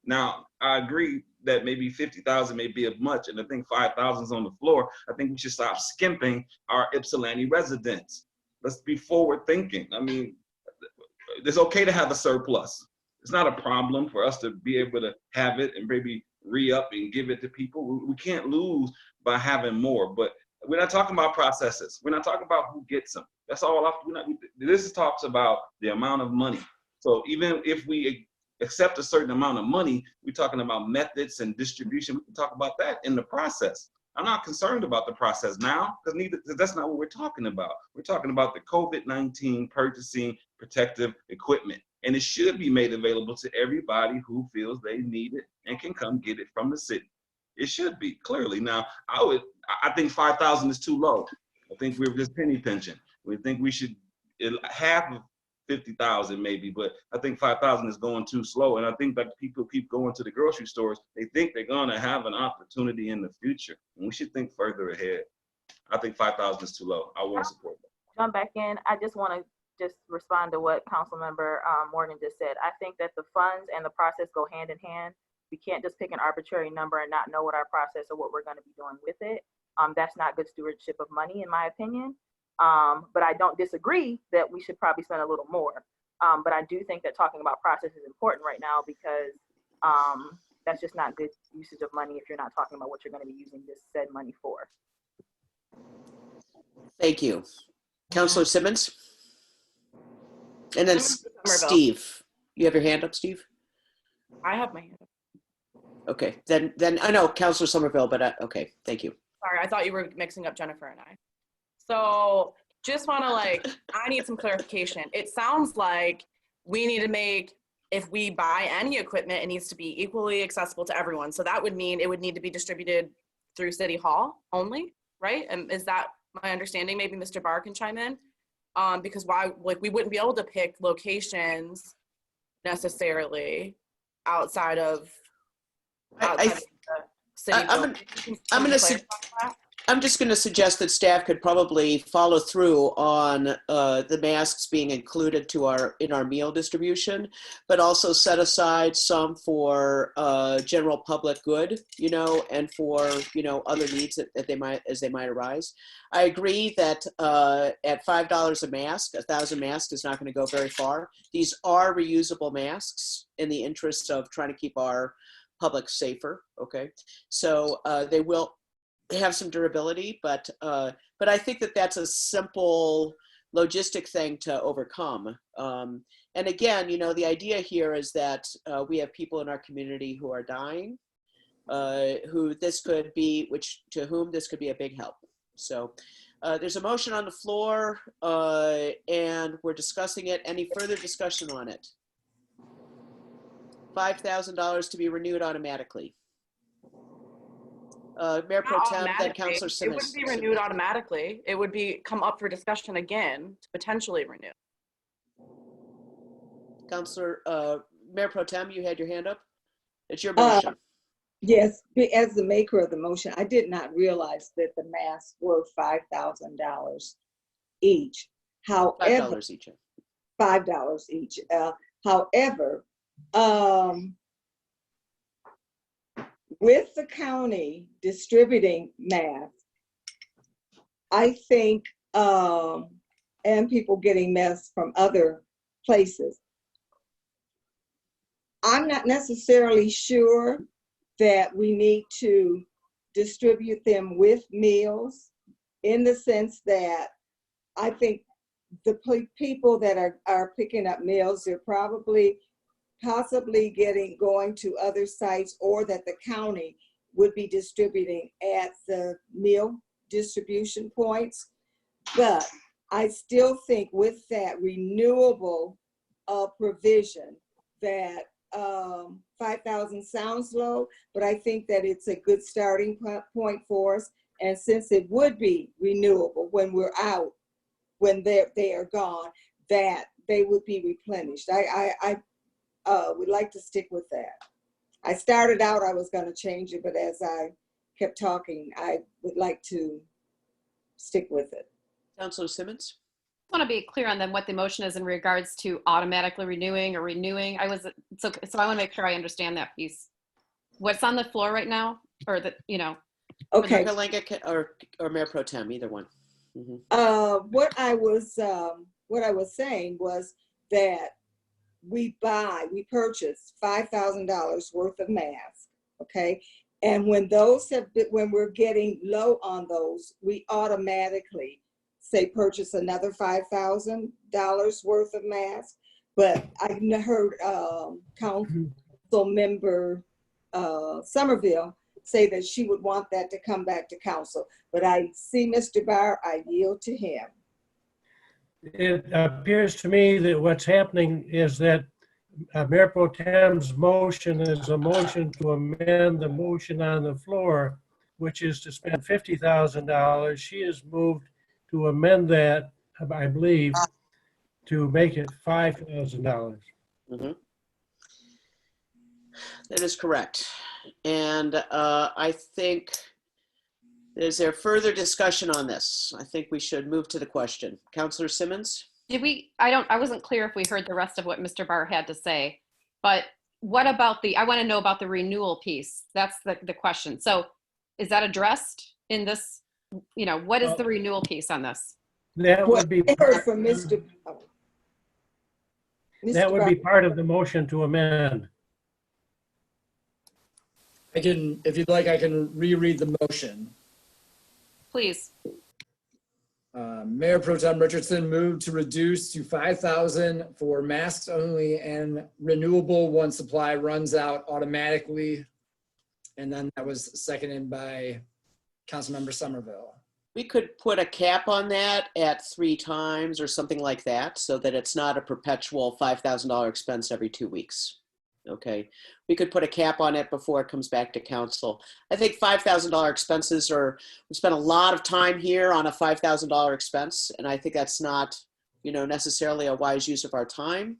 Now, I agree that maybe 50,000 may be much, and I think 5,000 is on the floor. I think we should stop skimping our Ypsilanti residents. Let's be forward thinking. I mean, it's okay to have a surplus. It's not a problem for us to be able to have it and maybe re-up and give it to people. We can't lose by having more, but we're not talking about processes. We're not talking about who gets them. That's all. This talks about the amount of money. So even if we accept a certain amount of money, we're talking about methods and distribution. We can talk about that in the process. I'm not concerned about the process now because that's not what we're talking about. We're talking about the COVID-19 purchasing protective equipment. And it should be made available to everybody who feels they need it and can come get it from the city. It should be, clearly. Now, I think 5,000 is too low. I think we're just penny pinching. We think we should half of 50,000 maybe, but I think 5,000 is going too slow. And I think that people keep going to the grocery stores. They think they're going to have an opportunity in the future. And we should think further ahead. I think 5,000 is too low. I won't support that. Jump back in. I just want to respond to what Councilmember Morgan just said. I think that the funds and the process go hand in hand. We can't just pick an arbitrary number and not know what our process or what we're going to be doing with it. That's not good stewardship of money, in my opinion. But I don't disagree that we should probably spend a little more. But I do think that talking about process is important right now because that's just not good usage of money if you're not talking about what you're going to be using this said money for. Thank you. Councilor Simmons? And then Steve. You have your hand up, Steve? I have my hand up. Okay, then I know Counselor Somerville, but okay, thank you. Sorry, I thought you were mixing up Jennifer and I. So just want to I need some clarification. It sounds like we need to make, if we buy any equipment, it needs to be equally accessible to everyone. So that would mean it would need to be distributed through City Hall only, right? And is that my understanding? Maybe Mr. Barr can chime in. Because we wouldn't be able to pick locations necessarily outside of the city. I'm just going to suggest that staff could probably follow through on the masks being included in our meal distribution, but also set aside some for general public good, and for other needs that they might arise. I agree that at $5 a mask, 1,000 masks is not going to go very far. These are reusable masks in the interest of trying to keep our public safer. Okay, so they will have some durability, but I think that that's a simple logistic thing to overcome. And again, the idea here is that we have people in our community who are dying, to whom this could be a big help. So there's a motion on the floor, and we're discussing it. Any further discussion on it? $5,000 to be renewed automatically. Mayor Pro Tem, then Councilor Simmons. It wouldn't be renewed automatically. It would come up for discussion again to potentially renew. Councilor, Mayor Pro Tem, you had your hand up. It's your motion. Yes, as the maker of the motion, I did not realize that the masks were $5,000 each. However, $5 each. $5 each. However, with the county distributing masks, I think, and people getting masks from other places, I'm not necessarily sure that we need to distribute them with meals, in the sense that I think the people that are picking up meals, they're possibly going to other sites, or that the county would be distributing at the meal distribution points. But I still think with that renewable provision, that 5,000 sounds low, but I think that it's a good starting point for us. And since it would be renewable when we're out, when they are gone, that they would be replenished. I would like to stick with that. I started out, I was going to change it, but as I kept talking, I would like to stick with it. Councilor Simmons? I want to be clear on then what the motion is in regards to automatically renewing or renewing. So I want to make sure I understand that piece. What's on the floor right now, or Okay. Or Mayor Pro Tem, either one. Mm-hmm. What I was saying was that we purchase $5,000 worth of masks, okay? And when we're getting low on those, we automatically say purchase another $5,000 worth of masks. But I heard Council Member Somerville say that she would want that to come back to council. But I see Mr. Barr, I yield to him. It appears to me that what's happening is that Mayor Pro Tem's motion is a motion to amend the motion on the floor, which is to spend $50,000. She has moved to amend that, I believe, to make it $5,000. Mm-hmm. That is correct. And I think, is there further discussion on this? I think we should move to the question. Councilor Simmons? I wasn't clear if we heard the rest of what Mr. Barr had to say, but what about I want to know about the renewal piece. That's the question. So is that addressed in this, what is the renewal piece on this? That would be heard from Mr. That would be part of the motion to amend. If you'd like, I can reread the motion. Please. Mayor Pro Tem Richardson moved to reduce to 5,000 for masks only and renewable once supply runs out automatically. And then that was seconded by Councilmember Somerville. We could put a cap on that at 3 times or something like that, so that it's not a perpetual $5,000 expense every 2 weeks. Okay, we could put a cap on it before it comes back to council. I think $5,000 expenses are, we spent a lot of time here on a $5,000 expense, and I think that's not, necessarily a wise use of our time.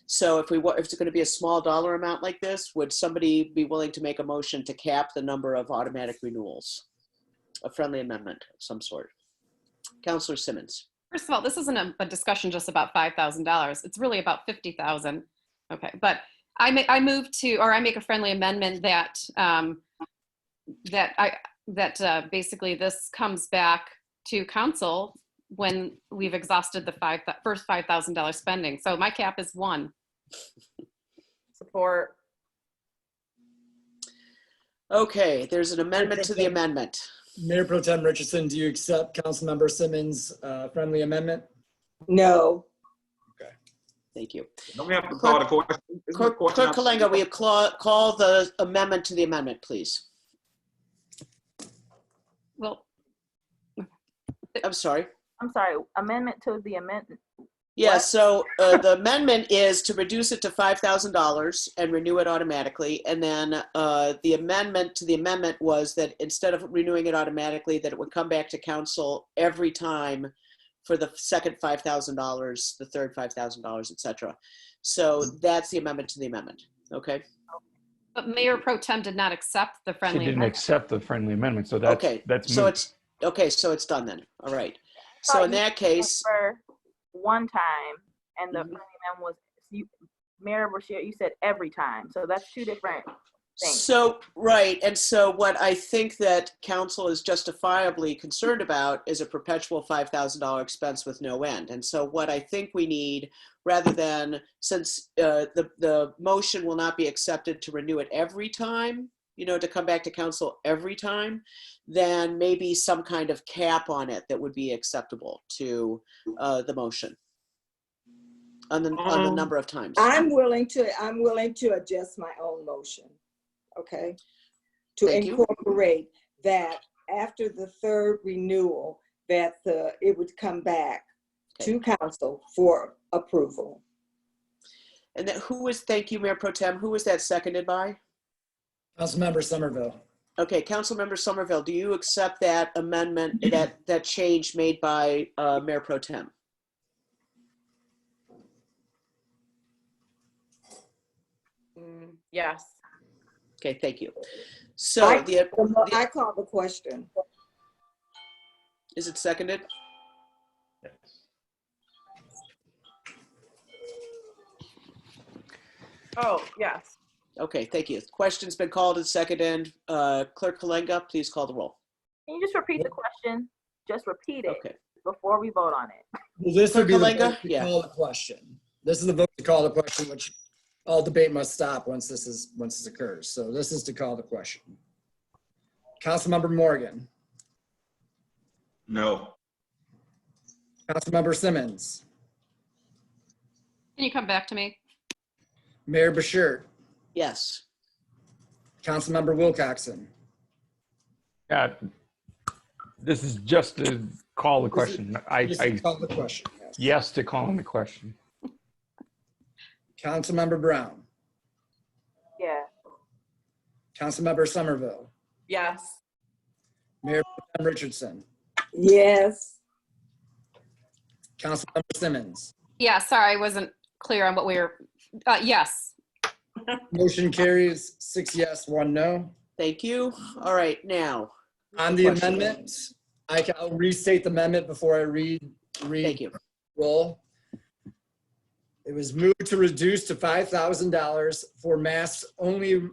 So if it's going to be a small dollar amount like this, would somebody be willing to make a motion to cap the number of automatic renewals? A friendly amendment of some sort. Councilor Simmons. First of all, this isn't a discussion just about $5,000. It's really about $50,000. Okay, but I make a friendly amendment that basically this comes back to council when we've exhausted the first $5,000 spending. So my cap is 1. Support. Okay, there's an amendment to the amendment. Mayor Pro Tem Richardson, do you accept Councilmember Simmons' friendly amendment? No. Thank you. Don't we have to call the question? Clerk Kalenga, we have call the amendment to the amendment, please. Well, I'm sorry. Amendment to the amendment. Yeah, so the amendment is to reduce it to $5,000 and renew it automatically. And then the amendment to the amendment was that instead of renewing it automatically, that it would come back to council every time for the second $5,000, the third $5,000, et cetera. So that's the amendment to the amendment, okay? But Mayor Pro Tem did not accept the friendly She didn't amendment. accept the friendly amendment, so that's Okay, that's so moot. so it's done then, all right. So in that case, For one time, and the friendly amendment was, Mayor Bashir, you said every time, so that's 2 different things. so, right, and so what I think that council is justifiably concerned about is a perpetual $5,000 expense with no end. And so what I think we need, rather than, since the motion will not be accepted to renew it every time, to come back to council every time, then maybe some kind of cap on it that would be acceptable to the motion on the number of times. I'm willing to adjust my own motion. Okay. To Thank you. incorporate that after the 3rd renewal, that it would come back to council for approval. And that thank you, Mayor Pro Tem. Who was that seconded by? Councilmember Somerville. Okay, Councilmember Somerville, do you accept that amendment, that change made by Mayor Pro Tem? Yes. Okay, thank you. So I call the question. Is it seconded? Oh, yes. Okay, thank you. Question's been called and seconded. Clerk Kalenga, please call the roll. Can you just repeat the question? Just repeat it Okay. before we vote on it. Well, this would be the Kalenga? vote to Yeah. call the question. This is the vote to call the question, which all debate must stop once this occurs. So this is to call the question. Councilmember Morgan. No. Councilmember Simmons. Can you come back to me? Mayor Bashir. Yes. Councilmember Wilcoxon. Yeah, this is just to call the question. Just to call the question. Yes. Yes to calling the question. Councilmember Brown. Yeah. Councilmember Somerville. Yes. Mayor Pro Tem Richardson. Yes. Councilmember Simmons. Yeah, sorry, I wasn't clear on what we were, yes. Motion carries 6 yes, 1 no. Thank you. All right, now. On the Question. amendment, I'll restate the amendment before I read. Thank you. Roll. It was moved to reduce to $5,000 for masks only.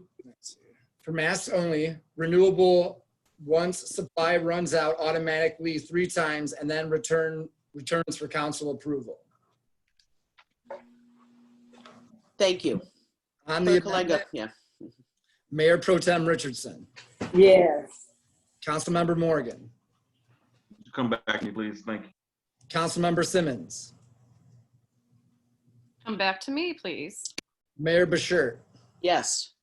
For masks only, renewable once supply runs out automatically 3 times, and then returns for council approval. Thank you. On the Clerk Kalenga, amendment, yeah. Mayor Pro Tem Richardson. Yes. Councilmember Morgan. Come back to me, please. Thank you. Councilmember Simmons, Come back to me, please. Mayor Bashir, Yes.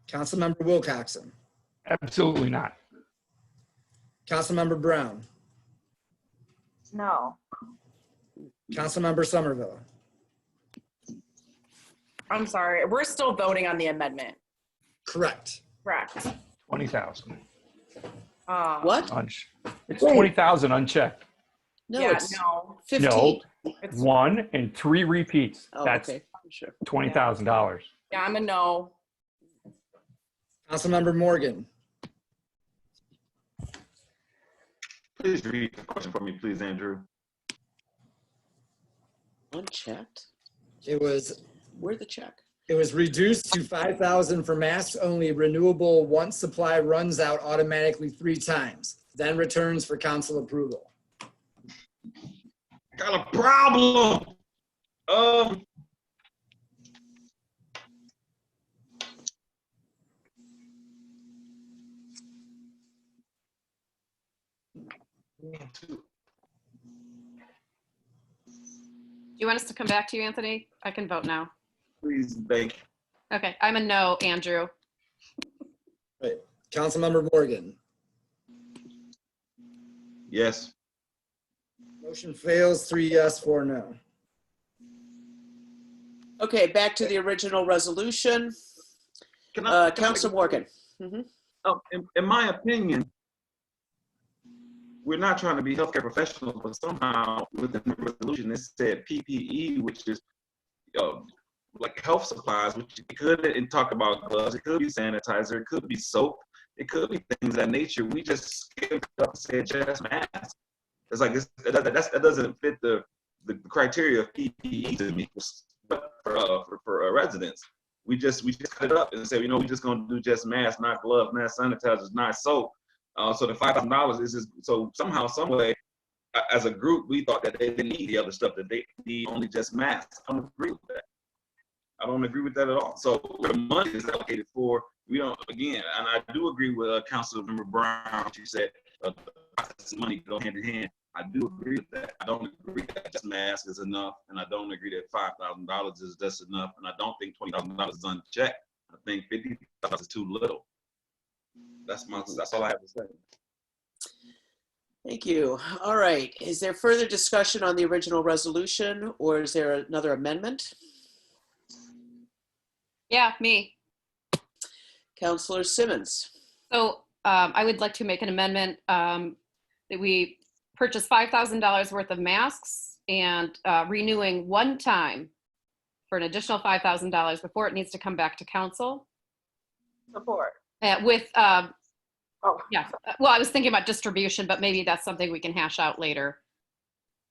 Councilmember Wilcoxen, Absolutely not. Councilmember Brown, No. Councilmember Somerville, I'm sorry. We're still voting on the amendment. correct. Correct. 20,000. What? It's 20,000 unchecked. No, Yeah, it's no. 15. It's, 1 and 3 repeats. Oh, That's okay. Sure. $20,000. yeah, I'm a no. Councilmember Morgan, Please read the question for me, please, Andrew. Unchecked? it was Where'd the check? reduced to 5,000 for masks only, renewable once supply runs out automatically 3 times, then returns for council approval. Got a problem. Do you want us to come back to you, Anthony? I can vote now. Please, thank you. Okay, I'm a no, Andrew. Right. Councilmember Morgan, Yes. motion fails, 3 yes, 4 no. Okay, back to the original resolution. Council Morgan. Mhm. In my opinion, we're not trying to be healthcare professionals, but somehow within the resolution, it said PPE, which is like health supplies, which it could, and talk about gloves, it could be sanitizer, it could be soap, it could be things of that nature. We just skipped up and said just masks. It's like that doesn't fit the criteria of PPE to me. But for residents, we just cut it up and say, we're just gonna do just masks, not gloves, not sanitizers, not soap. So the $5,000 is just, so somehow, some way, as a group, we thought that they didn't need the other stuff, that they need only just masks. I don't agree with that. I don't agree with that at all. So where the money is allocated for, we don't, again, and I do agree with Councilmember Brown. She said money go hand in hand. I do agree with that. I don't agree that just masks is enough, and I don't agree that $5,000 is just enough, and I don't think $20,000 is unchecked. I think $50,000 is too little. That's all I have to say. Thank you. All right. Is there further discussion on the original resolution, or is there another amendment? Yeah, me. Councilor Simmons. So I would like to make an amendment that we purchase $5,000 worth of masks and renewing one time for an additional $5,000 before it needs to come back to council. Support. With, yeah, well, I was thinking about distribution, but maybe that's something we can hash out later,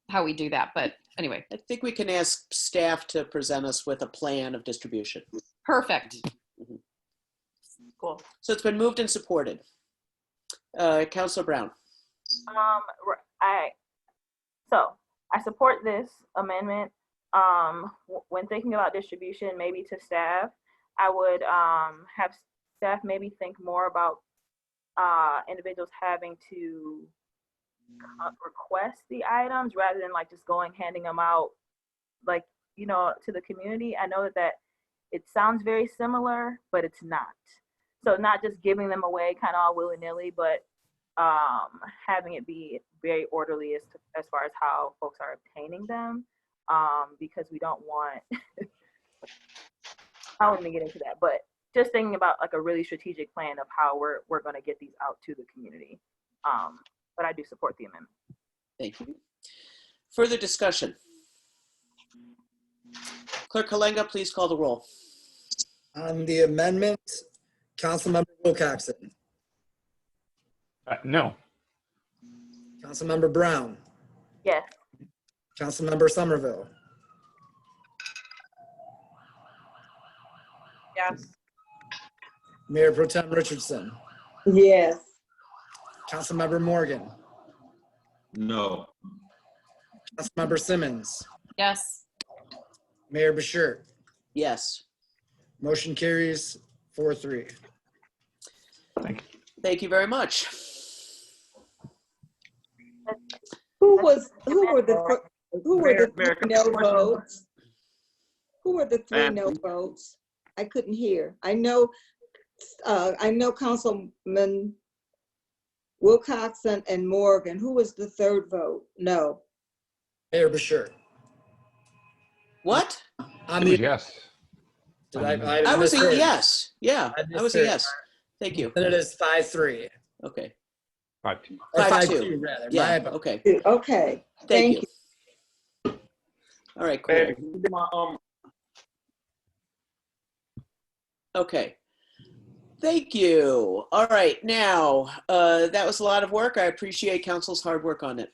how we do that. But anyway. I think we can ask staff to present us with a plan of distribution. Perfect. Mm-hmm. Cool. So it's been moved and supported. Councilor Brown. I support this amendment. When thinking about distribution, maybe to staff, I would have staff maybe think more about individuals having to request the items rather than like just handing them out, like, to the community. I know that it sounds very similar, but it's not. So not just giving them away kind of all willy-nilly, but having it be very orderly as far as how folks are obtaining them, because we don't want, I don't want to get into that, but just thinking about like a really strategic plan of how we're going to get these out to the community. But I do support the amendment. Thank you. Further discussion. Clerk Kalenga, please call the roll. On the amendment, Councilmember Wilcoxen, No. Councilmember Brown, Yes. Councilmember Somerville, Yes. Mayor Pro Tem Richardson, Yes. Councilmember Morgan, No. Councilmember Simmons, Yes. Mayor Bashir. Yes. Motion carries 4-3. Thank you very much. who were the Mayor, three no question. votes? Who were the three Ma'am. no votes? I couldn't hear. I know Councilman Wilcoxon and Morgan. Who was the third vote? No. Mayor Bashir. What? I'm It was the, yes. did I was a misheard. yes. Yeah, I was a misheard. yes. Thank you. Then it is 5-3. Okay. 5-2. Or 5-2. 5-2 rather. Yeah, My- okay. Okay. Thank you. All right, cool. Mayor, can you do my, Okay. Thank you. All right, now, that was a lot of work. I appreciate council's hard work on it.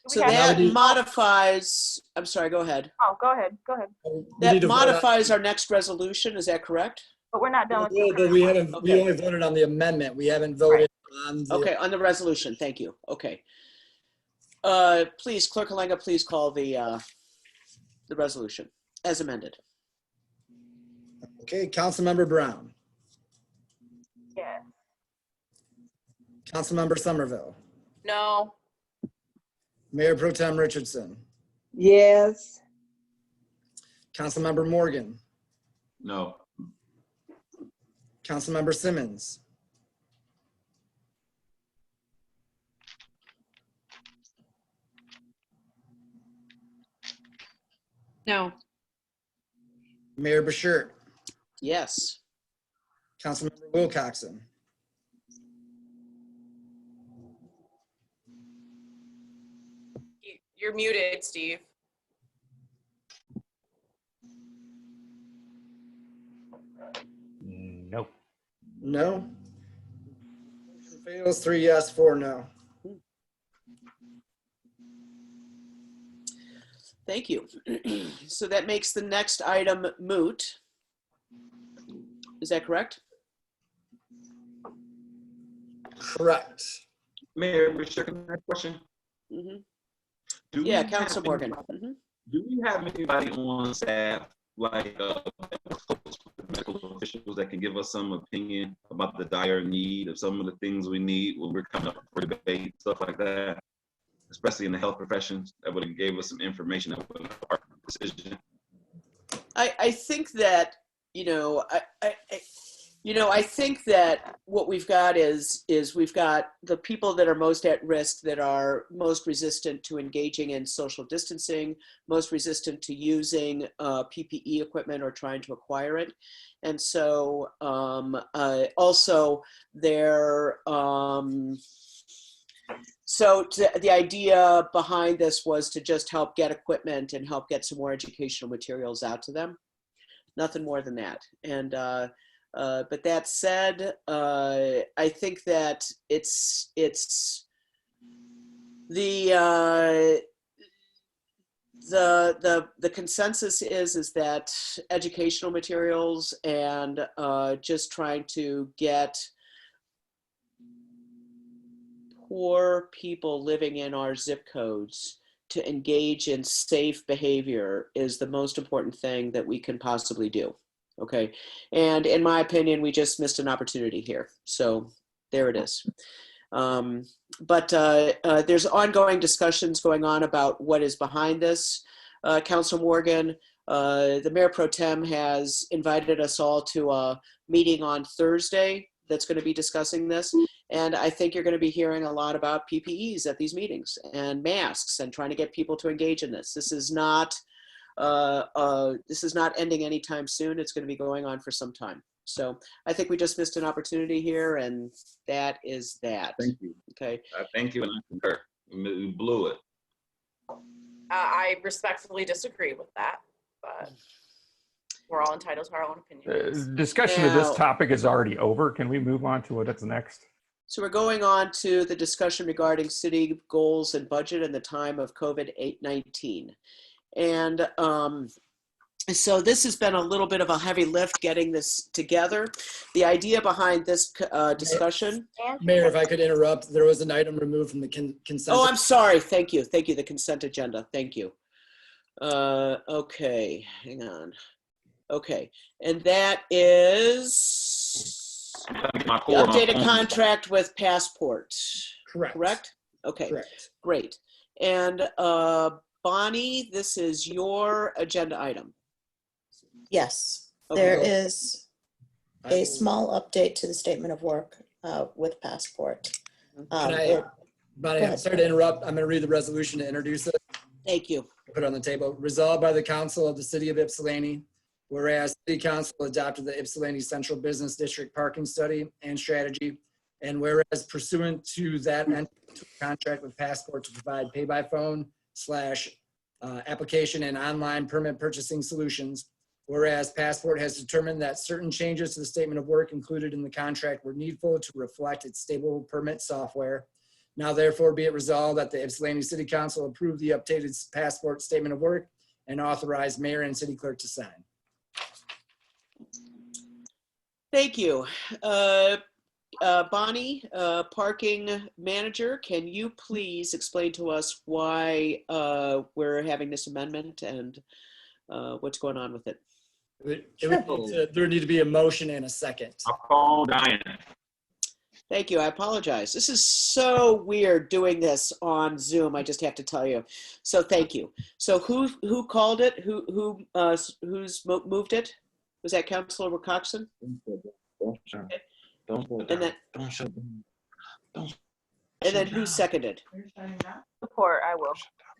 So have that to- modifies, I'm sorry, go ahead. Oh, go ahead. Go ahead. We need That to vote on- modifies our next resolution, is that correct? But we're not done with Well, the but we haven't, we Okay. only voted on the amendment. We haven't voted on the. Okay, on the resolution, thank you. Okay. Please, Clerk Halenga, please call the resolution as amended. Okay, Councilmember Brown, Yeah. Councilmember Somerville, No. Mayor Pro Tem Richardson, Yes. Councilmember Morgan, no. Councilmember Simmons, No. Mayor Bashir, Yes. Councilmember Wilcoxon, You're muted, Steve. No. no. Motion fails, 3 yes, 4 no. Thank you. So that makes the next item moot. Is that correct? Correct. Mayor, Bashir, can I ask a question? Mhm. Do Yeah, we Council have Morgan. anybody- Mhm. Do we have anybody on staff, like medical officials that can give us some opinion about the dire need of some of the things we need when we're coming up for debate, stuff like that? Especially in the health professions, that would have gave us some information that would help our decision. I think that, I think that what we've got is we've got the people that are most at risk, that are most resistant to engaging in social distancing, most resistant to using PPE equipment or trying to acquire it. And so also the idea behind this was to just help get equipment and help get some more educational materials out to them. Nothing more than that. And but that said, I think that it's the consensus is that educational materials and just trying to get poor people living in our zip codes to engage in safe behavior is the most important thing that we can possibly do. Okay. And in my opinion, we just missed an opportunity here. So there it is. But there's ongoing discussions going on about what is behind this. Council Morgan, the Mayor Pro Tem has invited us all to a meeting on Thursday that's going to be discussing this. And I think you're going to be hearing a lot about PPEs at these meetings and masks and trying to get people to engage in this. This is not ending anytime soon. It's going to be going on for some time. So I think we just missed an opportunity here, and that is that. Thank you. Okay. Thank you, and I concur. We blew it. I respectfully disagree with that, but we're all entitled to our own opinions. Discussion of this Now- topic is already over. Can we move on to what's next? So we're going on to the discussion regarding city goals and budget in the time of COVID-19. And so this has been a little bit of a heavy lift getting this together. The idea behind this discussion. Mayor, if I could interrupt, there was an item removed from the consent. Oh, I'm sorry. Thank you. Thank you. The consent agenda. Thank you. Okay, hang on. Okay, and that is the updated contract with Passport. Correct. Correct? Okay, Correct. great. And Bonnie, this is your agenda item. Yes, Okay. there is I a will- small update to the statement of work with Passport. Can Um, I, it- Bonnie, go I'm ahead. sorry to interrupt. I'm going to read the resolution to introduce it. Thank you. Put it on the table. Resolved by the Council of the City of Ypsilanti, whereas City Council adopted the Ypsilanti Central Business District Parking Study and Strategy, and whereas pursuant to that contract with Passport to provide pay-by-phone / application and online permit purchasing solutions, whereas Passport has determined that certain changes to the statement of work included in the contract were needful to reflect its stable permit software. Now therefore be it resolved that the Ypsilanti City Council approve the updated Passport statement of work and authorize mayor and city clerk to sign. Thank you. Bonnie, parking manager, can you please explain to us why we're having this amendment and what's going on with it? There would need to be a motion and a second. I'll call Diane. Thank you. I apologize. This is so weird doing this on Zoom. I just have to tell you. So thank you. So who called it? Who's moved it? Was that Councilor Wilcoxon? And then who seconded? Support, I will.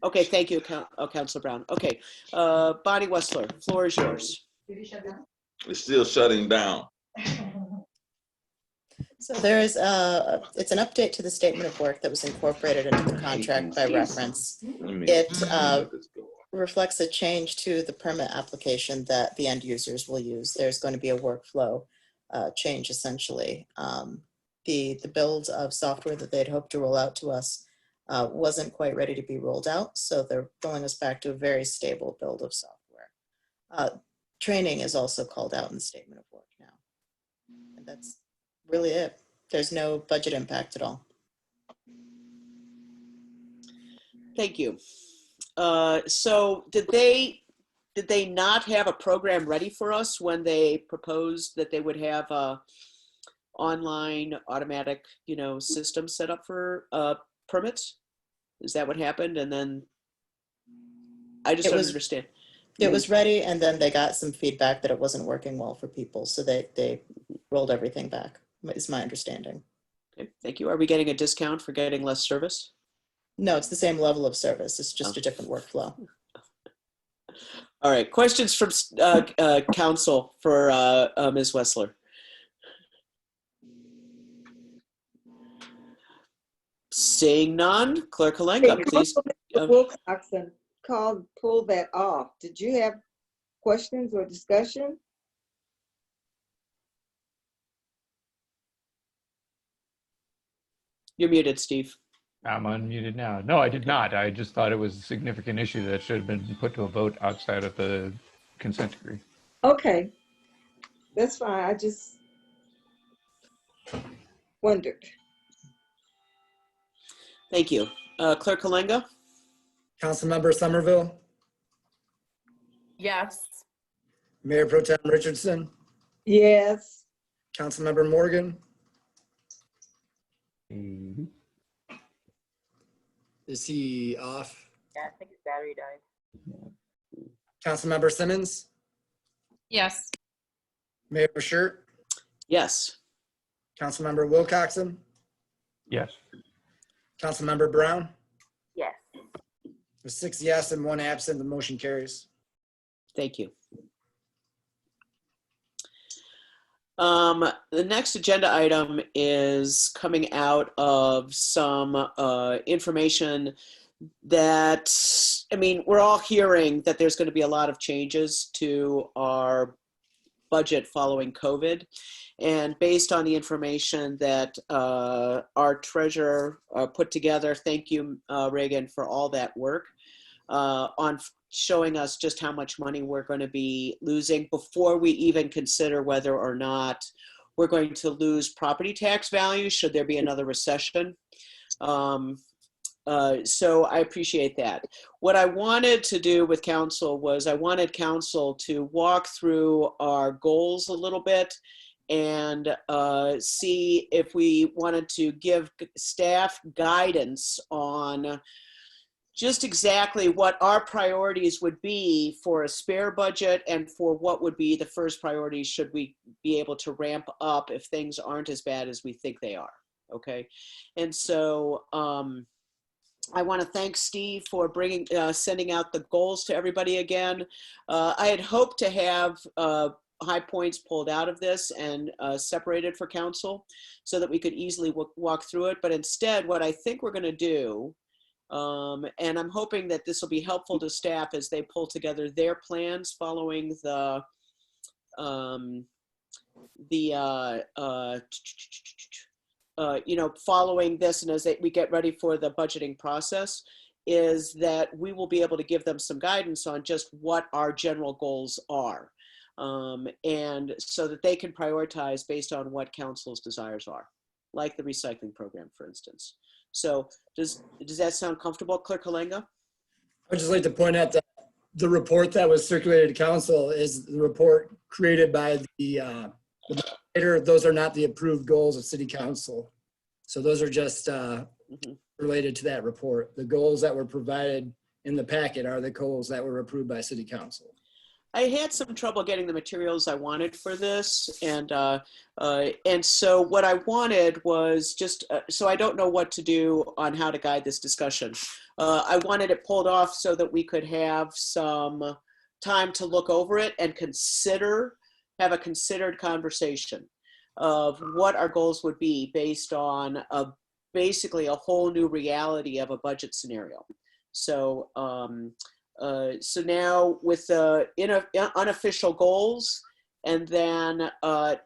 Okay, thank you, Councilor Brown. Okay, Bonnie Wessler, floor is yours. It's still shutting down. So there is it's an update to the statement of work that was incorporated into the contract by reference. It reflects a change to the permit application that the end users will use. There's going to be a workflow change essentially. The build of software that they'd hoped to roll out to us wasn't quite ready to be rolled out. So they're rolling us back to a very stable build of software. Training is also called out in the statement of work now. And that's really it. There's no budget impact at all. Thank you. So did they not have a program ready for us when they proposed that they would have a online automatic, system set up for permits? Is that what happened? And then I just don't understand. It was ready, and then they got some feedback that it wasn't working well for people, so they rolled everything back, is my understanding. Okay, thank you. Are we getting a discount for getting less service? No, it's the same level of service. It's just a different workflow. All right, questions from council for Ms. Wessler. Seeing none, Clerk Halenga, please. Wilcoxon pull that off. Did you have questions or discussion? You're muted, Steve. I'm unmuted now. No, I did not. I just thought it was a significant issue that should have been put to a vote outside of the consent decree. Okay, that's fine. I just wondered. Thank you. Clerk Halenga? Councilmember Somerville, Yes. Mayor Pro Tem Richardson, Yes. Councilmember Morgan. Is he off? Yeah, I think his battery died. Councilmember Simmons, Yes. Mayor Shirt, Yes. Councilmember Wilcoxon, Yes. Councilmember Brown. Yes. With 6 yes and 1 absent, the motion carries. Thank you. The next agenda item is coming out of some information that, we're all hearing that there's going to be a lot of changes to our budget following COVID. And based on the information that our treasurer put together, thank you, Reagan, for all that work on showing us just how much money we're going to be losing before we even consider whether or not we're going to lose property tax value should there be another recession. So I appreciate that. What I wanted to do with council was I wanted council to walk through our goals a little bit and see if we wanted to give staff guidance on just exactly what our priorities would be for a spare budget and for what would be the first priorities should we be able to ramp up if things aren't as bad as we think they are. Okay. And so I want to thank Steve for bringing, sending out the goals to everybody again. I had hoped to have high points pulled out of this and separated for council so that we could easily walk through it. But instead, what I think we're going to do, and I'm hoping that this will be helpful to staff as they pull together their plans following the following this, and as we get ready for the budgeting process, is that we will be able to give them some guidance on just what our general goals are, and so that they can prioritize based on what council's desires are, like the recycling program, for instance. So does that sound comfortable, Clerk Halenga? I'd just like to point out that the report that was circulated to council is the report created by the moderator. Those are not the approved goals of city council. So those are just related to that report. The goals that were provided in the packet are the goals that were approved by city council. I had some trouble getting the materials I wanted for this, and so what I wanted was just so I don't know what to do on how to guide this discussion. I wanted it pulled off so that we could have some time to look over it and have a considered conversation of what our goals would be based on basically a whole new reality of a budget scenario. So. So now with the unofficial goals and then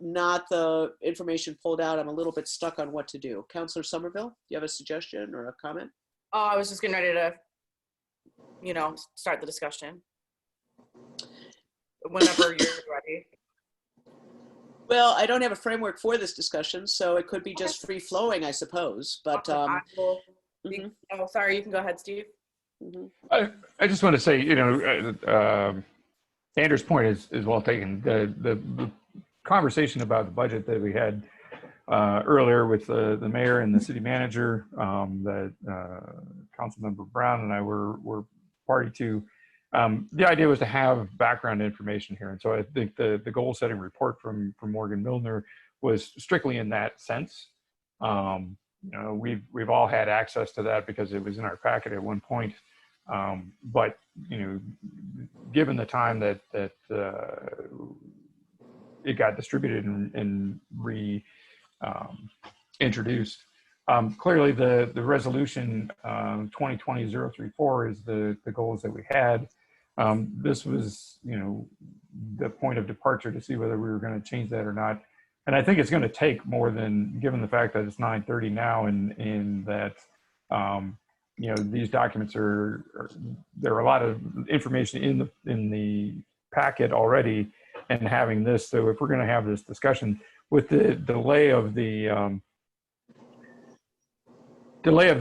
not the information pulled out, I'm a little bit stuck on what to do. Councilor Somerville, do you have a suggestion or a comment? Oh, I was just getting ready to, start the discussion. Whenever you're ready. Well, I don't have a framework for this discussion, so it could be just free flowing, I suppose. But Oh, sorry, you can go ahead, Steve. I just want to say, Andrew's point is well taken. The conversation about the budget that we had earlier with the mayor and the city manager, that Councilmember Brown and I were party to, the idea was to have background information here. And so I think the goal setting report from Morgan Milner was strictly in that sense. We've all had access to that because it was in our packet at one point. But given the time that it got distributed and introduced, clearly the resolution 2020-034 is the goals that we had. This was the point of departure to see whether we were going to change that or not. And I think it's going to take more than, given the fact that it's 9:30 now, and that these documents there are a lot of information in the packet already, and having this. So if we're going to have this discussion with the delay of the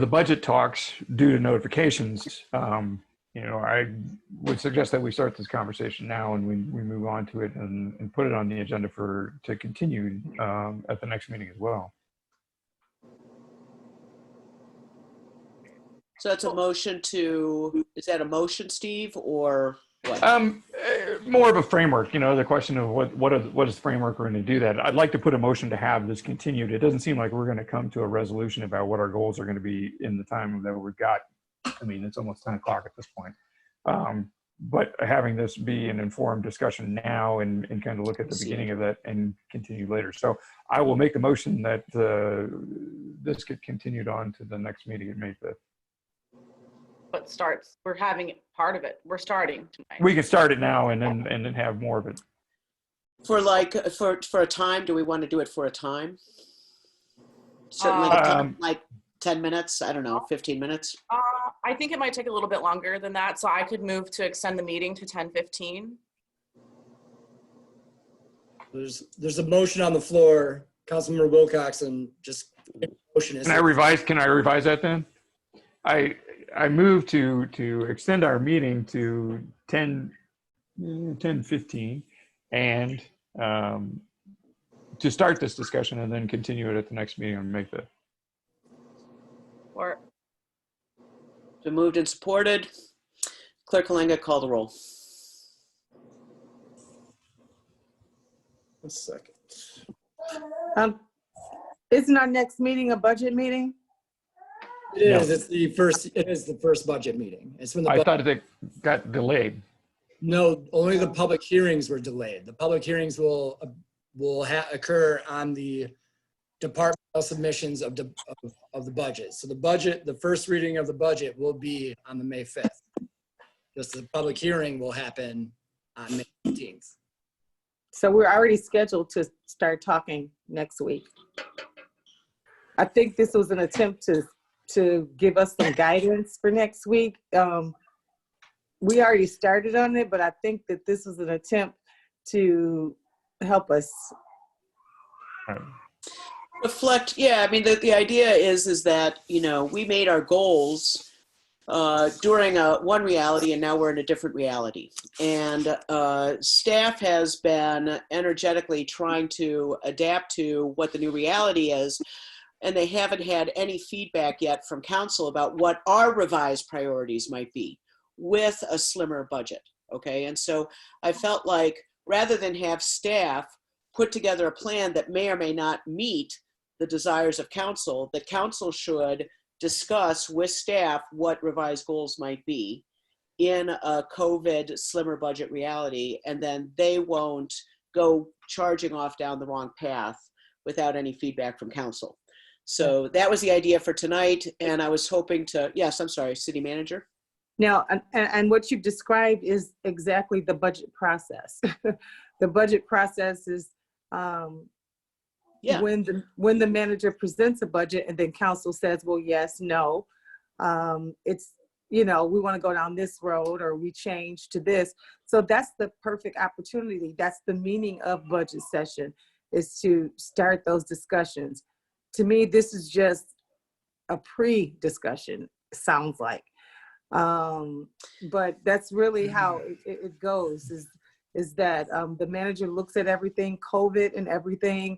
budget talks due to notifications, I would suggest that we start this conversation now and we move on to it and put it on the agenda to continue at the next meeting as well. So that's a motion is that a motion, Steve, or what? More of a framework, the question of what is the framework we're going to do that. I'd like to put a motion to have this continued. It doesn't seem like we're going to come to a resolution about what our goals are going to be in the time that we've got. I mean, it's almost 10 o'clock at this point. But having this be an informed discussion now and kind of look at the beginning of that and continue later. So I will make the motion that this get continued on to the next meeting at May 5th. But we're having part of it. We're starting tonight. We can start it now and then have more of it. For a time, do we want to do it for a time? Certainly, like 10 minutes, I don't know, 15 minutes. I think it might take a little bit longer than that, so I could move to extend the meeting to 10:15. There's a motion on the floor, Councilmember Wilcoxon, just motion is. Can I revise that then? I move to extend our meeting to 10:15 and to start this discussion and then continue it at the next meeting on May 5th. Or Been moved and supported. Clerk Kalanga, call the roll. 1 second. Isn't our next meeting a budget meeting? It is. It's the first. It is the first budget meeting. It's when the. I thought it got delayed. No, only the public hearings were delayed. The public hearings will occur on the departmental submissions of the budget. So the first reading of the budget will be on the May 5th. Just the public hearing will happen on May 15th. So we're already scheduled to start talking next week. I think this was an attempt to give us some guidance for next week. We already started on it, but I think that this was an attempt to help us. Reflect, yeah, I mean, the idea is that, you know, we made our goals during one reality, and now we're in a different reality. And staff has been energetically trying to adapt to what the new reality is, and they haven't had any feedback yet from council about what our revised priorities might be with a slimmer budget, okay? And so I felt like rather than have staff put together a plan that may or may not meet the desires of council, that council should discuss with staff what revised goals might be in a COVID slimmer budget reality, and then they won't go charging off down the wrong path without any feedback from council. So that was the idea for tonight, and I was hoping to, yes, I'm sorry, City Manager. Now, and what you've described is exactly the budget process. The budget process is when the manager presents a budget and then council says, well, yes, no, it's, you know, we want to go down this road or we change to this. So that's the perfect opportunity. That's the meaning of budget session, is to start those discussions. To me, this is just a pre-discussion, sounds like. But that's really how it goes, is that the manager looks at everything, COVID and everything,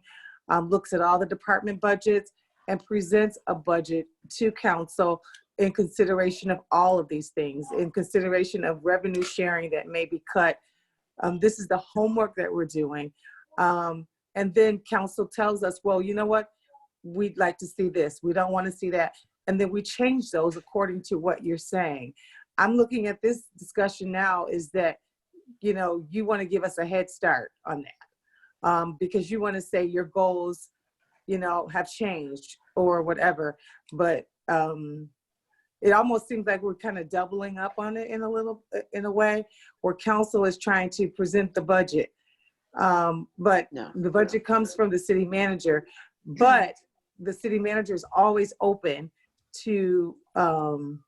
looks at all the department budgets and presents a budget to council in consideration of all of these things, in consideration of revenue sharing that may be cut. This is the homework that we're doing. And then council tells us, well, you know what? We'd like to see this. We don't want to see that. And then we change those according to what you're saying. I'm looking at this discussion now is that, you know, you want to give us a head start on that because you want to say your goals, you know, have changed or whatever. But it almost seems like we're kind of doubling up on it in a way, where council is trying to present the budget. But the budget comes from the city manager, but the city manager is always open to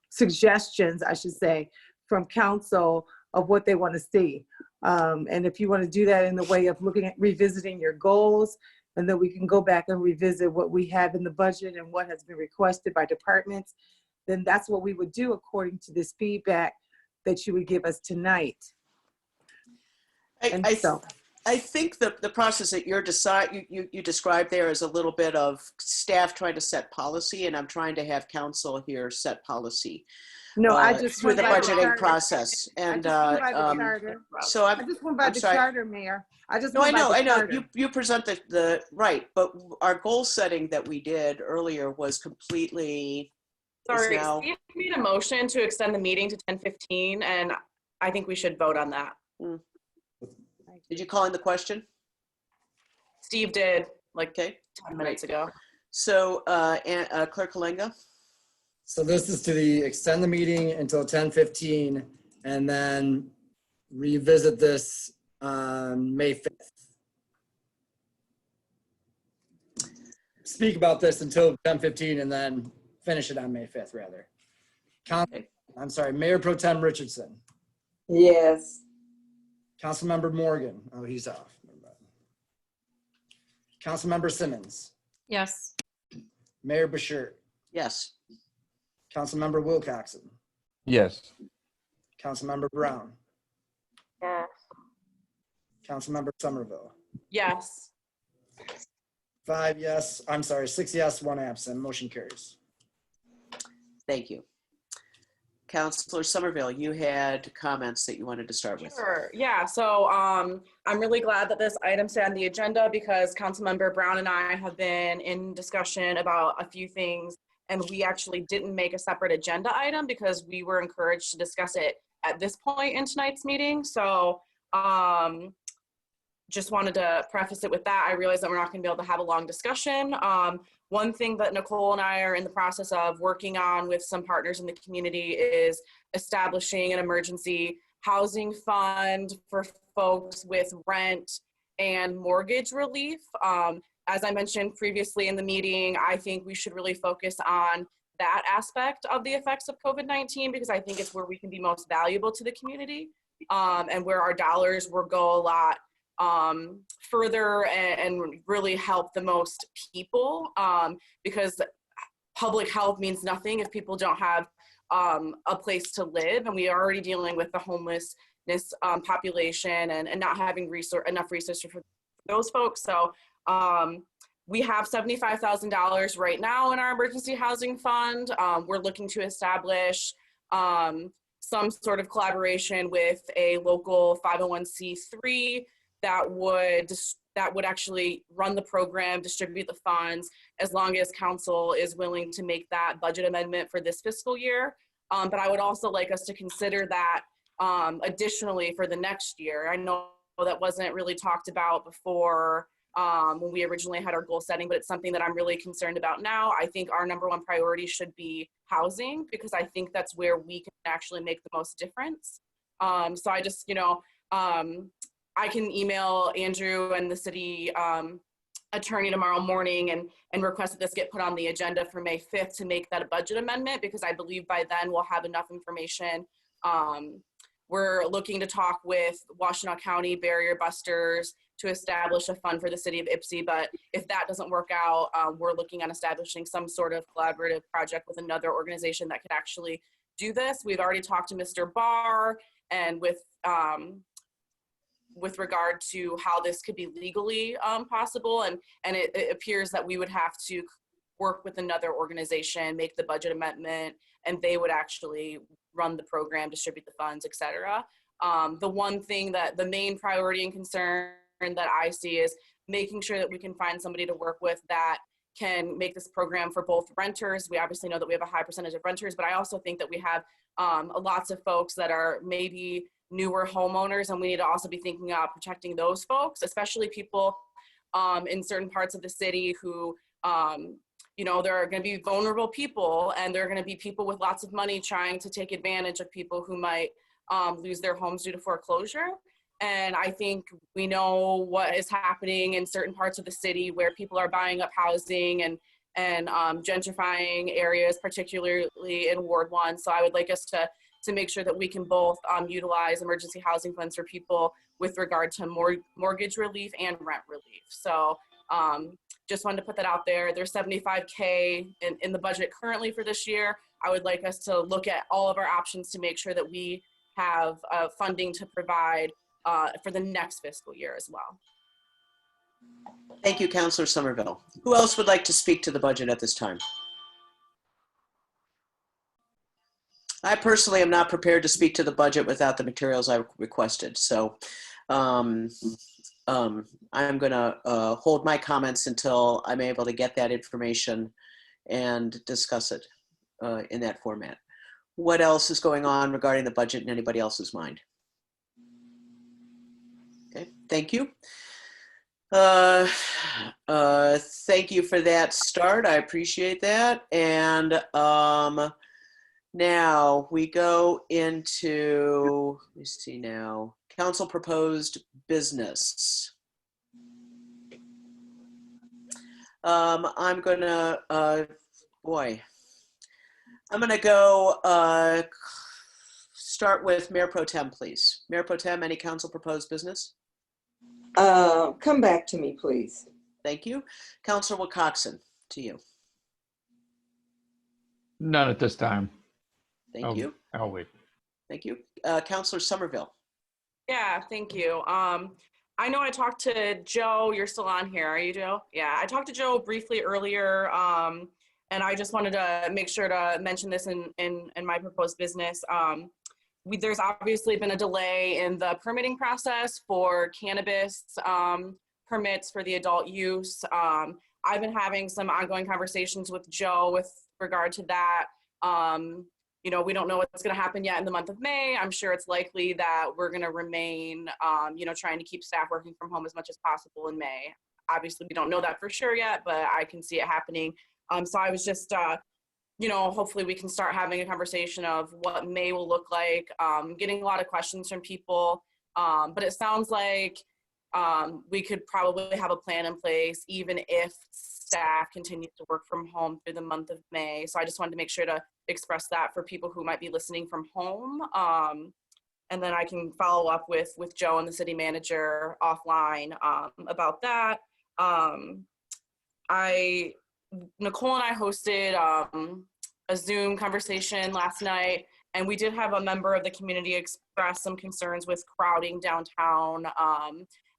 suggestions, I should say, from council of what they want to see. And if you want to do that in the way of looking at revisiting your goals, and then we can go back and revisit what we have in the budget and what has been requested by departments, then that's what we would do according to this feedback that you would give us tonight. I think the process that you described there is a little bit of staff trying to set policy, and I'm trying to have council here set policy. No, I just through the went by budgeting charter. process, and so I just went by the charter, Mayor. I know. You present the right, but our goal setting that we did earlier was completely. Sorry, Steve made a motion to extend the meeting to 10:15, and I think we should vote on that. Did you call in the question? Steve did, like 10 minutes ago. So, Clerk Kalanga? So this is to extend the meeting until 10:15 and then revisit this on May 5th. Speak about this until 10:15 and then finish it on May 5th, rather. I'm sorry, Mayor Pro Tem Richardson. Yes. Councilmember Morgan. Oh, he's off. Councilmember Simmons. Yes. Mayor Bashir. Yes. Councilmember Wilcoxon. Yes. Councilmember Brown. Yes. Councilmember Somerville. Yes. 6 yes, 1 absent. Motion carries. Thank you. Counselor Somerville, you had comments that you wanted to start with. Sure. Yeah. So I'm really glad that this item stayed on the agenda because Councilmember Brown and I have been in discussion about a few things, and we actually didn't make a separate agenda item because we were encouraged to discuss it at this point in tonight's meeting. So just wanted to preface it with that. I realize that we're not going to be able to have a long discussion. One thing that Nicole and I are in the process of working on with some partners in the community is establishing an emergency housing fund for folks with rent and mortgage relief. As I mentioned previously in the meeting, I think we should really focus on that aspect of the effects of COVID-19 because I think it's where we can be most valuable to the community and where our dollars will go a lot further and really help the most people because public health means nothing if people don't have a place to live, and we are already dealing with the homelessness population and not having enough resources for those folks. So we have $75,000 right now in our emergency housing fund. We're looking to establish some sort of collaboration with a local 501c3 that would actually run the program, distribute the funds, as long as council is willing to make that budget amendment for this fiscal year. But I would also like us to consider that additionally for the next year. I know that wasn't really talked about before when we originally had our goal setting, but it's something that I'm really concerned about now. I think our #1 priority should be housing because I think that's where we can actually make the most difference. So I just, I can email Andrew and the city attorney tomorrow morning and request that this get put on the agenda for May 5th to make that a budget amendment because I believe by then we'll have enough information. We're looking to talk with Washtenaw County Barrier Busters to establish a fund for the city of Ypsi, but if that doesn't work out, we're looking on establishing some sort of collaborative project with another organization that could actually do this. We've already talked to Mr. Barr and with regard to how this could be legally possible. And it appears that we would have to work with another organization, make the budget amendment, and they would actually run the program, distribute the funds, et cetera. The one thing that the main priority and concern that I see is making sure that we can find somebody to work with that can make this program for both renters. We obviously know that we have a high percentage of renters, but I also think that we have lots of folks that are maybe newer homeowners, and we need to also be thinking about protecting those folks, especially people in certain parts of the city who, there are going to be vulnerable people, and there are going to be people with lots of money trying to take advantage of people who might lose their homes due to foreclosure. And I think we know what is happening in certain parts of the city where people are buying up housing and gentrifying areas, particularly in Ward 1. So I would like us to make sure that we can both utilize emergency housing funds for people with regard to mortgage relief and rent relief. So just wanted to put that out there. There's $75K in the budget currently for this year. I would like us to look at all of our options to make sure that we have funding to provide for the next fiscal year as well. Thank you, Councilor Somerville. Who else would like to speak to the budget at this time? I personally am not prepared to speak to the budget without the materials I requested. So I'm going to hold my comments until I'm able to get that information and discuss it in that format. What else is going on regarding the budget in anybody else's mind? Okay, thank you. Thank you for that start. I appreciate that. And now we go into, let me see now, council proposed business. I'm gonna, I'm gonna go start with Mayor Pro Tem, please. Mayor Pro Tem, any council proposed business? Come back to me, please. Thank you. Councilor Wilcoxon, to you. None at this time. Thank you. I'll wait. Thank you. Councilor Somerville. Yeah, thank you. I know I talked to Joe. You're still on here, are you, Joe? Yeah, I talked to Joe briefly earlier, and I just wanted to make sure to mention this in my proposed business. There's obviously been a delay in the permitting process for cannabis permits for the adult use. I've been having some ongoing conversations with Joe with regard to that. You know, we don't know what's going to happen yet in the month of May. I'm sure it's likely that we're going to remain, you know, trying to keep staff working from home as much as possible in May. Obviously, we don't know that for sure yet, but I can see it happening. So I was just, you know, hopefully we can start having a conversation of what May will look like. Getting a lot of questions from people, but it sounds like we could probably have a plan in place even if staff continues to work from home through the month of May. So I just wanted to make sure to express that for people who might be listening from home. And then I can follow up with Joe and the city manager offline about that. Nicole and I hosted a Zoom conversation last night, and we did have a member of the community express some concerns with crowding downtown.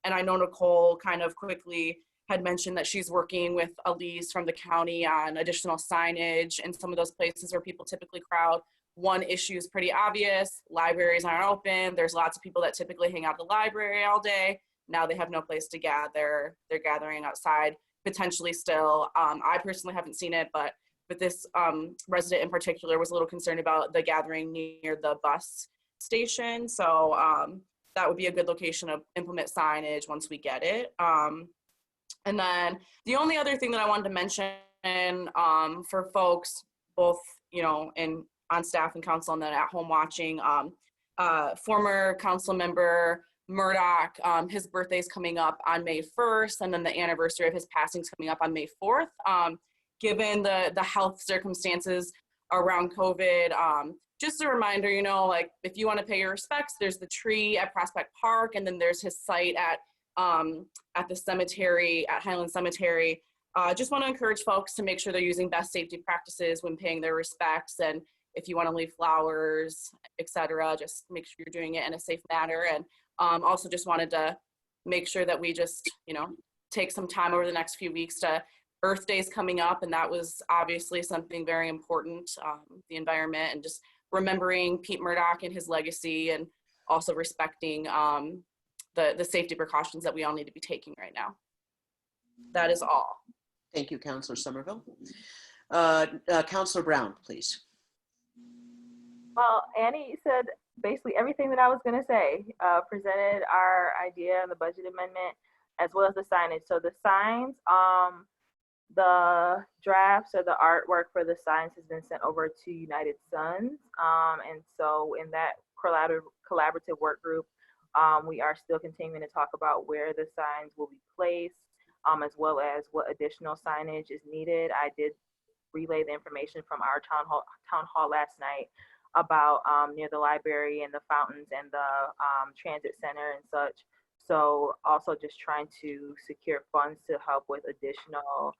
And I know Nicole kind of quickly had mentioned that she's working with Elise from the county on additional signage in some of those places where people typically crowd. One issue is pretty obvious. Libraries aren't open. There's lots of people that typically hang out at the library all day. Now they have no place to gather. They're gathering outside, potentially still. I personally haven't seen it, but this resident in particular was a little concerned about the gathering near the bus station. So that would be a good location to implement signage once we get it. And then the only other thing that I wanted to mention for folks, both, you know, on staff and council and then at home watching, former council member Murdoch, his birthday is coming up on May 1st, and then the anniversary of his passing is coming up on May 4th. Given the health circumstances around COVID, just a reminder, you know, like if you want to pay your respects, there's the tree at Prospect Park, and then there's his site at the cemetery, at Highland Cemetery. Just want to encourage folks to make sure they're using best safety practices when paying their respects. And if you want to leave flowers, etc., just make sure you're doing it in a safe manner. And also just wanted to make sure that we just, you know, take some time over the next few weeks to Earth Day's coming up. And that was obviously something very important, the environment, and just remembering Pete Murdoch and his legacy, and also respecting the safety precautions that we all need to be taking right now. That is all. Thank you, Councilor Somerville. Councilor Brown, please. Well, Annie said basically everything that I was going to say, presented our idea and the budget amendment as well as the signage. So the signs, the drafts or the artwork for the signs has been sent over to United Suns. And so in that collaborative work group, we are still continuing to talk about where the signs will be placed, as well as what additional signage is needed. I did relay the information from our town hall last night about near the library and the fountains and the transit center and such. So also just trying to secure funds to help with additional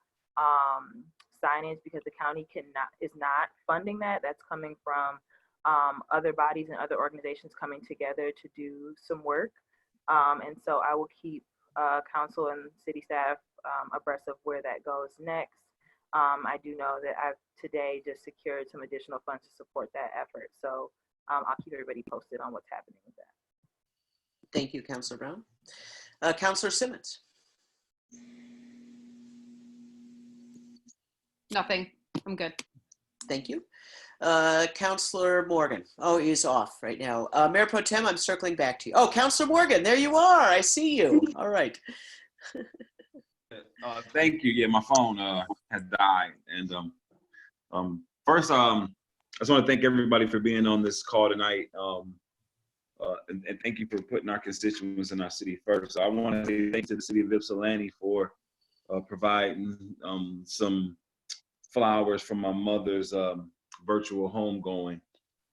signage, because the county is not funding that. That's coming from other bodies and other organizations coming together to do some work. And so I will keep council and city staff abreast of where that goes next. I do know that I've today just secured some additional funds to support that effort. So I'll keep everybody posted on what's happening with that. Thank you, Councilor Brown. Councilor Simmons. Nothing. I'm good. Thank you. Councilor Morgan. Oh, he's off right now. Mayor Pro Tem, I'm circling back to you. Oh, Councilor Morgan, there you are. I see you. All right. Thank you. Yeah, my phone had died. And first, I just want to thank everybody for being on this call tonight. And thank you for putting our constituents in our city first. I want to say thanks to the city of Ypsilanti for providing some flowers from my mother's virtual homegoing.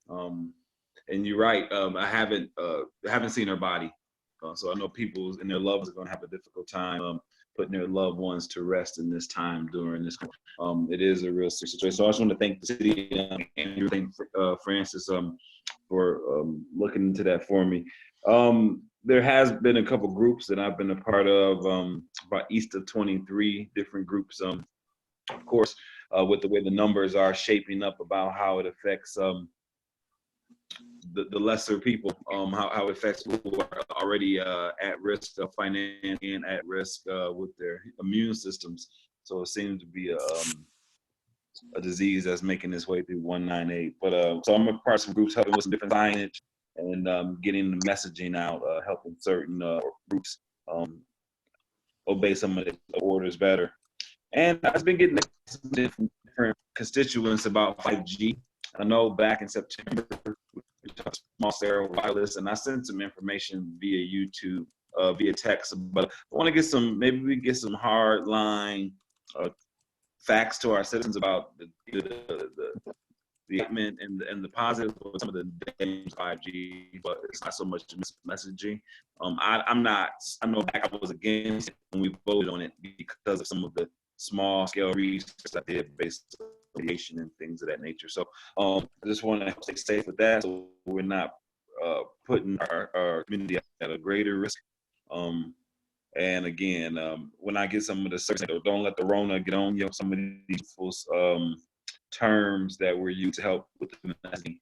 And you're right, I haven't seen her body. So I know people and their loved ones are going to have a difficult time putting their loved ones to rest in this time during this. It is a real situation. So I just want to thank the city and thank Francis for looking into that for me. there has been a couple groups that I've been a part of, about east of 23 different groups. Of course, with the way the numbers are shaping up about how it affects the lesser people, how it affects people who are already at risk of financially and at risk with their immune systems. So it seems to be a disease that's making its way through 198. But so I'm a part of some groups helping with some different signage and getting the messaging out, helping certain groups obey some of the orders better. And I've been getting some different constituents about 5G. I know back in September, we talked small cell wireless, and I sent some information via YouTube, via text. But I want to get some, maybe we can get some hard line facts to our citizens about the commitment and the positive of some of the things 5G, but it's not so much messaging. I know back I was against it when we voted on it because of some of the small scale research I did based on radiation and things of that nature. So I just want to stay safe with that, so we're not putting our community at a greater risk. And again, when I get some of the service, don't let the Rona get on you. Some of these terms that we're used to help with the messaging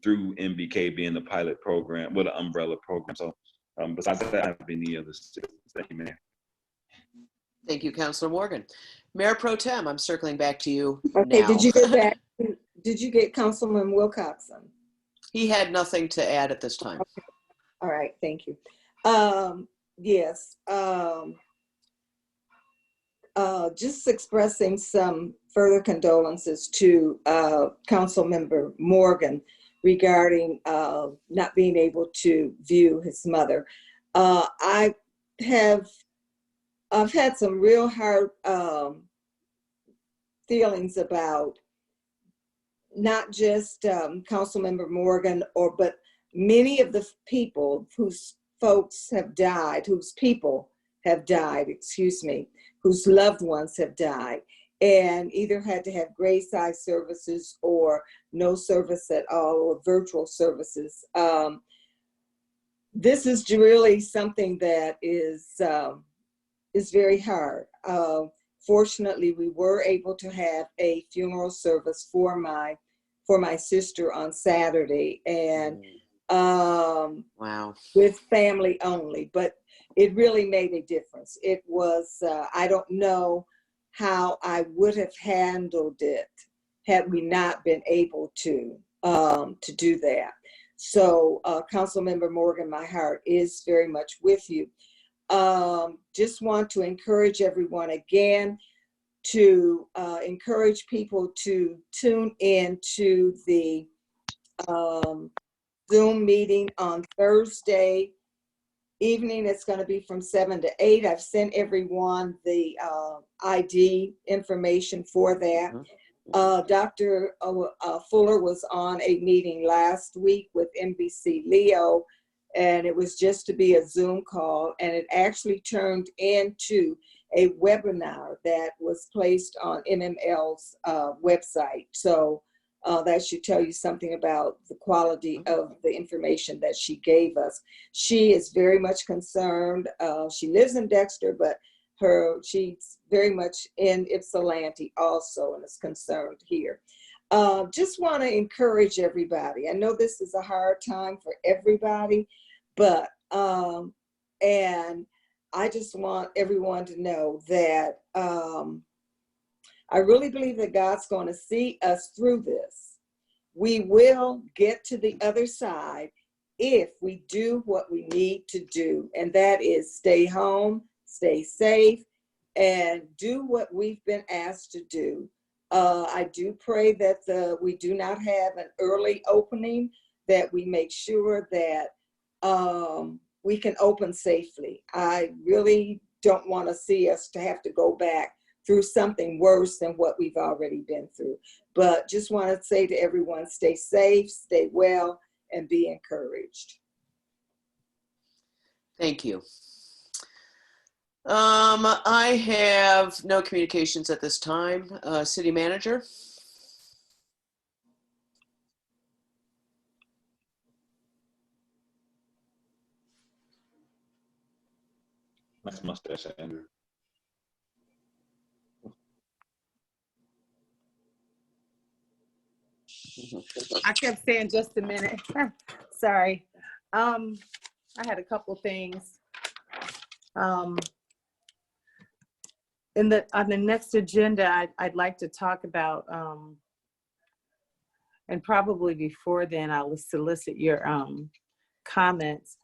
through MBK being the pilot program, with an umbrella program. So besides that, I have any other citizens. Thank you, Mayor. Thank you, Councilor Morgan. Mayor Pro Tem, I'm circling back to you Okay, now. did you get back? Did you get Councilman Wilcoxon? He had nothing to add at this time. Okay. All right, thank you. Yes, just expressing some further condolences to Councilmember Morgan regarding not being able to view his mother. I've had some real hard feelings about not just Councilmember Morgan, but many of the people whose folks have died, whose people have died, excuse me, whose loved ones have died, and either had to have graveside services or no service at all, or virtual services. This is really something that is very hard. Fortunately, we were able to have a funeral service for my sister on Saturday, and wow, with family only, but it really made a difference. It was, I don't know how I would have handled it had we not been able to do that. So Councilmember Morgan, my heart is very much with you. Just want to encourage everyone again to encourage people to tune in to the Zoom meeting on Thursday evening. It's going to be from 7 to 8. I've sent everyone the ID information for that. Dr. Fuller was on a meeting last week with NBC Leo, and it was just to be a Zoom call, and it actually turned into a webinar that was placed on MML's website. So that should tell you something about the quality of the information that she gave us. She is very much concerned. She lives in Dexter, but she's very much in Ypsilanti also, and is concerned here. Just want to encourage everybody. I know this is a hard time for everybody, but and I just want everyone to know that I really believe that God's going to see us through this. We will get to the other side if we do what we need to do, and that is stay home, stay safe, and do what we've been asked to do. I do pray that we do not have an early opening, that we make sure that we can open safely. I really don't want to see us to have to go back through something worse than what we've already been through. But just want to say to everyone, stay safe, stay well, and be encouraged. Thank you. I have no communications at this time. City Manager? Nice mustache, Andrew. I kept saying just a minute. Sorry. I had a couple things. On the next agenda, I'd like to talk about, and probably before then, I'll solicit your comments.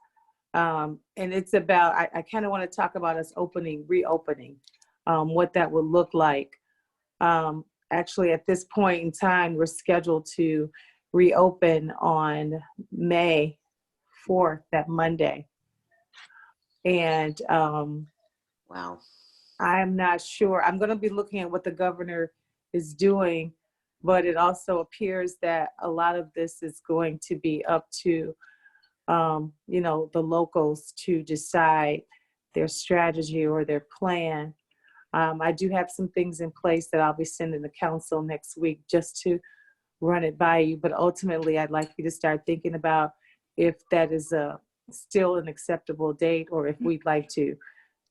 And it's about, I kind of want to talk about us reopening, what that would look like. Actually, at this point in time, we're scheduled to reopen on May 4th, that Monday. And wow. I'm not sure. I'm going to be looking at what the governor is doing, but it also appears that a lot of this is going to be up to, you know, the locals to decide their strategy or their plan. I do have some things in place that I'll be sending the council next week just to run it by you, but ultimately I'd like you to start thinking about if that is still an acceptable date or if we'd like to,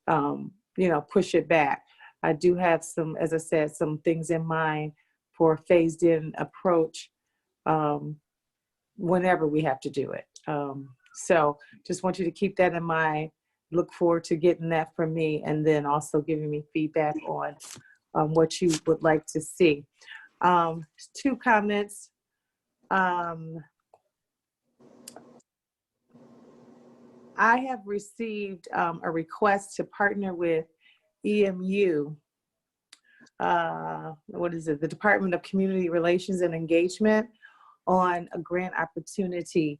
you know, push it back. I do have some, as I said, some things in mind for a phased in approach whenever we have to do it. So just want you to keep that in mind. Look forward to getting that from me and then also giving me feedback on what you would like to see. 2 comments. I have received a request to partner with EMU, what is it, the Department of Community Relations and Engagement, on a grant opportunity.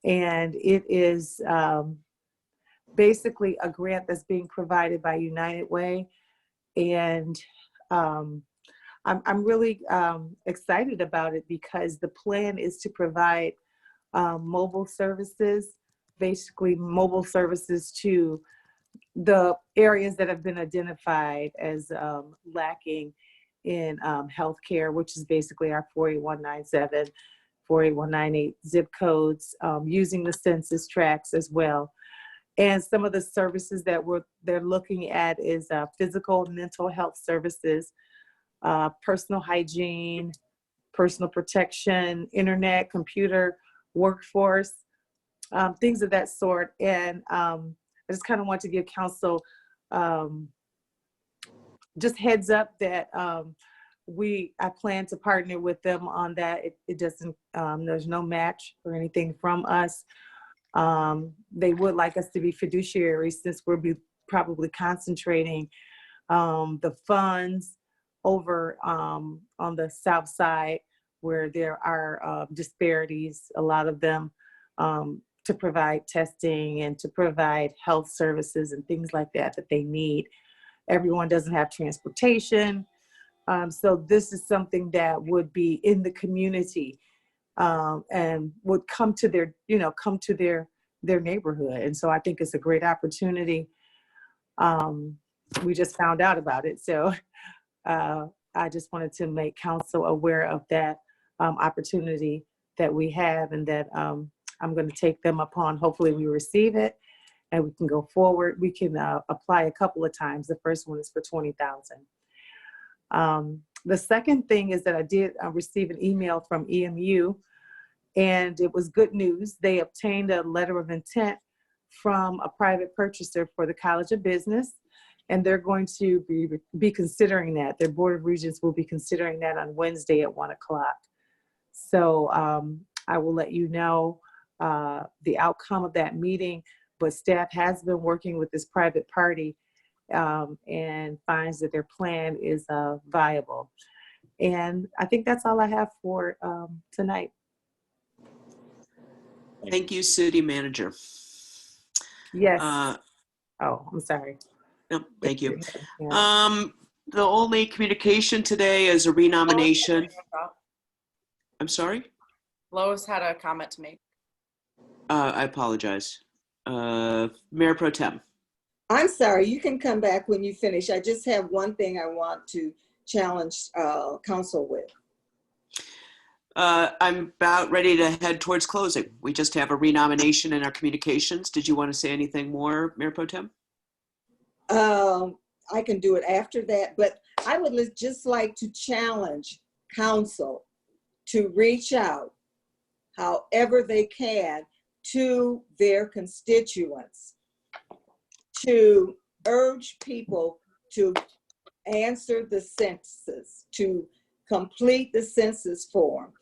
And it is basically a grant that's being provided by United Way. And I'm really excited about it because the plan is to provide mobile services, basically mobile services to the areas that have been identified as lacking in healthcare, which is basically our 48197, 48198 zip codes, using the census tracts as well. And some of the services that they're looking at is physical and mental health services, personal hygiene, personal protection, internet, computer, workforce, things of that sort. And I just kind of want to give council just heads up that I plan to partner with them on that. It doesn't, there's no match or anything from us. They would like us to be fiduciaries since we'll be probably concentrating the funds over on the south side where there are disparities, a lot of them, to provide testing and to provide health services and things like that they need. Everyone doesn't have transportation. So this is something that would be in the community and would come to their, come to their neighborhood. And so I think it's a great opportunity. We just found out about it. So I just wanted to make council aware of that opportunity that we have and that I'm going to take them upon. Hopefully we receive it and we can go forward. We can apply a couple of times. The first one is for $20,000. The second thing is that I did receive an email from EMU, and it was good news. They obtained a letter of intent from a private purchaser for the College of Business, and they're going to be considering that. Their Board of Regents will be considering that on Wednesday at 1 o'clock. So I will let you know the outcome of that meeting, but staff has been working with this private party and finds that their plan is viable. And I think that's all I have for tonight. Thank you, City Manager. Yes. Oh, I'm sorry. No, thank you. Yeah. The only communication today is a renomination. I'm sorry? Lois had a comment to make. I apologize. Mayor Pro Tem. I'm sorry, you can come back when you finish. I just have one thing I want to challenge council with. I'm about ready to head towards closing. We just have a renomination in our communications. Did you want to say anything more, Mayor Pro Tem? I can do it after that, but I would just like to challenge council to reach out however they can to their constituents, to urge people to answer the census, to complete the census form.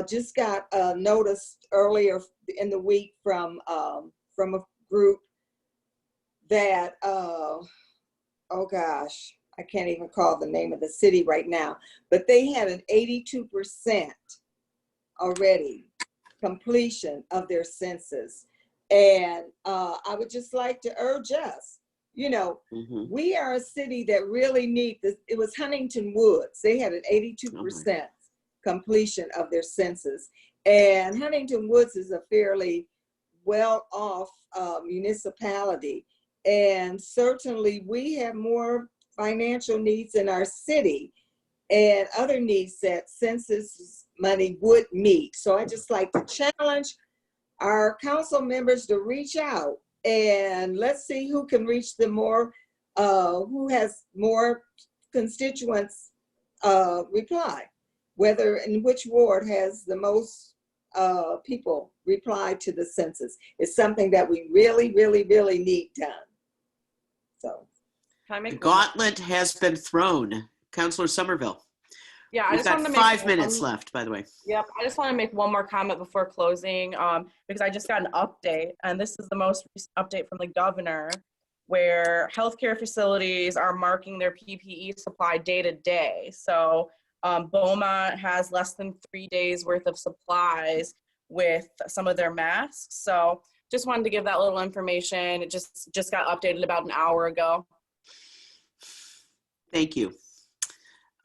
Just got a notice earlier in the week from a group that, oh gosh, I can't even call the name of the city right now, but they had an 82% already completion of their census. And I would just like to urge us, you know, we are a city that really need this. It was Huntington Woods. They had an 82% completion of their census. And Huntington Woods is a fairly well-off municipality. And certainly we have more financial needs in our city and other needs that census money would meet. So I just like to challenge our council members to reach out and let's see who can reach the more, who has more constituents reply, whether in which ward has the most people reply to the census. It's something that we really, really, really need done. So. The gauntlet has been thrown. Councilor Somerville. Yeah, I We've just got wanted to make 5 minutes left, by the way. Yep, I just want to make one more comment before closing, because I just got an update, and this is the most recent update from the governor, where healthcare facilities are marking their PPE supply day to day. So Beaumont has less than 3 days worth of supplies with some of their masks. So just wanted to give that little information. It just got updated about an hour ago. Thank you.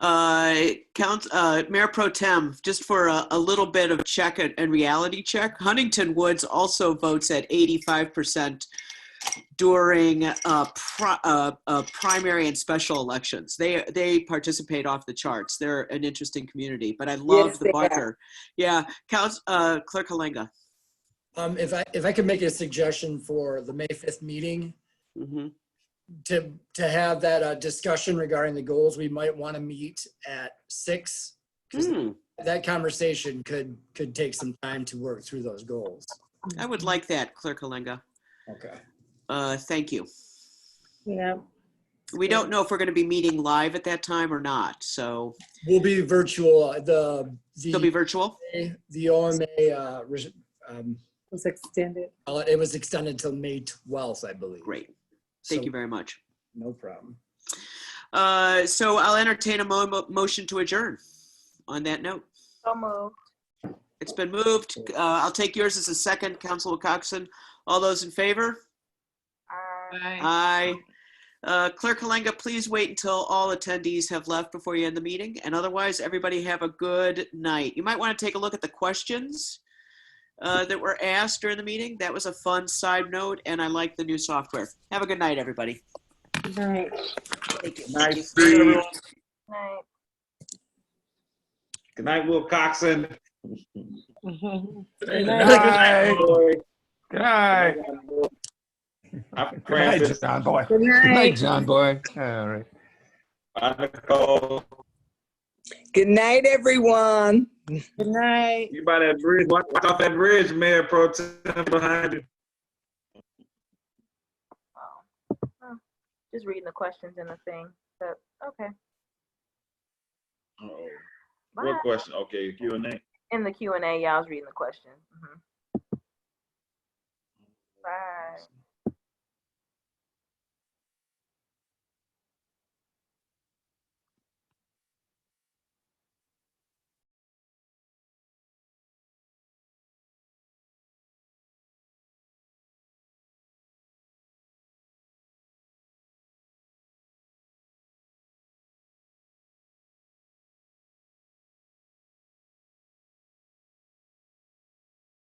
Mayor Pro Tem, just for a little bit of check and reality check, Huntington Woods also votes at 85% during primary and special elections. They participate off the charts. They're an interesting community, but I love Yes, the they marker. Yeah, Clerk Halenga. If I could make a suggestion for the May 5th meeting, to have that discussion regarding the goals, we might want to meet at 6, because that conversation could take some time to work through those goals. I would like that, Clerk Halenga. Okay. Thank you. Yeah. We don't know if we're going to be meeting live at that time or not, so. We'll be virtual. Still be virtual? The OMA was extended. It was extended till May 12th, I believe. Great. Thank you very much. No problem. So I'll entertain a motion to adjourn on that note. So moved. It's been moved. I'll take yours as a second, Councilor Coxon. All those in favor? Aye. Clerk Halenga, please wait until all attendees have left before you end the meeting. And otherwise, everybody have a good night. You might want to take a look at the questions that were asked during the meeting. That was a fun side note, and I like the new software. Have a good night, everybody. Good night. Thank you. Nice. Night. Good night, Will Coxon. Good night. Good night. I'm Good night, John Boy. Good night. Good night, John Boy. All right. Bye, Nicole. Good night, everyone. Good night. You by that bridge. Watch off that bridge, Mayor Pro Tem behind you. Oh, just reading the questions in the thing. But okay. Uh-oh. Bye. What question? Okay, Q&A. In the Q&A, yeah, I was reading the question. Bye.